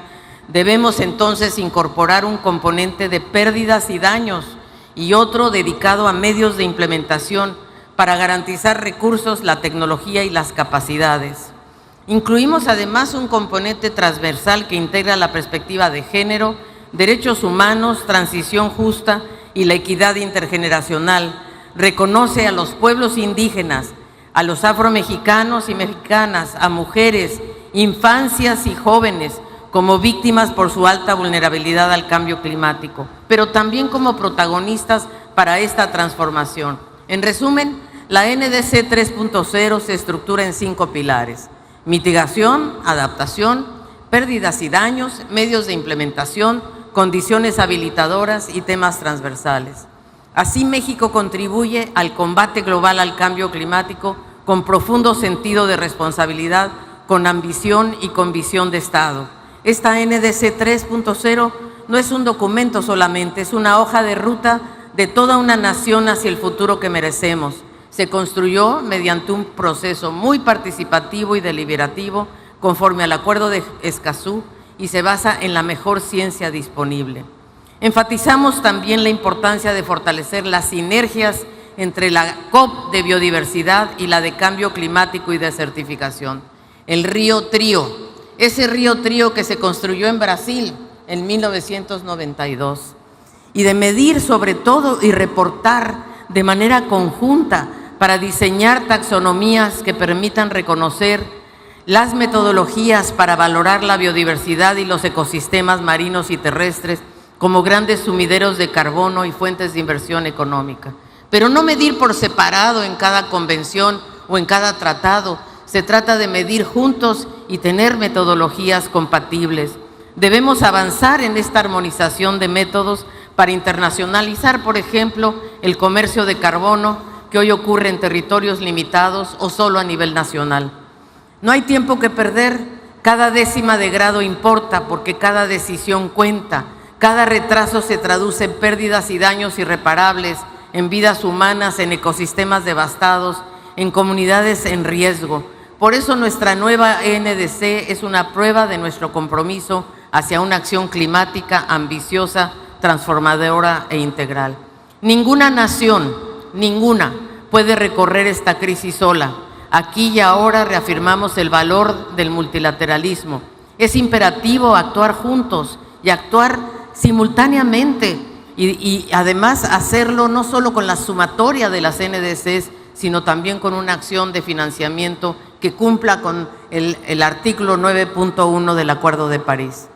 debemos entonces incorporar un componente de pérdidas y daños y otro dedicado a medios de implementación para garantizar recursos, la tecnología y las capacidades. Incluimos además un componente transversal que integra la perspectiva de género, derechos humanos, transición justa y la equidad intergeneracional. Reconoce a los pueblos indígenas, a los afromexicanos y mexicanas, a mujeres, infancias y jóvenes como víctimas por su alta vulnerabilidad al cambio climático, pero también como protagonistas para esta transformación. En resumen, la NDC 3.0 se estructura en 5 pilares: mitigación, adaptación, pérdidas y daños, medios de implementación, condiciones habilitadoras y temas transversales. Así, México contribuye al combate global al cambio climático con profundo sentido de responsabilidad, con ambición y con visión de Estado. Esta NDC 3.0 no es un documento solamente, es una hoja de ruta de toda una nación hacia el futuro que merecemos. Se construyó mediante un proceso muy participativo y deliberativo conforme al Acuerdo de Escazú y se basa en la mejor ciencia disponible. Enfatizamos también la importancia de fortalecer las sinergias entre la COP de biodiversidad y la de cambio climático y desertificación. El Río Trío, ese Río Trío que se construyó en Brasil en 1992, y de medir sobre todo y reportar de manera conjunta para diseñar taxonomías que permitan reconocer las metodologías para valorar la biodiversidad y los ecosistemas marinos y terrestres como grandes sumideros de carbono y fuentes de inversión económica. Pero no medir por separado en cada convención o en cada tratado. Se trata de medir juntos y tener metodologías compatibles. Debemos avanzar en esta armonización de métodos para internacionalizar, por ejemplo, el comercio de carbono que hoy ocurre en territorios limitados o solo a nivel nacional. No hay tiempo que perder, cada décima de grado importa porque cada decisión cuenta, cada retraso se traduce en pérdidas y daños irreparables, en vidas humanas, en ecosistemas devastados, en comunidades en riesgo. Por eso nuestra nueva NDC es una prueba de nuestro compromiso hacia una acción climática ambiciosa, transformadora e integral. Ninguna nación, ninguna, puede recorrer esta crisis sola. Aquí y ahora reafirmamos el valor del multilateralismo. Es imperativo actuar juntos y actuar simultáneamente y además hacerlo no solo con la sumatoria de las NDCs, sino también con una acción de financiamiento que cumpla con el artículo 9.1 del Acuerdo de París.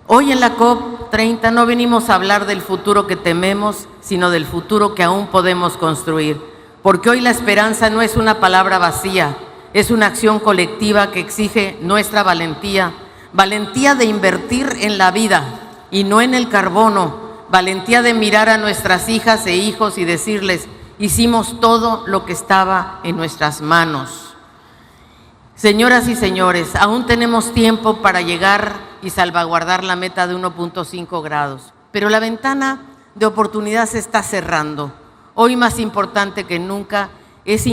Hoy en la COP30 no venimos a hablar del futuro que tememos, sino del futuro que aún podemos construir, porque hoy la esperanza no es una palabra vacía, es una acción colectiva que exige nuestra valentía, valentía de invertir en la vida y no en el carbono, valentía de mirar a nuestras hijas e hijos y decirles: hicimos todo lo que estaba en nuestras manos. Señoras y señores, aún tenemos tiempo para llegar y salvaguardar la meta de 1.5 grados, pero la ventana de oportunidad se está cerrando. Hoy más importante que nunca es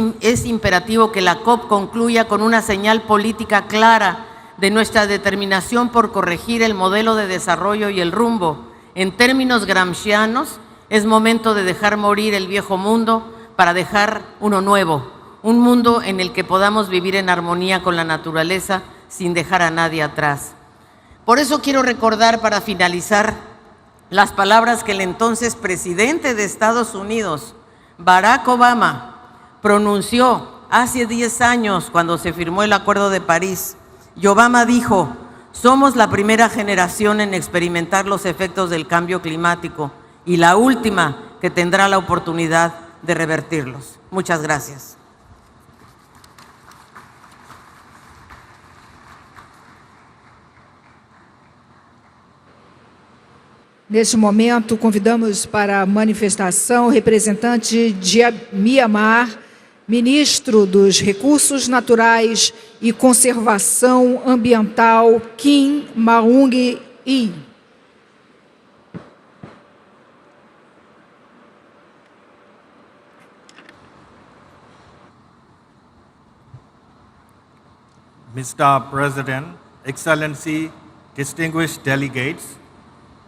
imperativo que la COP concluya con una señal política clara de nuestra determinación por corregir el modelo de desarrollo y el rumbo. En términos gramscianos, es momento de dejar morir el viejo mundo para dejar uno nuevo, un mundo en el que podamos vivir en armonía con la naturaleza sin dejar a nadie atrás. Por eso quiero recordar, para finalizar, las palabras que el entonces presidente de Estados Unidos, Barack Obama, pronunció hace 10 años cuando se firmó el Acuerdo de París. Y Obama dijo: somos la primera generación en experimentar los efectos del cambio climático y la última que tendrá la oportunidad de revertirlos. Muchas gracias. Neste momento, convidamos para a manifestação o representante de Mianmar, ministro dos Recursos Naturais e Conservação Ambiental, Kim Maung-hee. Mr. President, Excellency, distinguished delegates,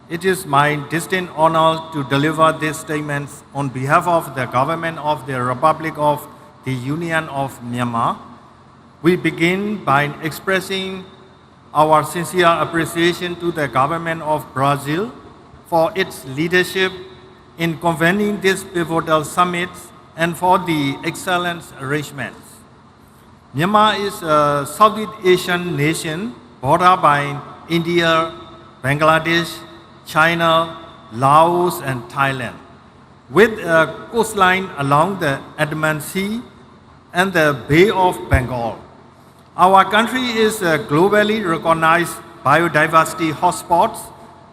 It is my distinct honor to deliver these statements on behalf of the government of the Republic of the Union of Myanmar. We begin by expressing our sincere appreciation to the government of Brazil for its leadership in convening this pivotal summit and for the excellent arrangements. Myanmar is a Southeast Asian nation bordered by India, Bangladesh, China, Laos, and Thailand, with a coastline along the Andaman Sea and the Bay of Bengal. Our country is a globally recognized biodiversity hotspot,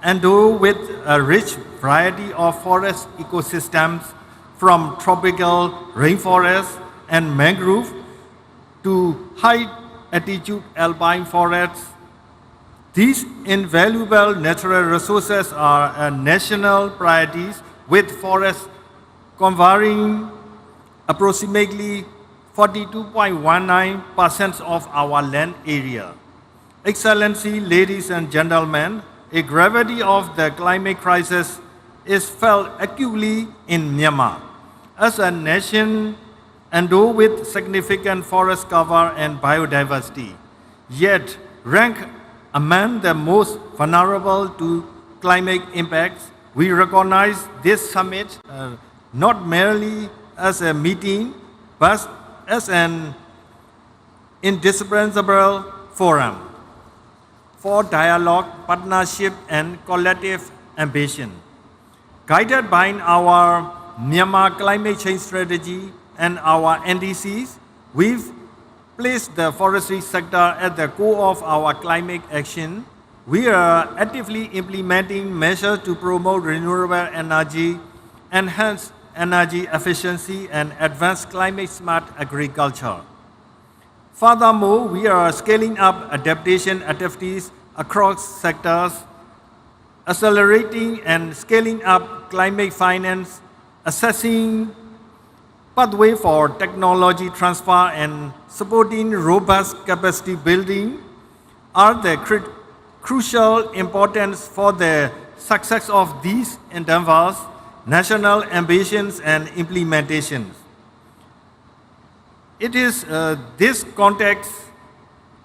endowed with a rich variety of forest ecosystems, from tropical rainforests and mangrove to high-altitude alpine forests. These invaluable natural resources are a national priority, with forests covering approximately 42.19% of our land area. Excellency, ladies and gentlemen, the gravity of the climate crisis is felt acutely in Myanmar. As a nation endowed with significant forest cover and biodiversity, yet ranked among the most vulnerable to climate impacts, we recognize this summit not merely as a meeting, but as an indispensable forum for dialogue, partnership, and collective ambition. Guided by our Myanmar climate change strategy and our NDCs, we've placed the forestry sector at the core of our climate action. We are actively implementing measures to promote renewable energy, enhance energy efficiency, and advance climate-smart agriculture. Furthermore, we are scaling up adaptation activities across sectors, accelerating and scaling up climate finance, assessing pathway for technology transfer, and supporting robust capacity building are the crucial importance for the success of these endeavors, national ambitions, and implementations. It is this context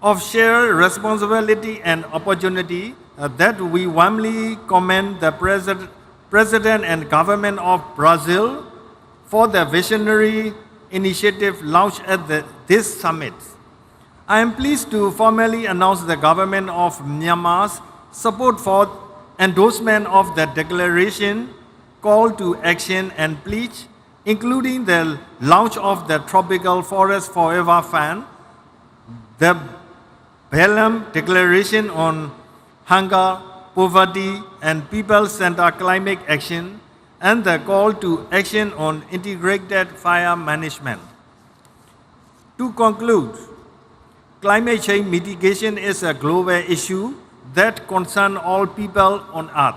of shared responsibility and opportunity that we warmly commend the President and government of Brazil for the visionary initiative launched at this summit. I am pleased to formally announce the government of Myanmar's support for endorsement of the declaration, call to action, and pledge, including the launch of the Tropical Forest Forever Fund, the Belém Declaration on Hunger, Poverty, and People-Centered Climate Action, and the call to action on integrated fire management. To conclude, climate change mitigation is a global issue that concerns all people on Earth,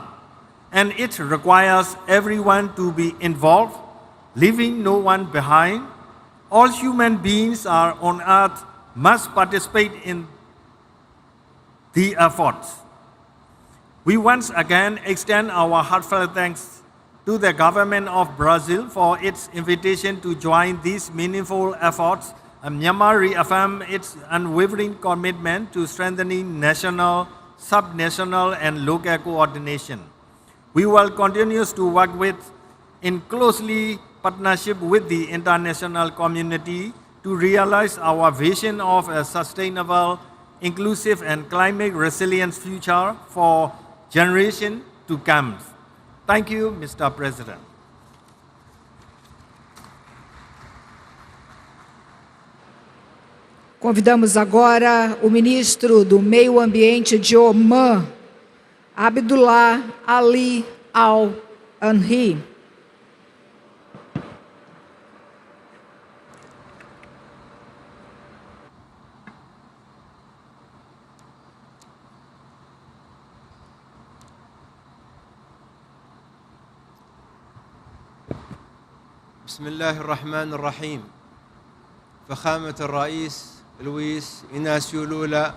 and it requires everyone to be involved, leaving no one behind. All human beings are on Earth must participate in the efforts. We once again extend our heartfelt thanks to the government of Brazil for its invitation to join these meaningful efforts. Myanmar reaffirms its unwavering commitment to strengthening national, subnational, and local coordination. We will continue to work in closely partnership with the international community to realize our vision of a sustainable, inclusive, and climate-resilient future for generations to come. Thank you, Mr. President. Convidamos agora o ministro do Meio Ambiente de Omã, Abdullah Ali Al-Anhi. بسم الله الرحمن الرحيم. فخامة الرئيس لويس إناسيو لولا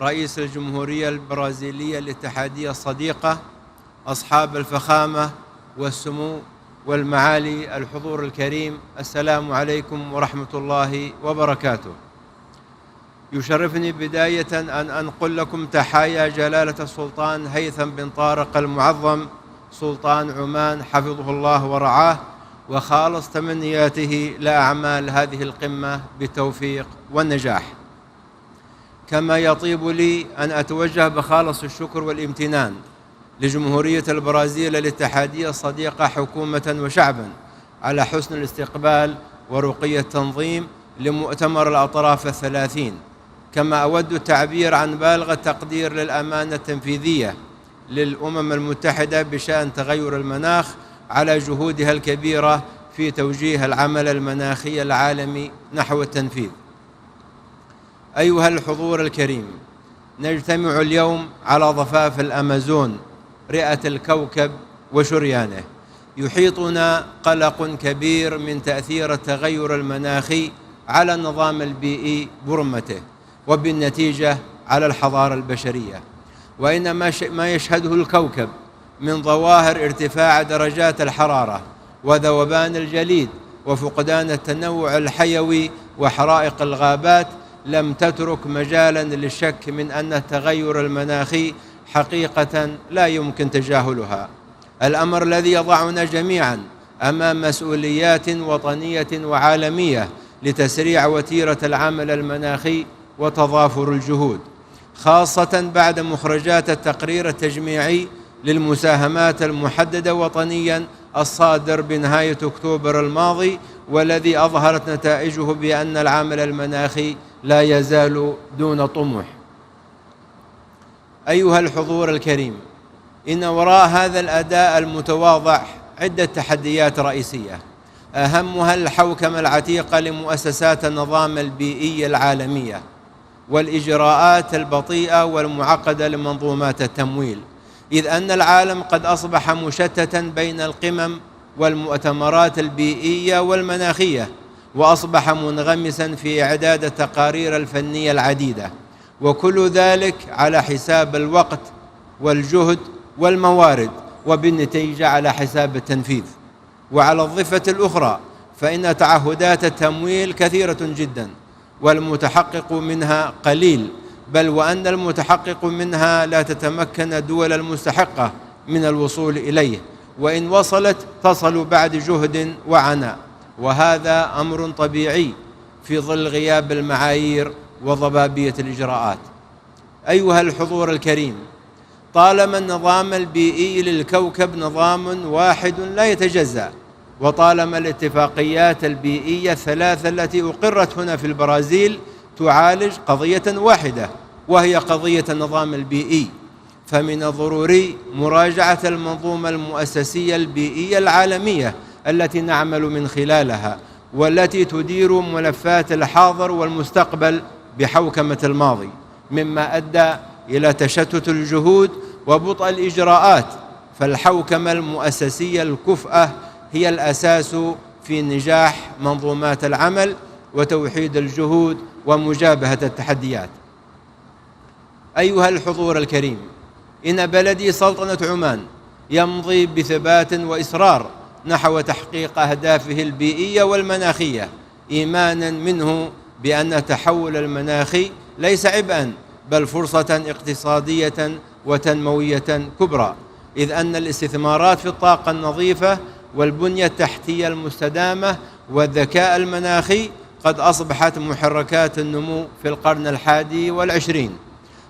رئيس الجمهورية البرازيلية الاتحادية الصديقة، أصحاب الفخامة والسمو والمعالي الحضور الكريم، السلام عليكم ورحمة الله وبركاته. يشرفني بداية أن أنقل لكم تحايا جلالة السلطان هيثم بن طارق المعظم سلطان عمان حفظه الله ورعاه، وخالص تمنياته لأعمال هذه القمة بالتوفيق والنجاح. كما يطيب لي أن أتوجه بخالص الشكر والامتنان لجمهورية البرازيل الاتحادية الصديقة حكومة وشعبا على حسن الاستقبال ورقي التنظيم لمؤتمر الأطراف الثلاثين. كما أود التعبير عن بالغ التقدير للأمانة التنفيذية للأمم المتحدة بشأن تغير المناخ على جهودها الكبيرة في توجيه العمل المناخي العالمي نحو التنفيذ. أيها الحضور الكريم، نجتمع اليوم على ضفاف الأمازون رئة الكوكب وشريانه. يحيطنا قلق كبير من تأثير التغير المناخي على النظام البيئي برمته، وبالنتيجة على الحضارة البشرية. وإن ما يشهده الكوكب من ظواهر ارتفاع درجات الحرارة وذوبان الجليد وفقدان التنوع الحيوي وحرائق الغابات لم تترك مجالا للشك من أن التغير المناخي حقيقة لا يمكن تجاهلها، الأمر الذي يضعنا جميعا أمام مسؤوليات وطنية وعالمية لتسريع وتيرة العمل المناخي وتضافر الجهود، خاصة بعد مخرجات التقرير التجميعي للمساهمات المحددة وطنيا الصادر بنهاية أكتوبر الماضي، والذي أظهرت نتائجه بأن العمل المناخي لا يزال دون طموح. أيها الحضور الكريم، إن وراء هذا الأداء المتواضع عدة تحديات رئيسية، أهمها الحوكمة العتيقة لمؤسسات النظام البيئي العالمية والإجراءات البطيئة والمعقدة لمنظومات التمويل، إذ أن العالم قد أصبح مشتتا بين القمم والمؤتمرات البيئية والمناخية، وأصبح منغمسا في إعداد التقارير الفنية العديدة، وكل ذلك على حساب الوقت والجهد والموارد، وبالنتيجة على حساب التنفيذ. وعلى الضفة الأخرى فإن تعهدات التمويل كثيرة جدا والمتحقق منها قليل، بل وأن المتحقق منها لا تتمكن الدول المستحقة من الوصول إليه، وإن وصلت تصل بعد جهد وعناء، وهذا أمر طبيعي في ظل غياب المعايير وضبابية الإجراءات. أيها الحضور الكريم، طالما النظام البيئي للكوكب نظام واحد لا يتجزأ، وطالما الاتفاقيات البيئية الثلاثة التي أقرت هنا في البرازيل تعالج قضية واحدة وهي قضية النظام البيئي، فمن الضروري مراجعة المنظومة المؤسسية البيئية العالمية التي نعمل من خلالها، والتي تدير ملفات الحاضر والمستقبل بحوكمة الماضي، مما أدى إلى تشتت الجهود وبطء الإجراءات. فالحوكمة المؤسسية الكفءة هي الأساس في نجاح منظومات العمل وتوحيد الجهود ومجابهة التحديات. أيها الحضور الكريم، إن بلدي سلطنة عمان يمضي بثبات وإصرار نحو تحقيق أهدافه البيئية والمناخية، إيمانا منه بأن التحول المناخي ليس عبئا بل فرصة اقتصادية وتنموية كبرى، إذ أن الاستثمارات في الطاقة النظيفة والبنية التحتية المستدامة والذكاء المناخي قد أصبحت محركات النمو في القرن ال21،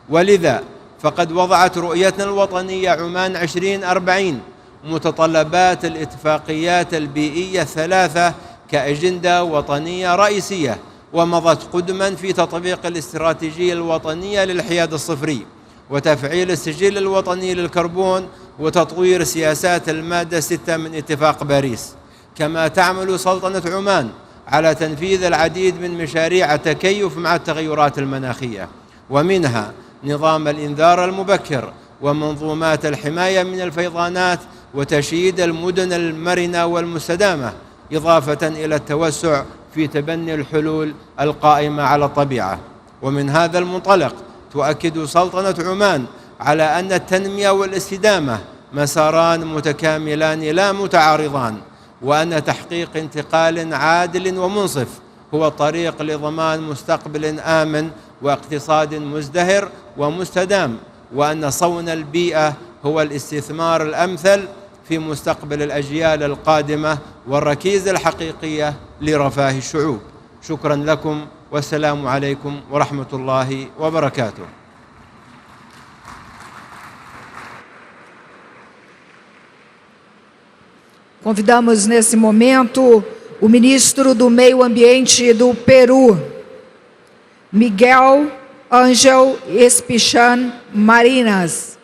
ولذا فقد وضعت رؤيتنا الوطنية عمان 2040 متطلبات الاتفاقيات البيئية الثلاثة كأجندة وطنية رئيسية، ومضت قدما في تطبيق الاستراتيجية الوطنية للحياد الصفري وتفعيل السجل الوطني للكربون وتطوير سياسات المادة 6 من اتفاق باريس. كما تعمل سلطنة عمان على تنفيذ العديد من مشاريع التكيف مع التغيرات المناخية، ومنها نظام الإنذار المبكر ومنظومات الحماية من الفيضانات وتشييد المدن المرنة والمستدامة، إضافة إلى التوسع في تبني الحلول القائمة على الطبيعة. ومن هذا المنطلق تؤكد سلطنة عمان على أن التنمية والاستدامة مساران متكاملان لا متعارضان، وأن تحقيق انتقال عادل ومنصف هو طريق لضمان مستقبل آمن واقتصاد مزدهر ومستدام، وأن صون البيئة هو الاستثمار الأمثل في مستقبل الأجيال القادمة والركيزة الحقيقية لرفاه الشعوب. شكرا لكم والسلام عليكم ورحمة الله وبركاته. Convidamos nesse momento o ministro do Meio Ambiente do Peru, Miguel Ángel Espichan Marinas.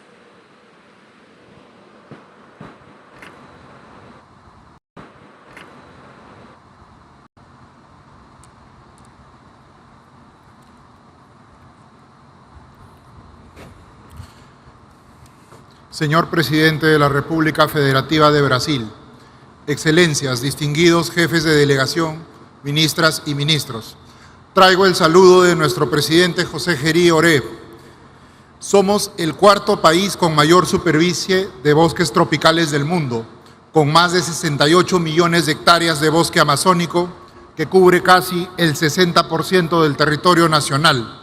Señor Presidente de la República Federativa de Brasil, Excelencias, distinguidos jefes de delegación, ministras y ministros, traigo el saludo de nuestro presidente José Gerí Oré. Somos el cuarto país con mayor superficie de bosques tropicales del mundo, con más de 68 millones de hectáreas de bosque amazónico, que cubre casi el 60% del territorio nacional.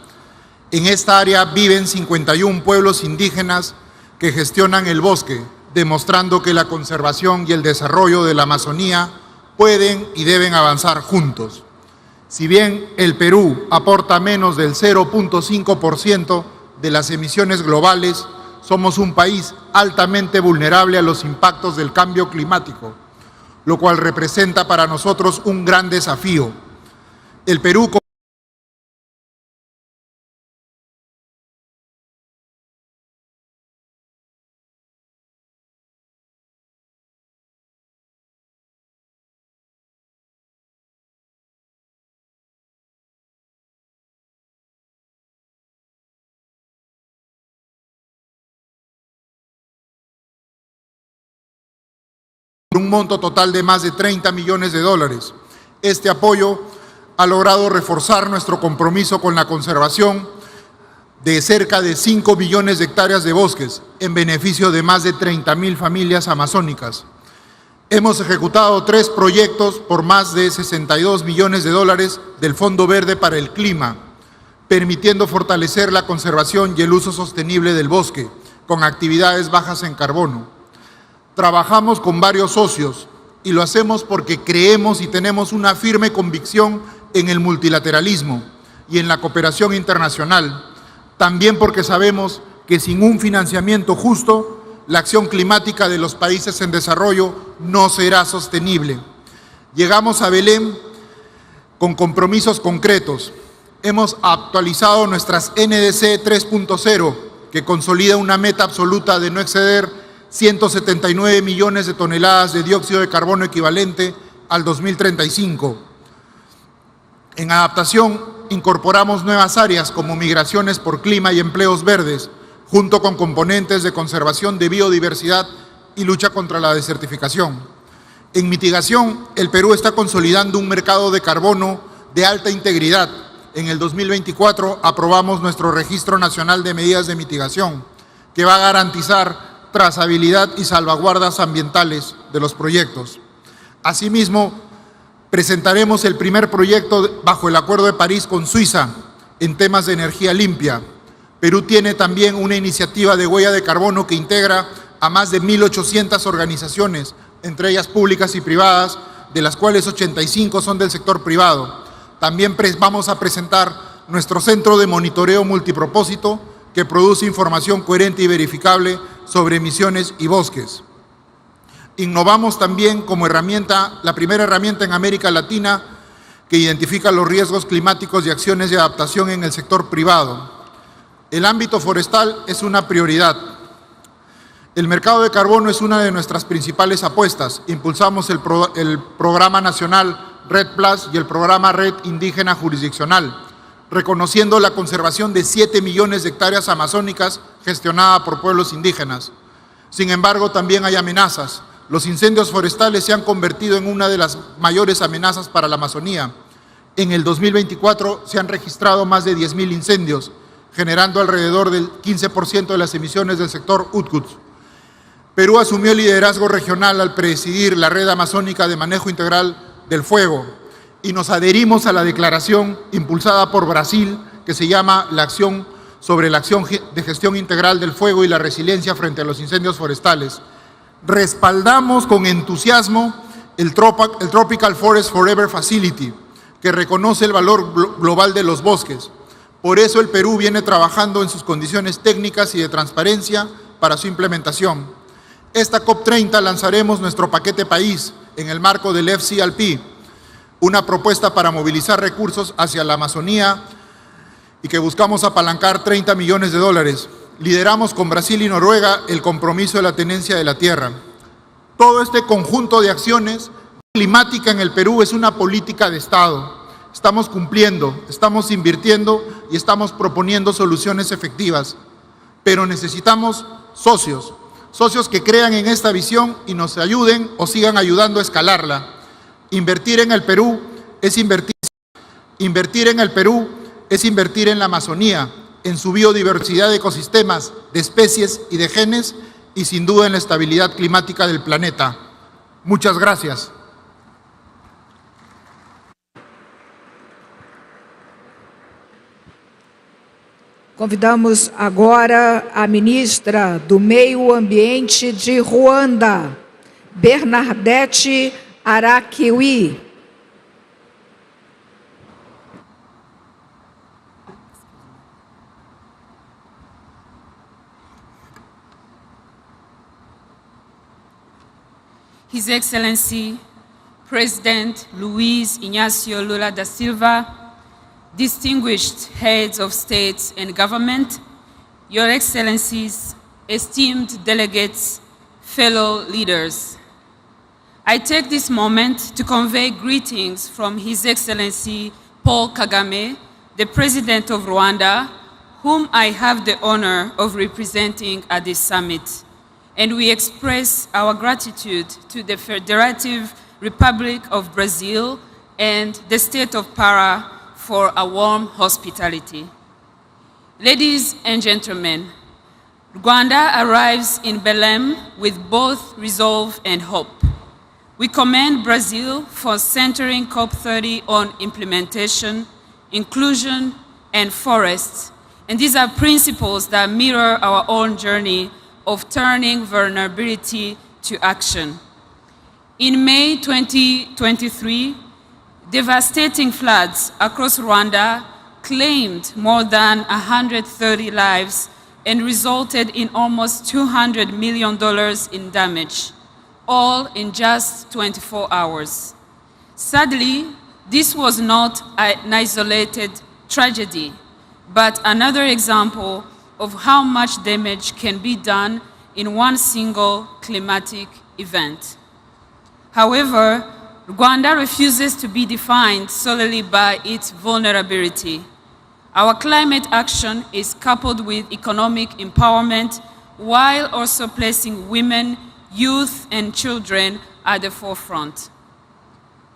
En esta área viven 51 pueblos indígenas que gestionan el bosque, demostrando que la conservación y el desarrollo de la Amazonía pueden y deben avanzar juntos. Si bien el Perú aporta menos del 0.5% de las emisiones globales, somos un país altamente vulnerable a los impactos del cambio climático, lo cual representa para nosotros un gran desafío. El Perú un monto total de más de 30 millones de dólares. Este apoyo ha logrado reforzar nuestro compromiso con la conservación de cerca de 5 millones de hectáreas de bosques en beneficio de más de 30.000 familias amazónicas. Hemos ejecutado 3 proyectos por más de 62 millones de dólares del Fondo Verde para el Clima, permitiendo fortalecer la conservación y el uso sostenible del bosque con actividades bajas en carbono. Trabajamos con varios socios y lo hacemos porque creemos y tenemos una firme convicción en el multilateralismo y en la cooperación internacional. También porque sabemos que sin un financiamiento justo, la acción climática de los países en desarrollo no será sostenible. Llegamos a Belén con compromisos concretos. Hemos actualizado nuestras NDC 3.0, que consolida una meta absoluta de no exceder 179 millones de toneladas de dióxido de carbono equivalente al 2035. En adaptación, incorporamos nuevas áreas como migraciones por clima y empleos verdes, junto con componentes de conservación de biodiversidad y lucha contra la desertificación. En mitigación, el Perú está consolidando un mercado de carbono de alta integridad. En el 2024 aprobamos nuestro Registro Nacional de Medidas de Mitigación, que va a garantizar trazabilidad y salvaguardas ambientales de los proyectos. Asimismo, presentaremos el primer proyecto bajo el Acuerdo de París con Suiza en temas de energía limpia. Perú tiene también una iniciativa de huella de carbono que integra a más de 1.800 organizaciones, entre ellas públicas y privadas, de las cuales 85 son del sector privado. También vamos a presentar nuestro centro de monitoreo multipropósito que produce información coherente y verificable sobre emisiones y bosques. Innovamos también como herramienta, la primera herramienta en América Latina que identifica los riesgos climáticos y acciones de adaptación en el sector privado. El ámbito forestal es una prioridad. El mercado de carbono es una de nuestras principales apuestas. Impulsamos el programa nacional Red Plus y el programa Red Indígena Jurisdiccional, reconociendo la conservación de 7 millones de hectáreas amazónicas gestionada por pueblos indígenas. Sin embargo, también hay amenazas. Los incendios forestales se han convertido en una de las mayores amenazas para la Amazonía. En el 2024 se han registrado más de 10.000 incendios, generando alrededor del 15% de las emisiones del sector UTCUT. Perú asumió el liderazgo regional al presidir la Red Amazónica de Manejo Integral del Fuego y nos adherimos a la declaración impulsada por Brasil que se llama sobre la acción de gestión integral del fuego y la resiliencia frente a los incendios forestales. Respaldamos con entusiasmo el Tropical Forest Forever Facility, que reconoce el valor global de los bosques. Por eso el Perú viene trabajando en sus condiciones técnicas y de transparencia para su implementación. Esta COP30 lanzaremos nuestro paquete país en el marco del FCLP, una propuesta para movilizar recursos hacia la Amazonía y que buscamos apalancar 30 millones de dólares. Lideramos con Brasil y Noruega el compromiso de la tenencia de la tierra. Todo este conjunto de acciones climática en el Perú es una política de Estado. Estamos cumpliendo, estamos invirtiendo y estamos proponiendo soluciones efectivas. Pero necesitamos socios que crean en esta visión y nos ayuden o sigan ayudando a escalarla. Invertir en el Perú es invertir en la Amazonía, en su biodiversidad de ecosistemas, de especies y de genes, y sin duda en la estabilidad climática del planeta. Muchas gracias. Convidamos agora a ministra do Meio Ambiente de Ruanda, Bernadette Arakiwi. His Excellency, President Luiz Inácio Lula da Silva, distinguished heads of states and government, Your Excellencies, esteemed delegates, fellow leaders. I take this moment to convey greetings from His Excellency Paul Kagame, the President of Rwanda, whom I have the honor of representing at this summit. And we express our gratitude to the Federative Republic of Brazil and the State of Para for a warm hospitality. Ladies and gentlemen, Rwanda arrives in Belém with both resolve and hope. We commend Brazil for centering COP30 on implementation, inclusion, and forests, and these are principles that mirror our own journey of turning vulnerability to action. In May 2023, devastating floods across Rwanda claimed more than 130 lives and resulted in almost $200 million in damage, all in just 24 hours. Sadly, this was not an isolated tragedy, but another example of how much damage can be done in one single climatic event. However, Rwanda refuses to be defined solely by its vulnerability. Our climate action is coupled with economic empowerment while also placing women, youth, and children at the forefront.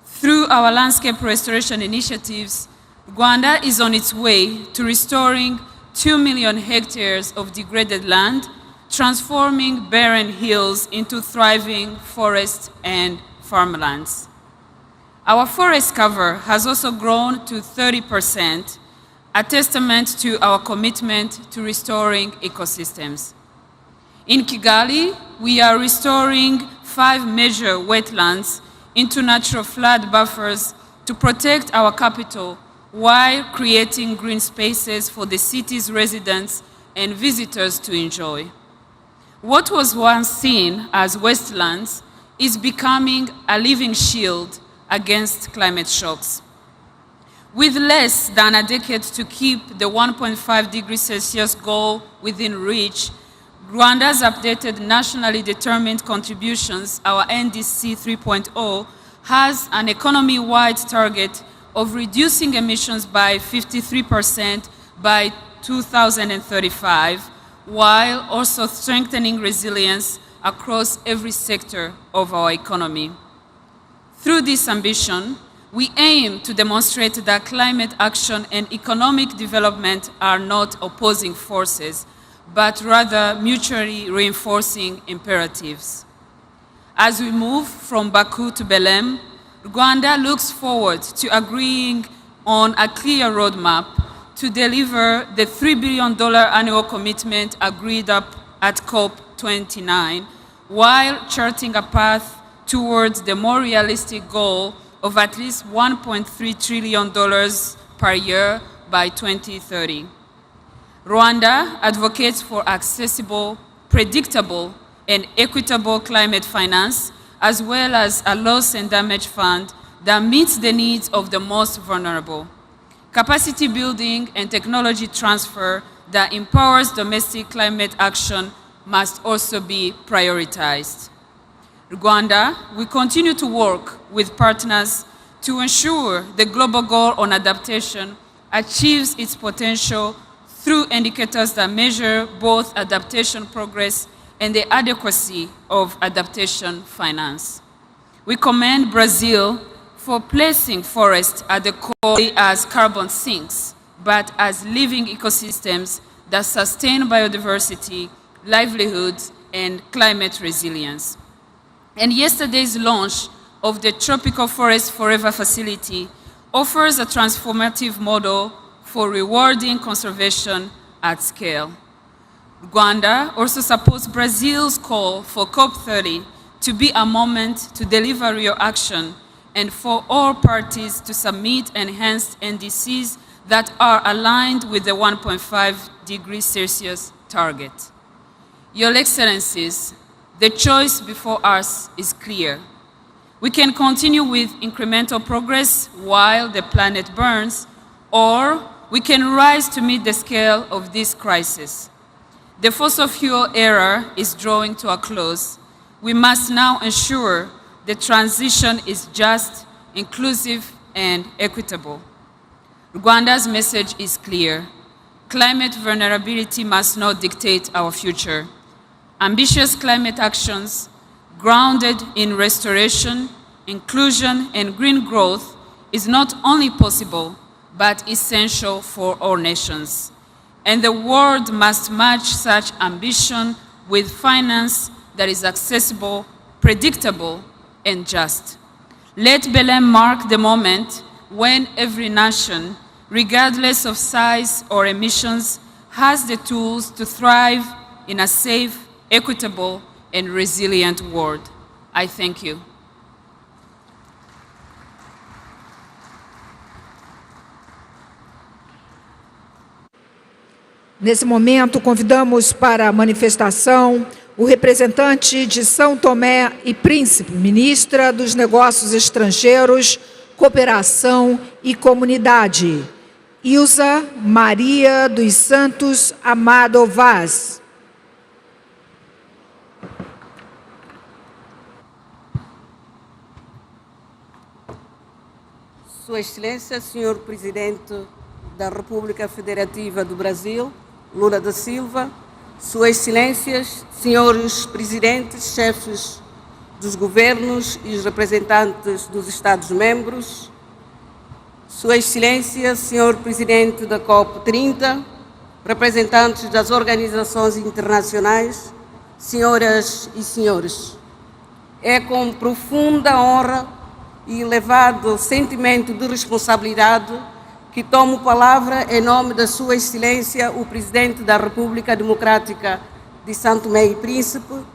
Through our landscape restoration initiatives, Rwanda is on its way to restoring 2 million hectares of degraded land, transforming barren hills into thriving forests and farmlands. Our forest cover has also grown to 30%, a testament to our commitment to restoring ecosystems. In Kigali, we are restoring 5 major wetlands into natural flood buffers to protect our capital while creating green spaces for the city's residents and visitors to enjoy. What was once seen as wastelands is becoming a living shield against climate shocks. With less than a decade to keep the 1.5 degrees Celsius goal within reach, Rwanda's updated nationally determined contributions, our NDC 3.0, has an economy-wide target of reducing emissions by 53% by 2035, while also strengthening resilience across every sector of our economy. Through this ambition, we aim to demonstrate that climate action and economic development are not opposing forces, but rather mutually reinforcing imperatives. As we move from Baku to Belém, Rwanda looks forward to agreeing on a clear roadmap to deliver the $3 billion annual commitment agreed up at Cop29, while charting a path towards the more realistic goal of at least $1.3 trillion per year by 2030. Rwanda advocates for accessible, predictable, and equitable climate finance, as well as a loss and damage fund that meets the needs of the most vulnerable. Capacity building and technology transfer that empowers domestic climate action must also be prioritized. Rwanda will continue to work with partners to ensure the global goal on adaptation achieves its potential through indicators that measure both adaptation progress and the adequacy of adaptation finance. We commend Brazil for placing forests at the core as carbon sinks, but as living ecosystems that sustain biodiversity, livelihoods, and climate resilience. And yesterday's launch of the Tropical Forest Forever facility offers a transformative model for rewarding conservation at scale. Rwanda also supports Brazil's call for COP30 to be a moment to deliver real action and for all parties to submit enhanced NDCs that are aligned with the 1.5 degrees Celsius target. Your Excellencies, the choice before us is clear. We can continue with incremental progress while the planet burns, or we can rise to meet the scale of this crisis. The fossil fuel era is drawing to a close. We must now ensure the transition is just, inclusive, and equitable. Rwanda's message is clear. Climate vulnerability must not dictate our future. Ambitious climate actions grounded in restoration, inclusion, and green growth is not only possible, but essential for all nations. And the world must match such ambition with finance that is accessible, predictable, and just. Let Belém mark the moment when every nation, regardless of size or emissions, has the tools to thrive in a safe, equitable, and resilient world. I thank you. Nesse momento, convidamos para a manifestação o representante de São Tomé e Príncipe, ministra dos Negócios Estrangeiros, Cooperação e Comunidade, Ilza Maria dos Santos Amado Vaz. Sua Excelência, Senhor Presidente da República Federativa do Brasil, Lula da Silva, Suas Excelências, Senhores Presidentes, chefes dos governos e os representantes dos Estados-membros, Sua Excelência, Senhor Presidente da COP30, representantes das organizações internacionais, senhoras e senhores, é com profunda honra e elevado sentimento de responsabilidade que tomo palavra em nome da Sua Excelência, o Presidente da República Democrática de São Tomé e Príncipe,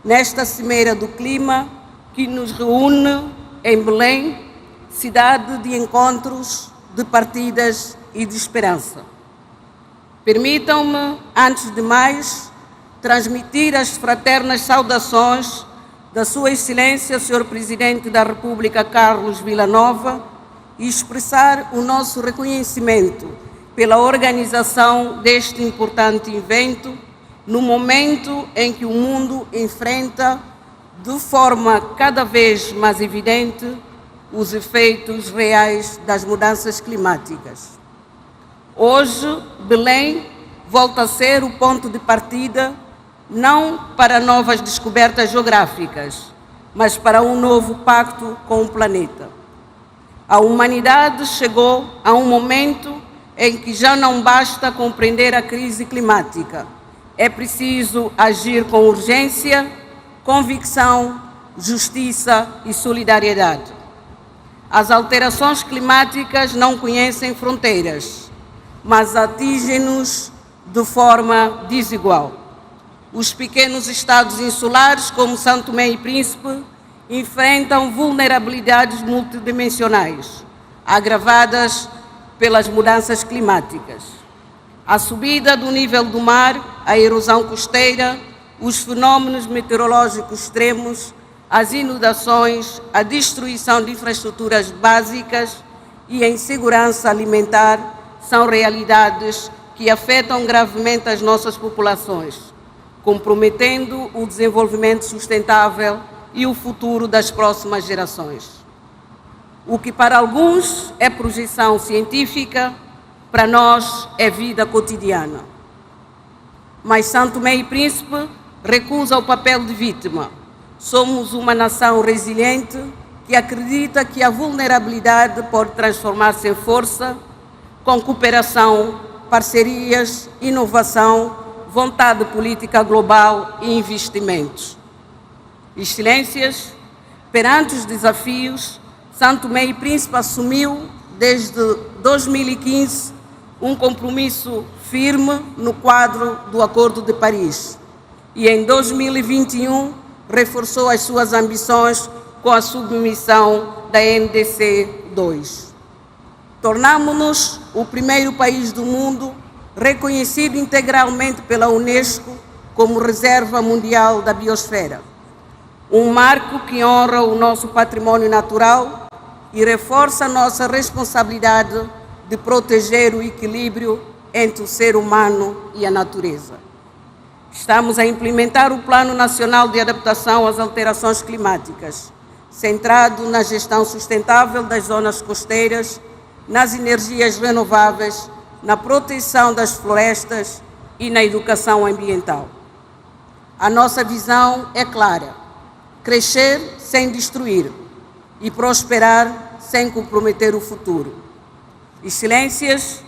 nesta Cimeira do Clima que nos reúne em Belém, cidade de encontros, de partidas e de esperança. Permitam-me, antes de mais, transmitir as fraternas saudações da Sua Excelência, Sr. Presidente da República Carlos Villanova, e expressar o nosso reconhecimento pela organização deste importante evento, no momento em que o mundo enfrenta, de forma cada vez mais evidente, os efeitos reais das mudanças climáticas. Hoje, Belém volta a ser o ponto de partida não para novas descobertas geográficas, mas para um novo pacto com o planeta. A humanidade chegou a um momento em que já não basta compreender a crise climática, É preciso agir com urgência, convicção, justiça e solidariedade. As alterações climáticas não conhecem fronteiras, mas atingem-nos de forma desigual. Os pequenos estados insulares, como São Tomé e Príncipe, enfrentam vulnerabilidades multidimensionais, agravadas pelas mudanças climáticas. A subida do nível do mar, a erosão costeira, os fenômenos meteorológicos extremos, as inundações, a destruição de infraestruturas básicas e a insegurança alimentar são realidades que afetam gravemente as nossas populações, comprometendo o desenvolvimento sustentável e o futuro das próximas gerações. O que para alguns é projeção científica, para nós é vida cotidiana. Mas São Tomé e Príncipe recusa o papel de vítima. Somos uma nação resiliente que acredita que a vulnerabilidade pode transformar-se em força, com cooperação, parcerias, inovação, vontade política global e investimentos. Excelências, perante os desafios, São Tomé e Príncipe assumiu, desde 2015, um compromisso firme no quadro do Acordo de Paris e, em 2021, reforçou as suas ambições com a submissão da NDC 2. Tornamo-nos o primeiro país do mundo reconhecido integralmente pela Unesco como Reserva Mundial da Biosfera, um marco que honra o nosso património natural e reforça a nossa responsabilidade de proteger o equilíbrio entre o ser humano e a natureza. Estamos a implementar o Plano Nacional de Adaptação às Alterações Climáticas, centrado na gestão sustentável das zonas costeiras, nas energias renováveis, na proteção das florestas e na educação ambiental. A nossa visão é clara: crescer sem destruir e prosperar sem comprometer o futuro. Excelências,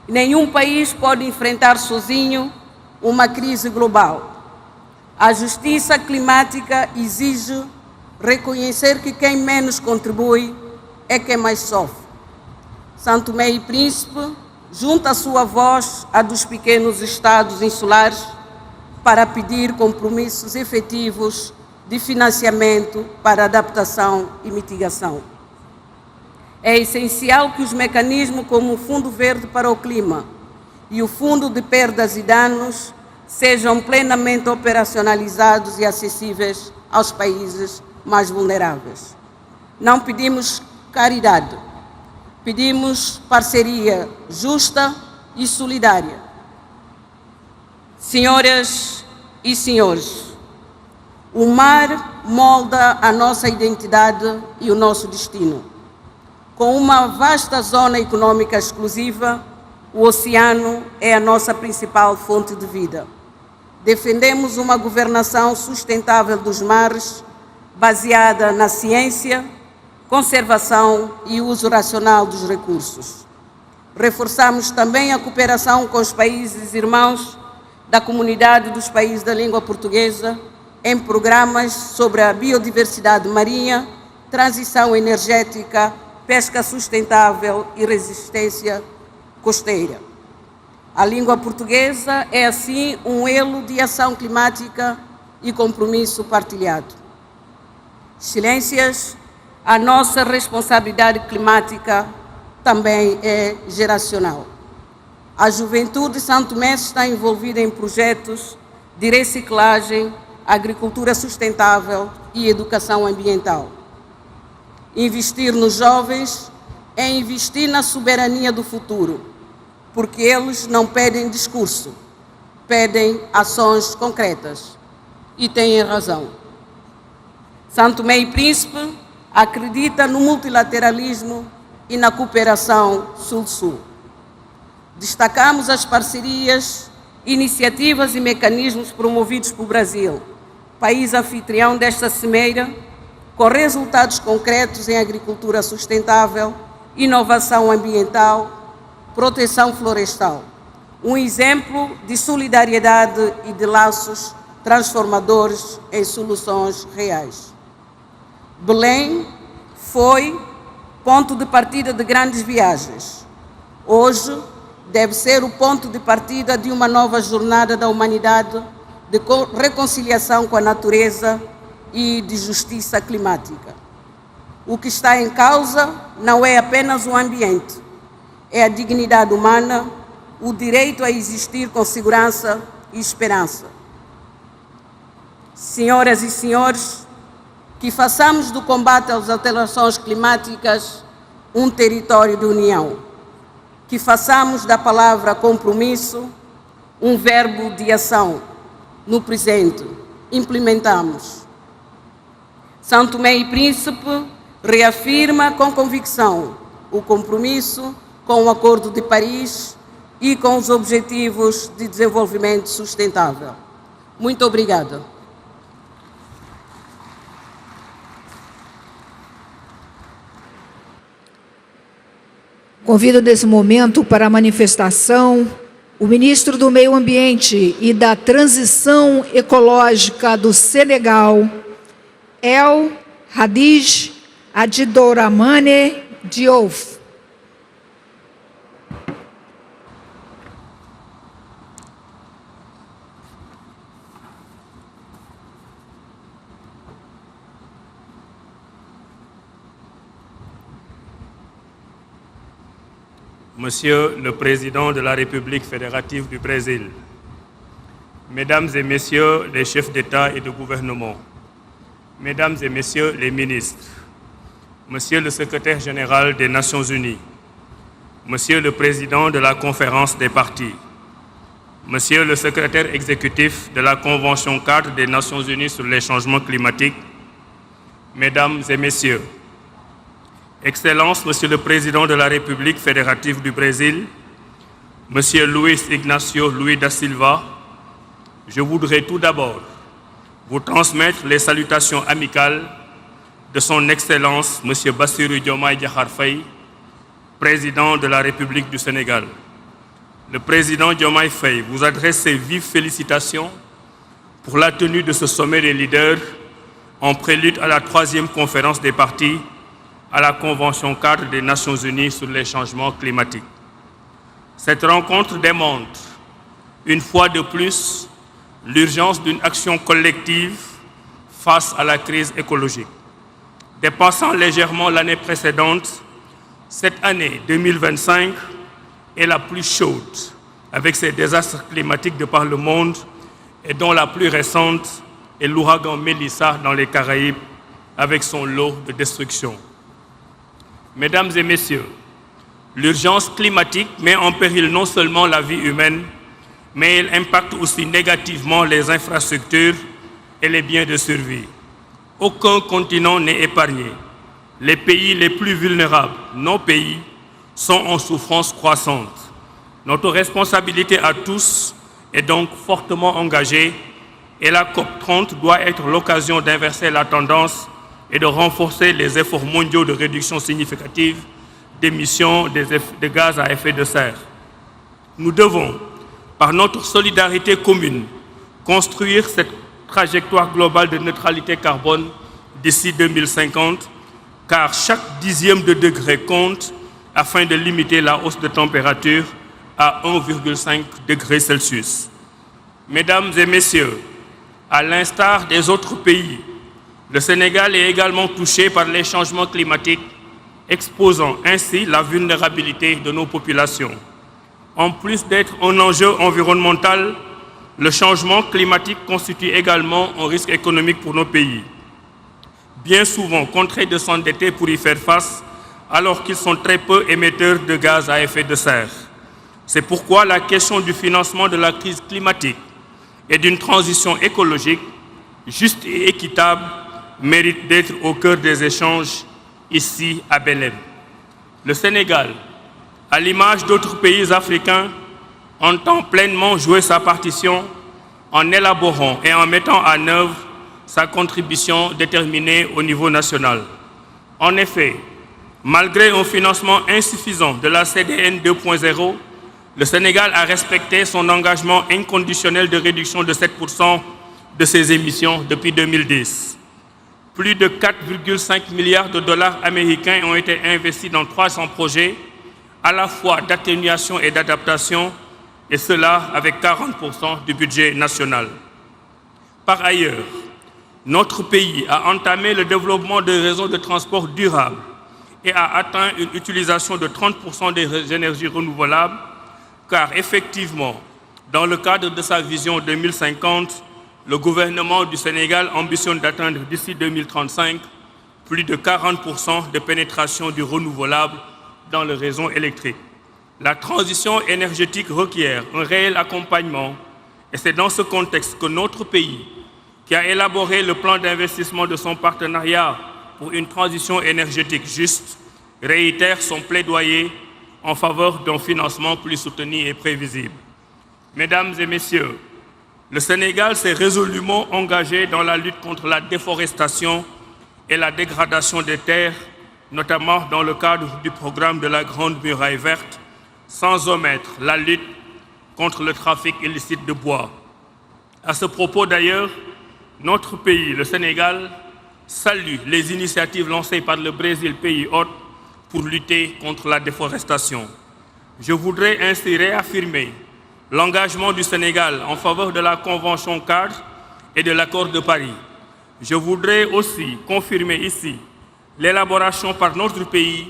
nenhum país pode enfrentar sozinho uma crise global. A justiça climática exige reconhecer que quem menos contribui é quem mais sofre. São Tomé e Príncipe junta a sua voz à dos pequenos estados insulares para pedir compromissos efetivos de financiamento para adaptação e mitigação. É essencial que os mecanismos como o Fundo Verde para o Clima e o Fundo de Perdas e Danos sejam plenamente operacionalizados e acessíveis aos países mais vulneráveis. Não pedimos caridade, pedimos parceria justa e solidária. Senhoras e senhores, o mar molda a nossa identidade e o nosso destino. Com uma vasta zona econômica exclusiva, o oceano é a nossa principal fonte de vida. Defendemos uma governação sustentável dos mares, baseada na ciência, conservação e uso racional dos recursos. Reforçamos também a cooperação com os países irmãos da comunidade dos países da língua portuguesa em programas sobre a biodiversidade marinha, transição energética, pesca sustentável e resistência costeira. A língua portuguesa é, assim, um elo de ação climática e compromisso partilhado. Excelências, a nossa responsabilidade climática também é geracional. A juventude de São Tomé está envolvida em projetos de reciclagem, agricultura sustentável e educação ambiental. Investir nos jovens é investir na soberania do futuro, porque eles não pedem discurso, pedem ações concretas. E têm razão. São Tomé e Príncipe acredita no multilateralismo e na cooperação Sul-Sul. Destacamos as parcerias, iniciativas e mecanismos promovidos pelo Brasil, país anfitrião desta cimeira, com resultados concretos em agricultura sustentável, inovação ambiental, proteção florestal. um exemplo de solidariedade e de laços transformadores em soluções reais. Belém foi ponto de partida de grandes viagens. Hoje deve ser o ponto de partida de uma nova jornada da humanidade de reconciliação com a natureza e de justiça climática. O que está em causa não é apenas o ambiente, é a dignidade humana, o direito a existir com segurança e esperança. Senhoras e senhores, que façamos do combate às alterações climáticas um território de união, que façamos da palavra compromisso um verbo de ação no presente. Implementamos. São Tomé e Príncipe reafirma com convicção o compromisso com o Acordo de Paris e com os Objetivos de Desenvolvimento Sustentável. Muito obrigada. Convido nesse momento para a manifestação o ministro do Meio Ambiente e da Transição Ecológica do Senegal, El Hadj Adjidouramane Diouf. Monsieur le Président de la République fédérative du Brésil, Mesdames et Messieurs les chefs d'État et de gouvernement, Mesdames et Messieurs les ministres, Monsieur le Secrétaire général des Nations Unies, Monsieur le Président de la Conférence des partis, Monsieur le Secrétaire exécutif de la Convention cadre des Nations Unies sur les changements climatiques, Mesdames et Messieurs, Excellences, Monsieur le Président de la République fédérative du Brésil, Monsieur Luiz Ignacio Lula da Silva, je voudrais tout d'abord vous transmettre les salutations amicales de son Excellence, Monsieur Bassirou Diomaye Diakhar Faye, Président de la République du Sénégal. Le Président Diomaye Faye vous adresse ses vives félicitations pour la tenue de ce sommet des leaders en prélude à la 3e conférence des partis à la Convention cadre des Nations Unies sur les changements climatiques. Cette rencontre démontre, une fois de plus, l'urgence d'une action collective face à la crise écologique. Dépassant légèrement l'année précédente, cette année 2025 est la plus chaude avec ces désastres climatiques de par le monde et dont la plus récente est l'ouragan Mélissa dans les Caraïbes avec son lot de destruction. Mesdames et Messieurs, l'urgence climatique met en péril non seulement la vie humaine, mais elle impacte aussi négativement les infrastructures et les biens de survie. Aucun continent n'est épargné. Les pays les plus vulnérables, nos pays, sont en souffrance croissante. Notre responsabilité à tous est donc fortement engagée et la COP30 doit être l'occasion d'inverser la tendance et de renforcer les efforts mondiaux de réduction significative d'émissions de gaz à effet de serre. Nous devons, par notre solidarité commune, construire cette trajectoire globale de neutralité carbone d'ici 2050, car chaque dixième de degré compte afin de limiter la hausse de température à 1,5 degré Celsius. Mesdames et Messieurs, à l'instar des autres pays, le Sénégal est également touché par les changements climatiques, exposant ainsi la vulnérabilité de nos populations. En plus d'être un enjeu environnemental, le changement climatique constitue également un risque économique pour nos pays. Bien souvent contraints de s'endetter pour y faire face, alors qu'ils sont très peu émetteurs de gaz à effet de serre. C'est pourquoi la question du financement de la crise climatique et d'une transition écologique juste et équitable mérite d'être au cœur des échanges ici à Belém. Le Sénégal, à l'image d'autres pays africains, entend pleinement jouer sa partition en élaborant et en mettant en œuvre sa contribution déterminée au niveau national. En effet, malgré un financement insuffisant de la CDN 2.0, le Sénégal a respecté son engagement inconditionnel de réduction de 7% de ses émissions depuis 2010. Plus de 4,5 milliards de dollars américains ont été investis dans 300 projets, à la fois d'atténuation et d'adaptation, et cela avec 40% du budget national. Par ailleurs, notre pays a entamé le développement de réseaux de transport durables et a atteint une utilisation de 30% des énergies renouvelables, car effectivement, dans le cadre de sa vision 2050, le gouvernement du Sénégal ambitionne d'atteindre d'ici 2035 plus de 40% de pénétration du renouvelable dans le réseau électrique. La transition énergétique requiert un réel accompagnement et c'est dans ce contexte que notre pays, qui a élaboré le plan d'investissement de son partenariat pour une transition énergétique juste, réitère son plaidoyer en faveur d'un financement plus soutenu et prévisible. Mesdames et messieurs, le Sénégal s'est résolument engagé dans la lutte contre la déforestation et la dégradation des terres, notamment dans le cadre du programme de la Grande Muraille Verte, sans omettre la lutte contre le trafic illicite de bois. À ce propos d'ailleurs, notre pays, le Sénégal, salue les initiatives lancées par le Brésil, pays hôte, pour lutter contre la déforestation. Je voudrais ainsi réaffirmer l'engagement du Sénégal en faveur de la Convention cadre et de l'accord de Paris. Je voudrais aussi confirmer ici l'élaboration par notre pays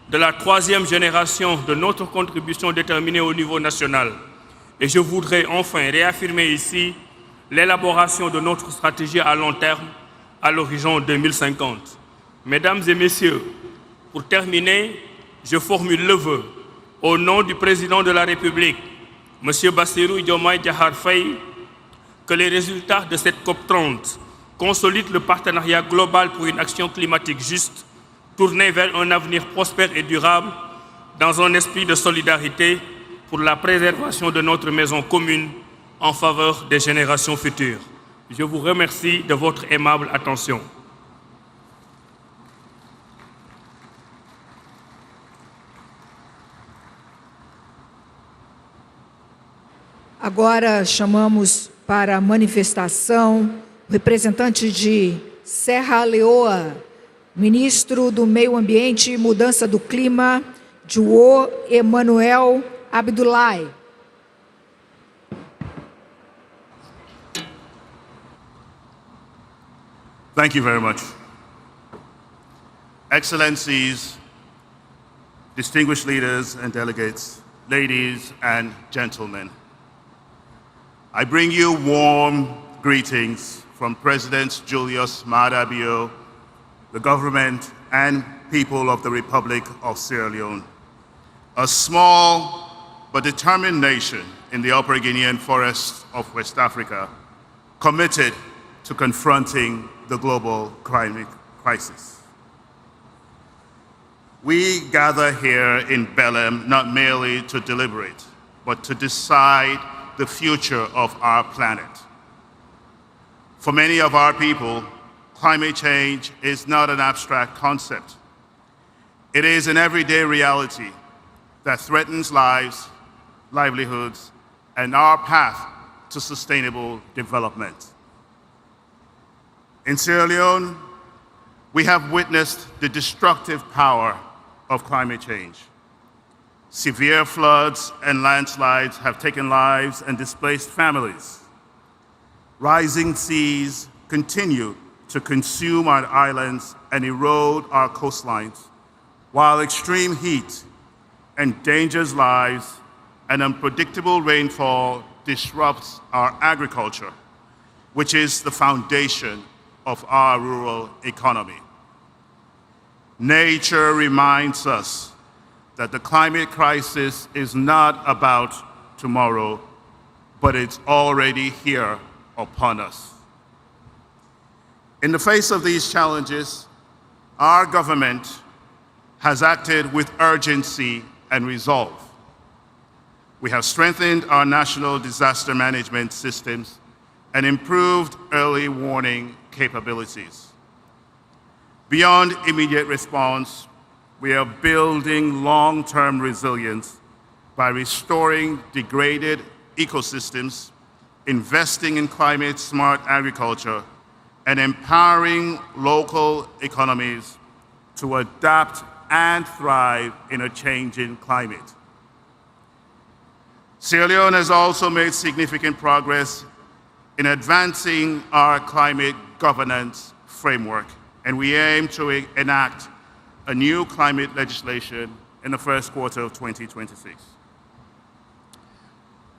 de la 3e génération de notre contribution déterminée au niveau national. Et je voudrais enfin réaffirmer ici l'élaboration de notre stratégie à long terme à l'horizon 2050. Mesdames et messieurs, pour terminer, je formule le vœu, au nom du président de la République, M. Bassirou Diomaye Diakhar Faye, que les résultats de cette COP30 consolident le partenariat global pour une action climatique juste, tournée vers un avenir prospère et durable, dans un esprit de solidarité pour la préservation de notre maison commune en faveur des générations futures. Je vous remercie de votre aimable attention. Agora chamamos para a manifestação o representante de Serra Leoa, ministro do Meio Ambiente e Mudança do Clima, João Emanuel Abdullahi. Thank you very much. Excellencies, distinguished leaders and delegates, ladies and gentlemen, I bring you warm greetings from President Julius Maada Bio, the government and people of the Republic of Sierra Leone, a small but determined nation in the Upper Guinean forests of West Africa, committed to confronting the global climate crisis. We gather here in Belém not merely to deliberate, but to decide the future of our planet. For many of our people, climate change is not an abstract concept. It is an everyday reality that threatens lives, livelihoods, and our path to sustainable development. In Sierra Leone, we have witnessed the destructive power of climate change. Severe floods and landslides have taken lives and displaced families. Rising seas continue to consume our islands and erode our coastlines, while extreme heat endangers lives and unpredictable rainfall disrupts our agriculture, which is the foundation of our rural economy. Nature reminds us that the climate crisis is not about tomorrow, but it's already here upon us. In the face of these challenges, our government has acted with urgency and resolve. We have strengthened our national disaster management systems and improved early warning capabilities. Beyond immediate response, we are building long-term resilience by restoring degraded ecosystems, investing in climate-smart agriculture, and empowering local economies to adapt and thrive in a changing climate. Sierra Leone has also made significant progress in advancing our climate governance framework, and we aim to enact a new climate legislation in the first quarter of 2026.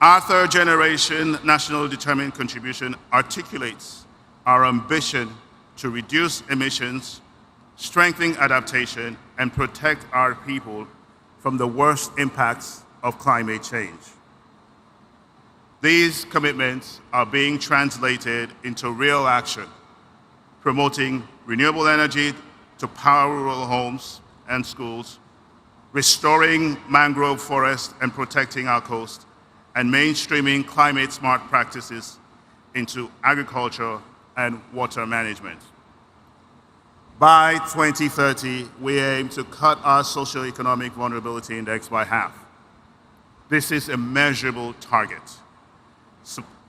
Our third generation national determined contribution articulates our ambition to reduce emissions, strengthen adaptation, and protect our people from the worst impacts of climate change. These commitments are being translated into real action, promoting renewable energy to power rural homes and schools, restoring mangrove forests and protecting our coast, and mainstreaming climate-smart practices into agriculture and water management. By 2030, we aim to cut our socioeconomic vulnerability index by half. This is a measurable target,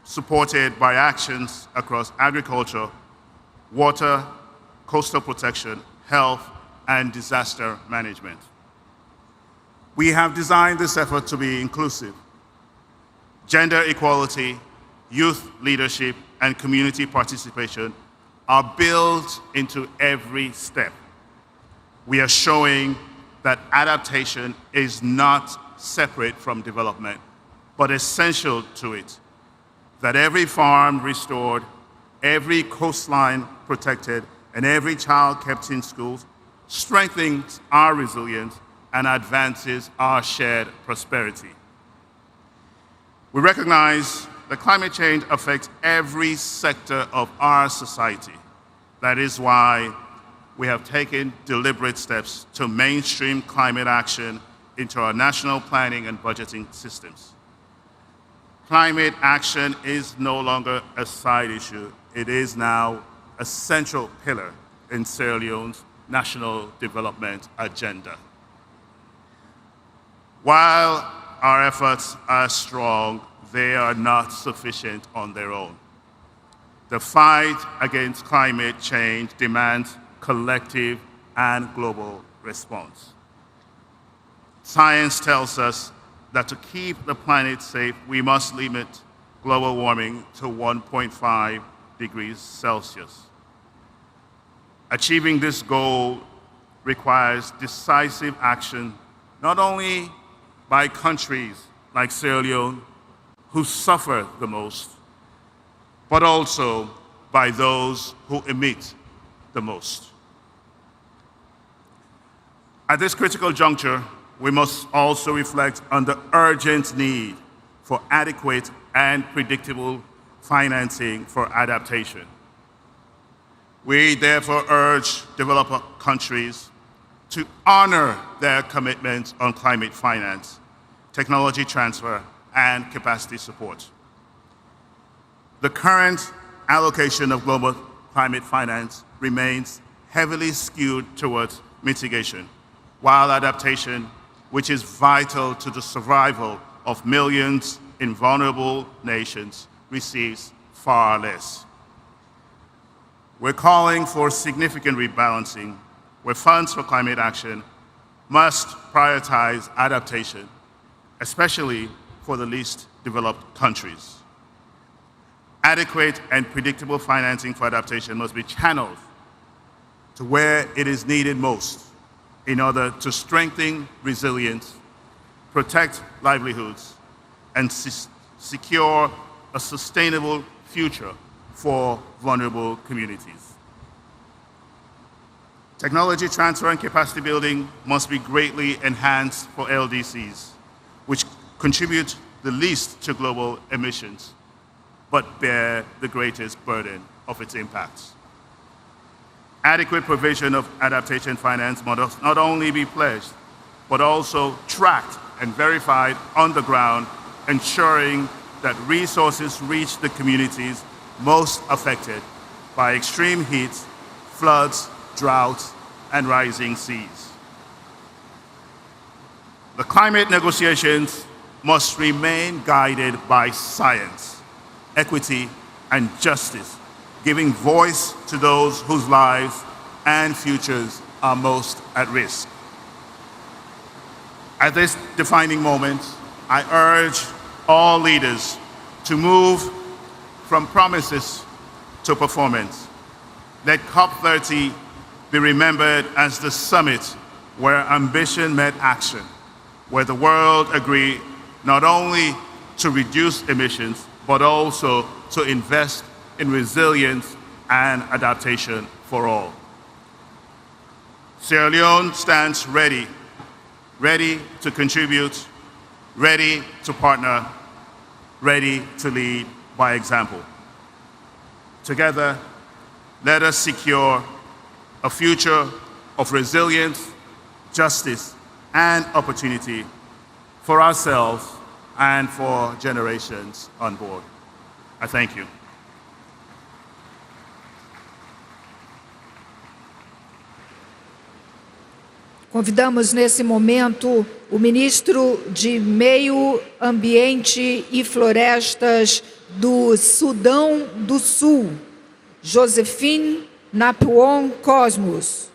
supported by actions across agriculture, water, coastal protection, health, and disaster management. We have designed this effort to be inclusive. Gender equality, youth leadership, and community participation are built into every step. We are showing that adaptation is not separate from development, but essential to it. That every farm restored, every coastline protected, and every child kept in schools strengthens our resilience and advances our shared prosperity. We recognize that climate change affects every sector of our society. That is why we have taken deliberate steps to mainstream climate action into our national planning and budgeting systems. Climate action is no longer a side issue. It is now a central pillar in Sierra Leone's national development agenda. While our efforts are strong, they are not sufficient on their own. The fight against climate change demands collective and global response. Science tells us that to keep the planet safe, we must limit global warming to 1.5 degrees Celsius. Achieving this goal requires decisive action, not only by countries like Sierra Leone, who suffer the most, but also by those who emit the most. At this critical juncture, we must also reflect on the urgent need for adequate and predictable financing for adaptation. We therefore urge developed countries to honor their commitments on climate finance, technology transfer, and capacity support. The current allocation of global climate finance remains heavily skewed towards mitigation, while adaptation, which is vital to the survival of millions in vulnerable nations, receives far less. We're calling for significant rebalancing, where funds for climate action must prioritize adaptation, especially for the least developed countries. Adequate and predictable financing for adaptation must be channeled to where it is needed most in order to strengthen resilience, protect livelihoods, and secure a sustainable future for vulnerable communities. Technology transfer and capacity building must be greatly enhanced for LDCs, which contribute the least to global emissions, but bear the greatest burden of its impacts. Adequate provision of adaptation finance must not only be pledged, but also tracked and verified on the ground, ensuring that resources reach the communities most affected by extreme heat, floods, droughts, and rising seas. The climate negotiations must remain guided by science, equity, and justice, giving voice to those whose lives and futures are most at risk. At this defining moment, I urge all leaders to move from promises to performance. Let COP30 be remembered as the summit where ambition met action, where the world agreed not only to reduce emissions, but also to invest in resilience and adaptation for all. Sierra Leone stands ready to contribute, ready to partner, ready to lead by example. Together, let us secure a future of resilience, justice, and opportunity for ourselves and for generations on board. I thank you. Convidamos nesse momento o ministro de Meio Ambiente e Florestas do Sudão do Sul, Josephine Napuon Cosmos.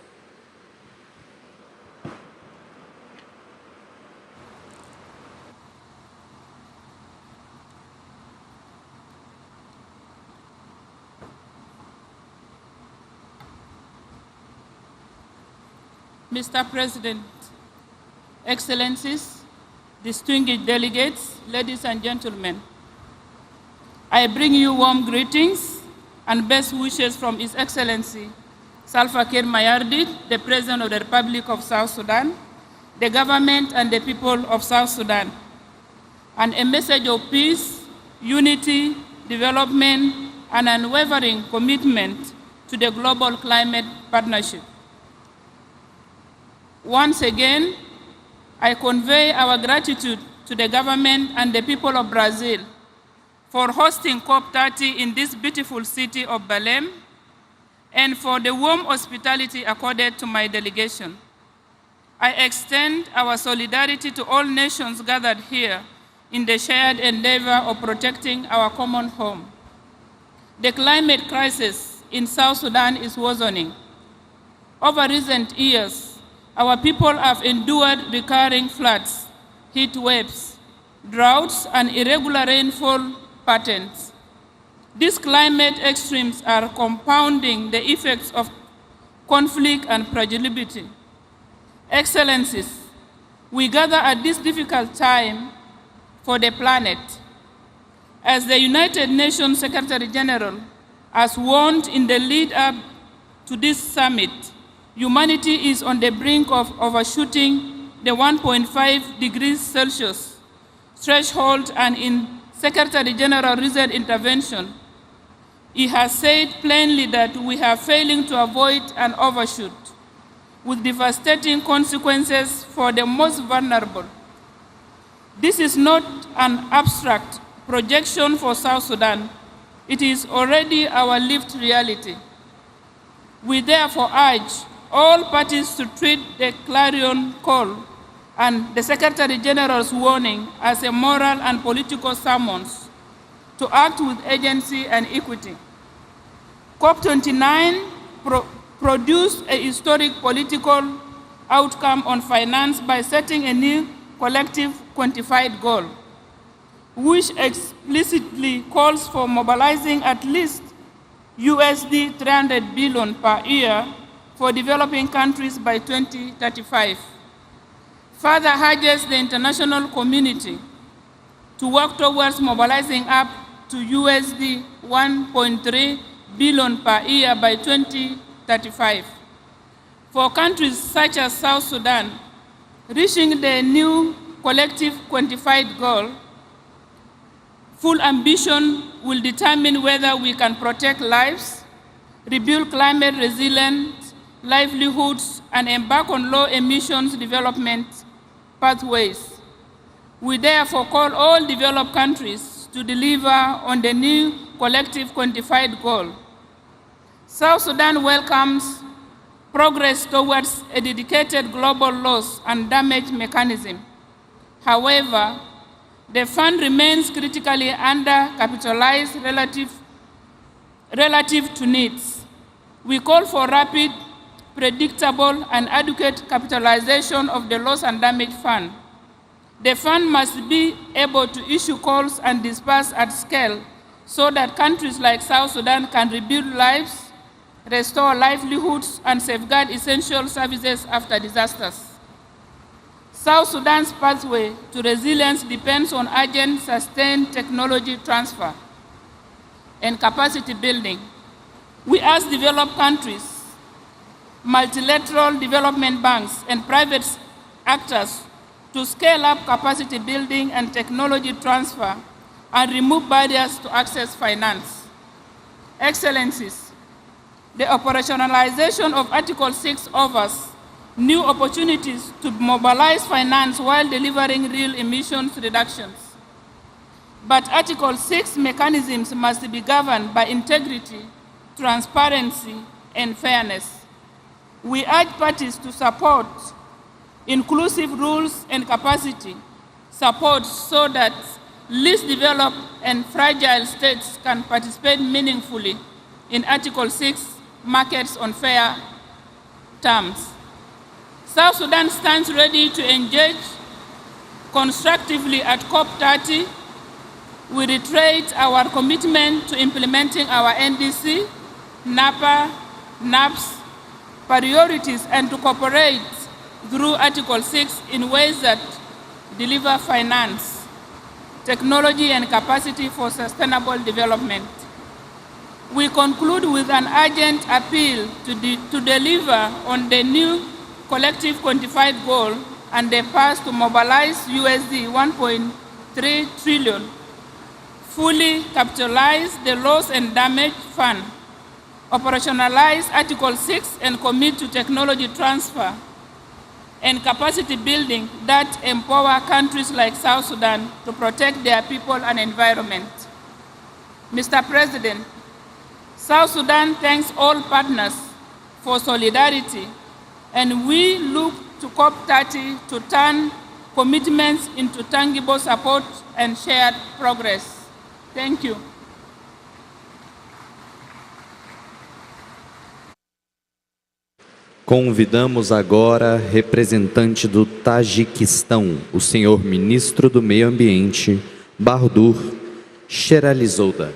Mr. President, Excellencies, distinguished delegates, ladies and gentlemen, I bring you warm greetings and best wishes from His Excellency Salva Kiir Mayardit, the President of the Republic of South Sudan, the government and the people of South Sudan, and a message of peace, unity, development, and unwavering commitment to the global climate partnership. Once again, I convey our gratitude to the government and the people of Brazil for hosting COP30 in this beautiful city of Belém and for the warm hospitality accorded to my delegation. I extend our solidarity to all nations gathered here in the shared endeavor of protecting our common home. The climate crisis in South Sudan is worsening. Over recent years, our people have endured recurring floods, heat waves, droughts, and irregular rainfall patterns. These climate extremes are compounding the effects of conflict and fragility. Excellencies, we gather at this difficult time for the planet. As the United Nations Secretary General has warned in the lead up to this summit, humanity is on the brink of overshooting the 1.5 degrees Celsius threshold, and in Secretary General's recent intervention, he has said plainly that we are failing to avoid an overshoot with devastating consequences for the most vulnerable. This is not an abstract projection for South Sudan. It is already our lived reality. We therefore urge all parties to treat the clarion call and the Secretary General's warning as a moral and political summons to act with agency and equity. COP29 produced a historic political outcome on finance by setting a new collective quantified goal, which explicitly calls for mobilizing at least USD 300 billion per year for developing countries by 2035. Further urges the international community to work towards mobilizing up to USD 1.3 billion per year by 2035. For countries such as South Sudan, reaching the new collective quantified goal, full ambition will determine whether we can protect lives, rebuild climate resilient livelihoods, and embark on low emissions development pathways. We therefore call all developed countries to deliver on the new collective quantified goal. South Sudan welcomes progress towards a dedicated global loss and damage mechanism. However, The fund remains critically undercapitalized relative to needs. We call for rapid, predictable, and adequate capitalization of the loss and damage fund. The fund must be able to issue calls and disperse at scale so that countries like South Sudan can rebuild lives, restore livelihoods, and safeguard essential services after disasters. South Sudan's pathway to resilience depends on urgent, sustained technology transfer and capacity building. We ask developed countries, multilateral development banks, and private actors to scale up capacity building and technology transfer and remove barriers to access finance. Excellencies, the operationalization of Article 6 offers new opportunities to mobilize finance while delivering real emissions reductions. But Article 6 mechanisms must be governed by integrity, transparency, and fairness. We urge parties to support inclusive rules and capacity support so that least developed and fragile states can participate meaningfully in Article 6 markets on fair terms. South Sudan stands ready to engage constructively at COP30. We reiterate our commitment to implementing our NDC, NAPA, NAPS priorities and to cooperate through Article 6 in ways that deliver finance, technology, and capacity for sustainable development. We conclude with an urgent appeal to deliver on the new collective quantified goal and the path to mobilize USD 1.3 trillion, fully capitalize the loss and damage fund, operationalize Article 6 and commit to technology transfer and capacity building that empower countries like South Sudan to protect their people and environment. Mr. President, South Sudan thanks all partners for solidarity, and we look to COP30 to turn commitments into tangible support and shared progress. Thank you. Convidamos agora representante do Tajiquistão, o senhor ministro do Meio Ambiente, Bahadur Sheralizouda.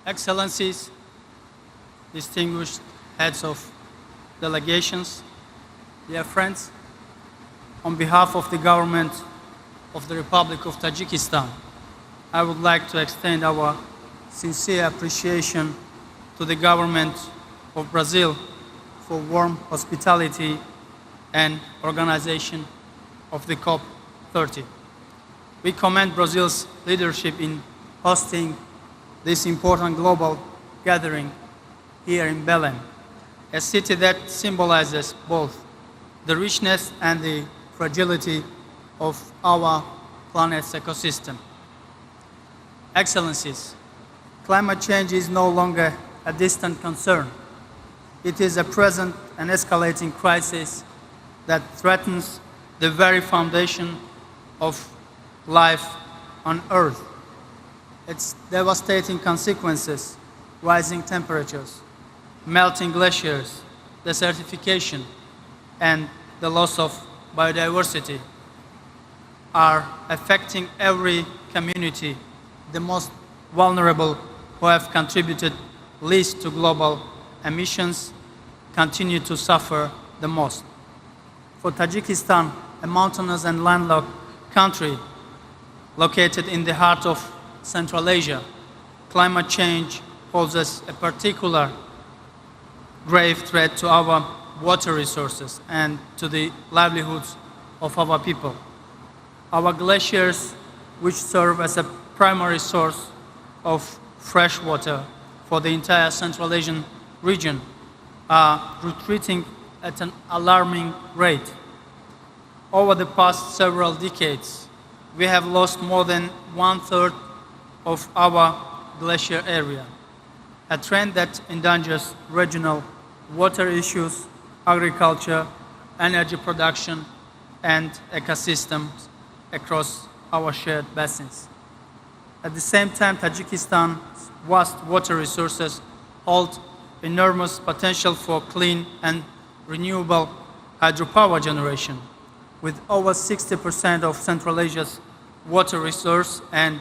Excellencies, distinguished heads of delegations, dear friends, on behalf of the government of the Republic of Tajikistan, I would like to extend our sincere appreciation to the government of Brazil for warm hospitality and organization of the COP30. We commend Brazil's leadership in hosting this important global gathering here in Belém, a city that symbolizes both the richness and the fragility of our planet's ecosystem. Excellencies, climate change is no longer a distant concern. It is a present and escalating crisis that threatens the very foundation of life on Earth. Its devastating consequences, rising temperatures, melting glaciers, desertification, and the loss of biodiversity are affecting every community. The most vulnerable, who have contributed least to global emissions, continue to suffer the most. For Tajikistan, a mountainous and landlocked country located in the heart of Central Asia, climate change poses a particular grave threat to our water resources and to the livelihoods of our people. Our glaciers, which serve as a primary source of fresh water for the entire Central Asian region, are retreating at an alarming rate. Over the past several decades, we have lost more than 1/3 of our glacier area, a trend that endangers regional water issues, agriculture, energy production, and ecosystems across our shared basins. At the same time, Tajikistan's vast water resources hold enormous potential for clean and renewable hydropower generation. With over 60% of Central Asia's water resource and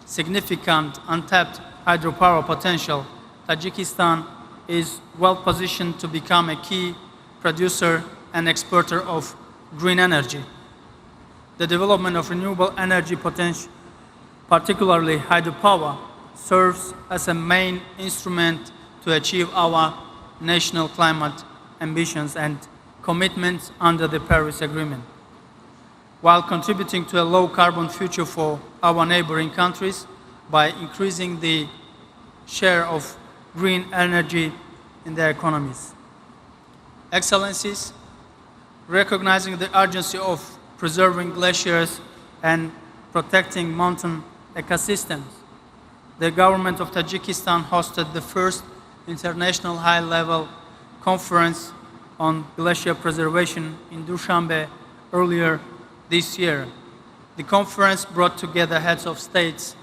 significant untapped hydropower potential, Tajikistan is well positioned to become a key producer and exporter of green energy. The development of renewable energy potential, particularly hydropower, serves as a main instrument to achieve our national climate ambitions and commitments under the Paris Agreement, while contributing to a low-carbon future for our neighboring countries by increasing the share of green energy in their economies. Excellencies, recognizing the urgency of preserving glaciers and protecting mountain ecosystems, the government of Tajikistan hosted the first international high-level conference on glacier preservation in Dushanbe earlier this year. The conference brought together heads of states,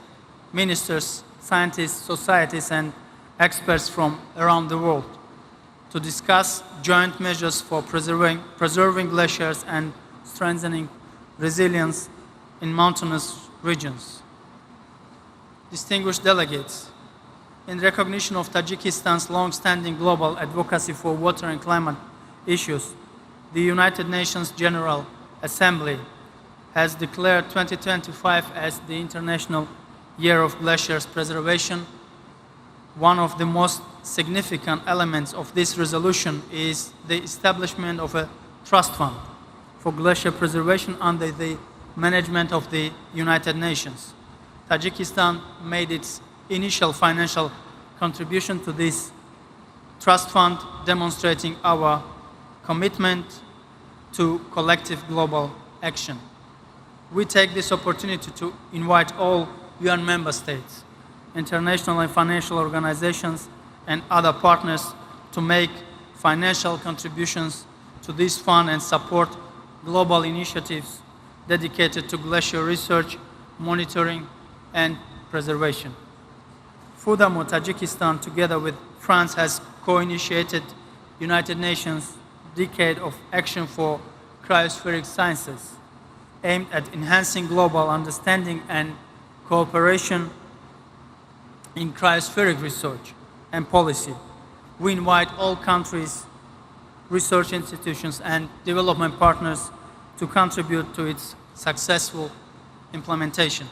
ministers, scientists, societies, and experts from around the world to discuss joint measures for preserving glaciers and strengthening resilience in mountainous regions. Distinguished delegates, in recognition of Tajikistan's long-standing global advocacy for water and climate issues, the United Nations General Assembly has declared 2025 as the International Year of Glaciers Preservation. One of the most significant elements of this resolution is the establishment of a trust fund for glacier preservation under the management of the United Nations. Tajikistan made its initial financial contribution to this trust fund, demonstrating our commitment to collective global action. We take this opportunity to invite all UN member states, international and financial organizations, and other partners to make financial contributions to this fund and support global initiatives dedicated to glacier research, monitoring, and preservation. Furthermore, Tajikistan, together with France, has co-initiated United Nations Decade of Action for Cryospheric Sciences, aimed at enhancing global understanding and cooperation in cryospheric research and policy. We invite all countries, research institutions, and development partners to contribute to its successful implementation.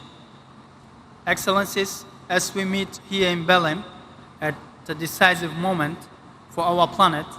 Excellencies, as we meet here in Belém at a decisive moment for our planet,